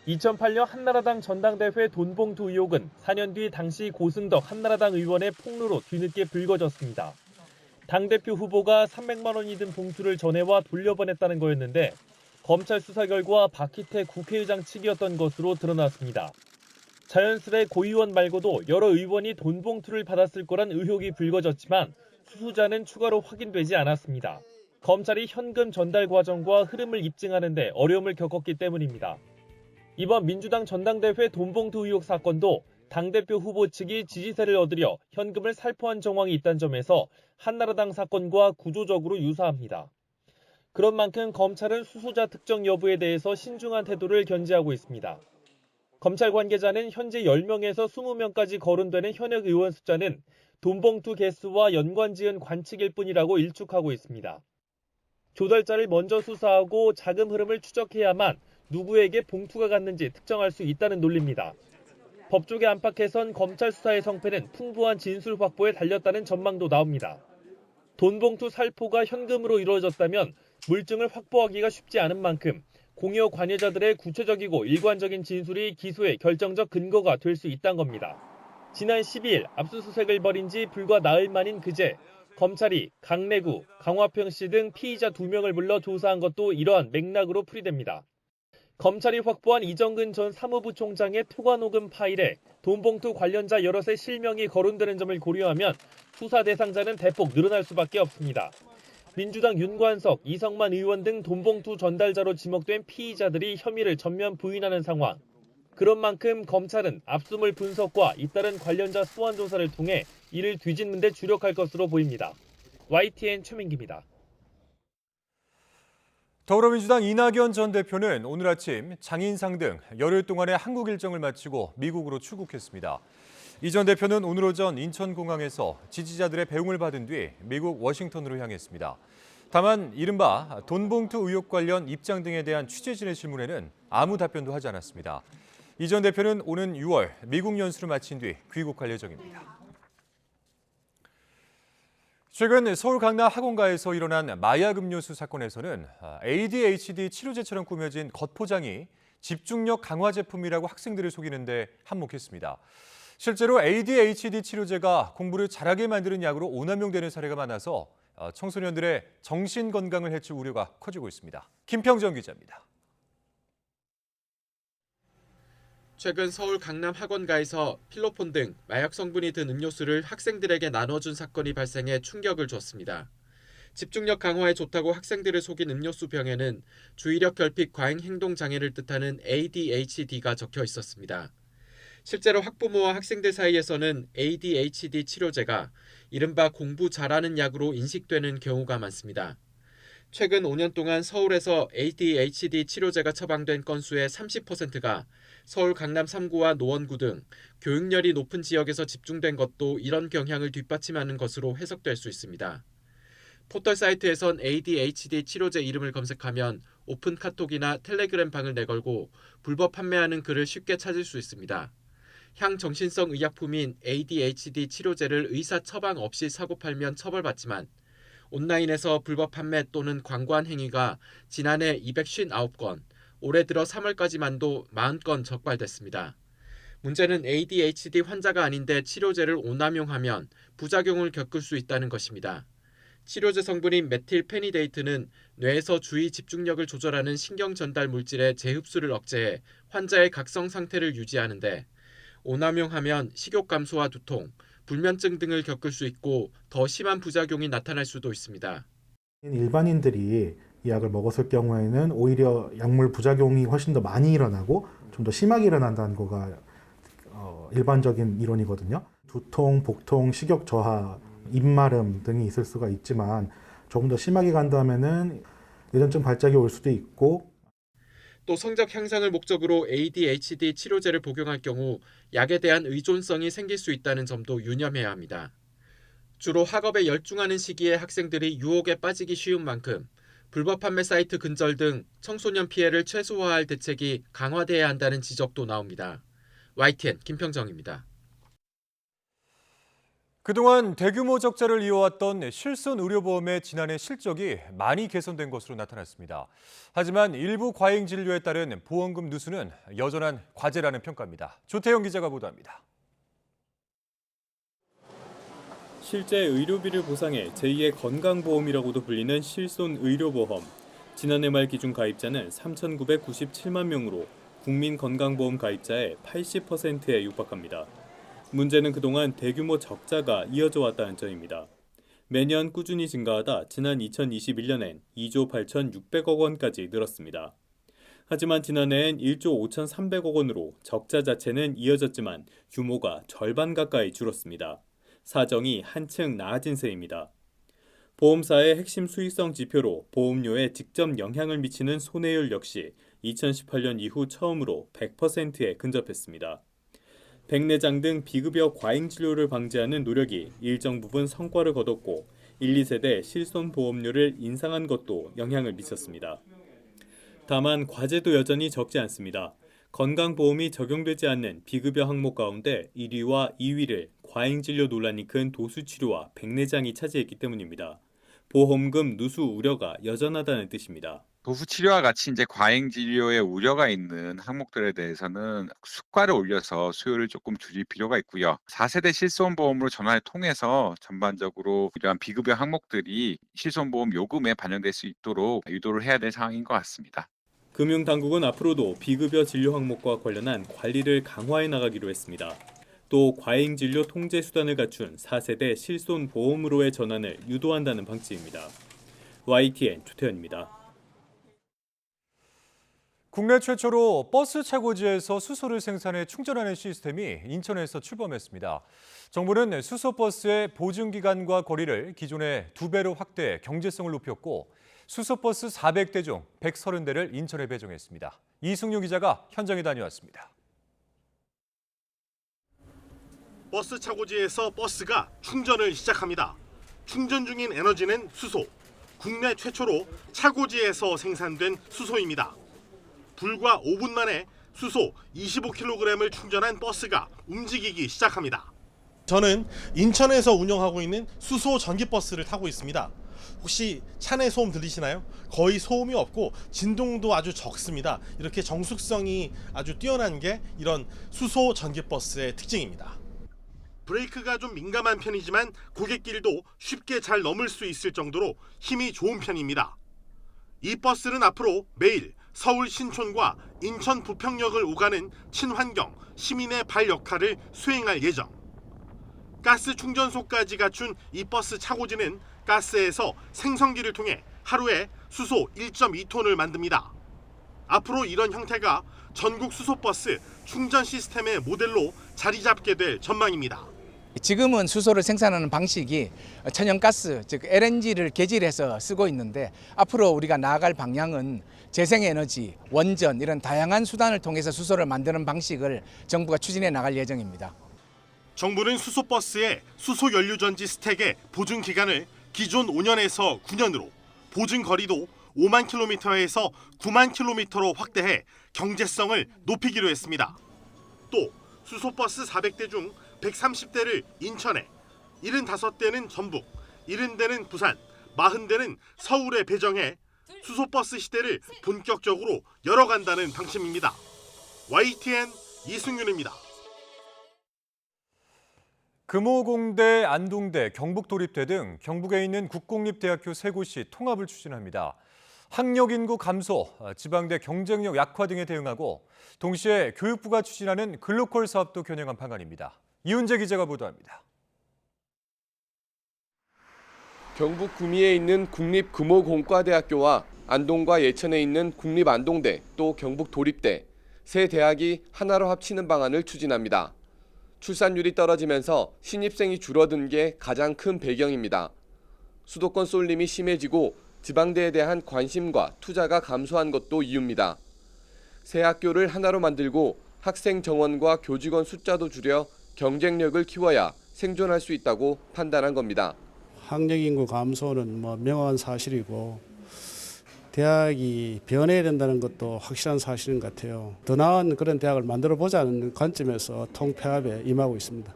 2008년 한나라당 전당대회 돈봉투 의혹은 4년 뒤 당시 고승덕 한나라당 의원의 폭로로 뒤늦게 불거졌습니다. 당대표 후보가 300만 원이 든 봉투를 전해와 돌려보냈다는 거였는데 검찰 수사 결과 박희태 국회의장 측이었던 것으로 드러났습니다. 자연스레 고 의원 말고도 여러 의원이 돈봉투를 받았을 거란 의혹이 불거졌지만 수수자는 추가로 확인되지 않았습니다. 검찰이 현금 전달 과정과 흐름을 입증하는 데 어려움을 겪었기 때문입니다. 이번 민주당 전당대회 돈봉투 의혹 사건도 당대표 후보 측이 지지세를 얻으려 현금을 살포한 정황이 있다는 점에서 한나라당 사건과 구조적으로 유사합니다. 그런 만큼 검찰은 수수자 특정 여부에 대해서 신중한 태도를 견지하고 있습니다. 검찰 관계자는 현재 10명에서 20명까지 거론되는 현역 의원 숫자는 돈봉투 개수와 연관지은 관측일 뿐이라고 일축하고 있습니다. 조달자를 먼저 수사하고 자금 흐름을 추적해야만 누구에게 봉투가 갔는지 특정할 수 있다는 논리입니다. 법조계 안팎에선 검찰 수사의 성패는 풍부한 진술 확보에 달렸다는 전망도 나옵니다. 돈봉투 살포가 현금으로 이루어졌다면 물증을 확보하기가 쉽지 않은 만큼 공여 관여자들의 구체적이고 일관적인 진술이 기소의 결정적 근거가 될 수 있다는 겁니다. 지난 12일 압수수색을 벌인 지 불과 나흘 만인 그제 검찰이 강래구, 강화평씨 등 피의자 2명을 불러 조사한 것도 이러한 맥락으로 풀이됩니다. 검찰이 확보한 이정근 전 사무부총장의 통화녹음 파일에 돈봉투 관련자 여럿의 실명이 거론되는 점을 고려하면 수사 대상자는 대폭 늘어날 수밖에 없습니다. 민주당 윤관석, 이성만 의원 등 돈봉투 전달자로 지목된 피의자들이 혐의를 전면 부인하는 상황. 그런 만큼 검찰은 압수물 분석과 잇따른 관련자 소환 조사를 통해 이를 뒤집는 데 주력할 것으로 보입니다. YTN 최민기입니다. 더불어민주당 이낙연 전 대표는 오늘 아침 장인상 등 열흘 동안의 한국 일정을 마치고 미국으로 출국했습니다. 이 전 대표는 오늘 오전 인천공항에서 지지자들의 배웅을 받은 뒤 미국 워싱턴으로 향했습니다. 다만 이른바 돈봉투 의혹 관련 입장 등에 대한 취재진의 질문에는 아무 답변도 하지 않았습니다. 이 전 대표는 오는 6월 미국 연수를 마친 뒤 귀국할 예정입니다. 최근 서울 강남 학원가에서 일어난 마약 음료수 사건에서는 ADHD 치료제처럼 꾸며진 겉포장이 집중력 강화 제품이라고 학생들을 속이는데 한몫했습니다. 실제로 ADHD 치료제가 공부를 잘하게 만드는 약으로 오남용되는 사례가 많아서 청소년들의 정신 건강을 해칠 우려가 커지고 있습니다. 김평정 기자입니다. 최근 서울 강남 학원가에서 필로폰 등 마약 성분이 든 음료수를 학생들에게 나눠준 사건이 발생해 충격을 줬습니다. 집중력 강화에 좋다고 학생들을 속인 음료수 병에는 주의력 결핍 과잉 행동 장애를 뜻하는 ADHD가 적혀 있었습니다. 실제로 학부모와 학생들 사이에서는 ADHD 치료제가 이른바 공부 잘하는 약으로 인식되는 경우가 많습니다. 최근 5년 동안 서울에서 ADHD 치료제가 처방된 건수의 30%가 서울 강남 3구와 노원구 등 교육열이 높은 지역에서 집중된 것도 이런 경향을 뒷받침하는 것으로 해석될 수 있습니다. 포털 사이트에선 ADHD 치료제 이름을 검색하면 오픈 카톡이나 텔레그램 방을 내걸고 불법 판매하는 글을 쉽게 찾을 수 있습니다. 향정신성 의약품인 ADHD 치료제를 의사 처방 없이 사고 팔면 처벌받지만 온라인에서 불법 판매 또는 광고한 행위가 지난해 259건, 올해 들어 3월까지만도 40건 적발됐습니다. 문제는 ADHD 환자가 아닌데 치료제를 오남용하면 부작용을 겪을 수 있다는 것입니다. 치료제 성분인 메틸페니데이트는 뇌에서 주의 집중력을 조절하는 신경 전달 물질의 재흡수를 억제해 환자의 각성 상태를 유지하는데 오남용하면 식욕 감소와 두통, 불면증 등을 겪을 수 있고 더 심한 부작용이 나타날 수도 있습니다. 일반인들이 이 약을 먹었을 경우에는 오히려 약물 부작용이 훨씬 더 많이 일어나고 좀 더 심하게 일어난다는 거가 일반적인 이론이거든요. 두통, 복통, 식욕 저하, 입마름 등이 있을 수가 있지만 조금 더 심하게 간다면은 뇌전증 발작이 올 수도 있고, 또 성적 향상을 목적으로 ADHD 치료제를 복용할 경우 약에 대한 의존성이 생길 수 있다는 점도 유념해야 합니다. 주로 학업에 열중하는 시기에 학생들이 유혹에 빠지기 쉬운 만큼 불법 판매 사이트 근절 등 청소년 피해를 최소화할 대책이 강화돼야 한다는 지적도 나옵니다. YTN 김평정입니다. 그동안 대규모 적자를 이어왔던 실손 의료보험의 지난해 실적이 많이 개선된 것으로 나타났습니다. 하지만 일부 과잉 진료에 따른 보험금 누수는 여전한 과제라는 평가입니다. 조태영 기자가 보도합니다. 실제 의료비를 보상해 제2의 건강보험이라고도 불리는 실손 의료보험. 지난해 말 기준 가입자는 3,997만 명으로 국민 건강보험 가입자의 80%에 육박합니다. 문제는 그동안 대규모 적자가 이어져 왔다는 점입니다. 매년 꾸준히 증가하다 지난 2021년엔 2조 8,600억 원까지 늘었습니다. 하지만 지난해엔 1조 5,300억 원으로 적자 자체는 이어졌지만 규모가 절반 가까이 줄었습니다. 사정이 한층 나아진 셈입니다. 보험사의 핵심 수익성 지표로 보험료에 직접 영향을 미치는 손해율 역시 2018년 이후 처음으로 100%에 근접했습니다. 백내장 등 비급여 과잉 진료를 방지하는 노력이 일정 부분 성과를 거뒀고 1, 2세대 실손 보험료를 인상한 것도 영향을 미쳤습니다. 다만 과제도 여전히 적지 않습니다. 건강보험이 적용되지 않는 비급여 항목 가운데 1위와 2위를 과잉진료 논란이 큰 도수치료와 백내장이 차지했기 때문입니다. 보험금 누수 우려가 여전하다는 뜻입니다. 도수치료와 같이 이제 과잉 진료에 우려가 있는 항목들에 대해서는 수가를 올려서 수요를 조금 줄일 필요가 있고요. 4세대 실손보험으로 전환을 통해서 전반적으로 이러한 비급여 항목들이 실손보험 요금에 반영될 수 있도록 유도를 해야 될 상황인 것 같습니다. 금융당국은 앞으로도 비급여 진료 항목과 관련한 관리를 강화해 나가기로 했습니다. 또 과잉 진료 통제 수단을 갖춘 4세대 실손 보험으로의 전환을 유도한다는 방침입니다. YTN 조태현입니다. 국내 최초로 버스 차고지에서 수소를 생산해 충전하는 시스템이 인천에서 출범했습니다. 정부는 수소버스의 보증기간과 거리를 기존의 2배로 확대해 경제성을 높였고 수소버스 400대 중 130대를 인천에 배정했습니다. 이승용 기자가 현장에 다녀왔습니다. 버스 차고지에서 버스가 충전을 시작합니다. 충전 중인 에너지는 수소. 국내 최초로 차고지에서 생산된 수소입니다. 불과 5분 만에 수소 25kg을 충전한 버스가 움직이기 시작합니다. 저는 인천에서 운영하고 있는 수소 전기버스를 타고 있습니다. 혹시 차내 소음 들리시나요? 거의 소음이 없고 진동도 아주 적습니다. 이렇게 정숙성이 아주 뛰어난 게 이런 수소 전기버스의 특징입니다. 브레이크가 좀 민감한 편이지만 고갯길도 쉽게 잘 넘을 수 있을 정도로 힘이 좋은 편입니다. 이 버스는 앞으로 매일 서울 신촌과 인천 부평역을 오가는 친환경 시민의 발 역할을 수행할 예정. 가스 충전소까지 갖춘 이 버스 차고지는 가스에서 생성기를 통해 하루에 수소 1.2톤을 만듭니다. 앞으로 이런 형태가 전국 수소버스 충전 시스템의 모델로 자리 잡게 될 전망입니다. 지금은 수소를 생산하는 방식이 천연가스, 즉 LNG를 개질해서 쓰고 있는데 앞으로 우리가 나아갈 방향은 재생에너지, 원전 이런 다양한 수단을 통해서 수소를 만드는 방식을 정부가 추진해 나갈 예정입니다. 정부는 수소버스의 수소연료전지 스택의 보증 기간을 기존 5년에서 9년으로, 보증 거리도 5만 킬로미터에서 9만 킬로미터로 확대해 경제성을 높이기로 했습니다. 또 수소버스 400대 중 130대를 인천에, 75대는 전북, 70대는 부산, 40대는 서울에 배정해 수소버스 시대를 본격적으로 열어간다는 방침입니다. YTN 이승윤입니다. 금호공대, 안동대, 경북도립대 등 경북에 있는 국공립대학교 3곳이 통합을 추진합니다. 학력 인구 감소, 지방대 경쟁력 약화 등에 대응하고 동시에 교육부가 추진하는 글로컬 사업도 겨냥한 방안입니다. 이훈재 기자가 보도합니다. 경북 구미에 있는 국립금호공과대학교와 안동과 예천에 있는 국립안동대 또 경북도립대 세 대학이 하나로 합치는 방안을 추진합니다. 출산율이 떨어지면서 신입생이 줄어든 게 가장 큰 배경입니다. 수도권 쏠림이 심해지고 지방대에 대한 관심과 투자가 감소한 것도 이유입니다. 새 학교를 하나로 만들고 학생 정원과 교직원 숫자도 줄여 경쟁력을 키워야 생존할 수 있다고 판단한 겁니다. 학력 인구 감소는 명확한 사실이고 대학이 변해야 된다는 것도 확실한 사실인 것 같아요. 더 나은 그런 대학을 만들어 보자는 관점에서 통폐합에 임하고 있습니다.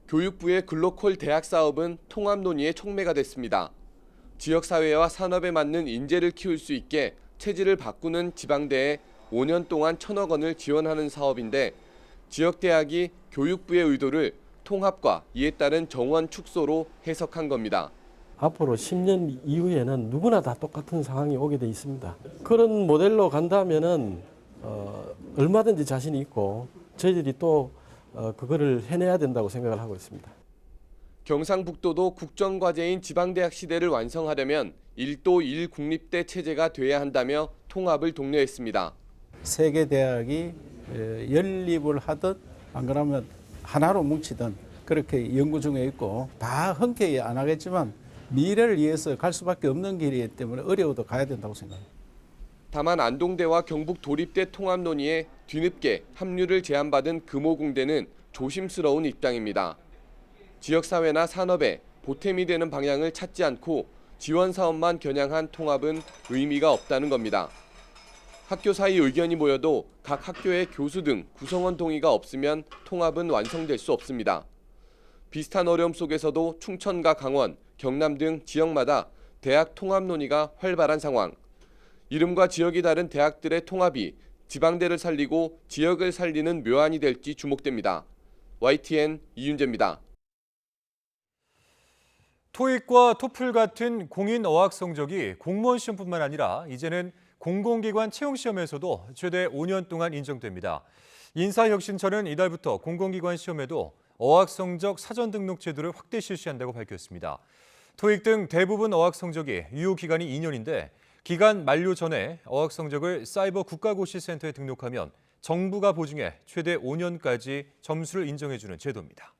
교육부의 글로컬 대학 사업은 통합 논의의 촉매가 됐습니다. 지역사회와 산업에 맞는 인재를 키울 수 있게 체질을 바꾸는 지방대에 5년 동안 1,000억 원을 지원하는 사업인데 지역대학이 교육부의 의도를 통합과 이에 따른 정원 축소로 해석한 겁니다. 앞으로 10년 이후에는 누구나 다 똑같은 상황이 오게 돼 있습니다. 그런 모델로 간다면은 얼마든지 자신이 있고 저희들이 또 그거를 해내야 된다고 생각을 하고 있습니다. 경상북도도 국정과제인 지방대학 시대를 완성하려면 1도 1국립대 체제가 돼야 한다며 통합을 독려했습니다. 세 개 대학이 연립을 하듯 안 그러면 하나로 뭉치든 그렇게 연구 중에 있고 다 흔쾌히 안 하겠지만 미래를 위해서 갈 수밖에 없는 길이기 때문에 어려워도 가야 된다고 생각합니다. 다만 안동대와 경북 도립대 통합 논의에 뒤늦게 합류를 제안받은 금호공대는 조심스러운 입장입니다. 지역사회나 산업에 보탬이 되는 방향을 찾지 않고 지원 사업만 겨냥한 통합은 의미가 없다는 겁니다. 학교 사이 의견이 모여도 각 학교의 교수 등 구성원 동의가 없으면 통합은 완성될 수 없습니다. 비슷한 어려움 속에서도 충청과 강원, 경남 등 지역마다 대학 통합 논의가 활발한 상황. 이름과 지역이 다른 대학들의 통합이 지방대를 살리고 지역을 살리는 묘안이 될지 주목됩니다. YTN 이윤재입니다. 토익과 토플 같은 공인 어학 성적이 공무원 시험뿐만 아니라 이제는 공공기관 채용시험에서도 최대 5년 동안 인정됩니다. 인사혁신처는 이달부터 공공기관 시험에도 어학 성적 사전 등록 제도를 확대 실시한다고 밝혔습니다. 토익 등 대부분 어학 성적이 유효 기간이 2년인데 기간 만료 전에 어학 성적을 사이버 국가고시센터에 등록하면 정부가 보증해 최대 5년까지 점수를 인정해주는 제도입니다.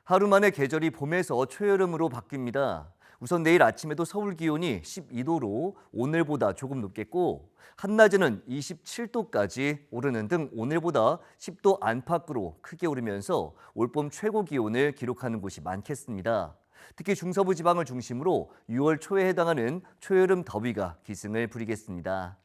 하루 만에 계절이 봄에서 초여름으로 바뀝니다. 우선 내일 아침에도 서울 기온이 12도로 오늘보다 조금 높겠고 한낮에는 27도까지 오르는 등 오늘보다 10도 안팎으로 크게 오르면서 올봄 최고 기온을 기록하는 곳이 많겠습니다. 특히 중서부 지방을 중심으로 6월 초에 해당하는 초여름 더위가 기승을 부리겠습니다.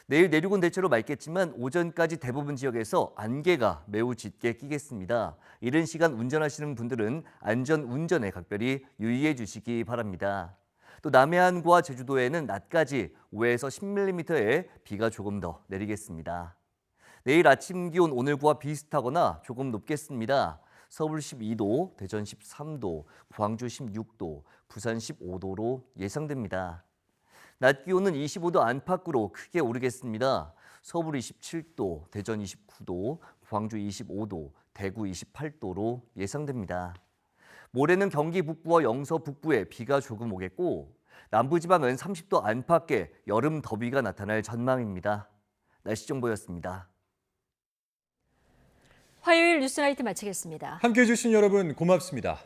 내일 내륙은 대체로 맑겠지만 오전까지 대부분 지역에서 안개가 매우 짙게 끼겠습니다. 이른 시간 운전하시는 분들은 안전 운전에 각별히 유의해 주시기 바랍니다. 또 남해안과 제주도에는 낮까지 5에서 10mm의 비가 조금 더 내리겠습니다. 내일 아침 기온 오늘과 비슷하거나 조금 높겠습니다. 서울 12도, 대전 13도, 광주 16도, 부산 15도로 예상됩니다. 낮 기온은 25도 안팎으로 크게 오르겠습니다. 서울 27도, 대전 29도, 광주 25도, 대구 28도로 예상됩니다. 모레는 경기 북부와 영서 북부에 비가 조금 오겠고 남부지방은 30도 안팎의 여름 더위가 나타날 전망입니다. 날씨 정보였습니다. 화요일 뉴스나이트 마치겠습니다. 함께해 주신 여러분 고맙습니다.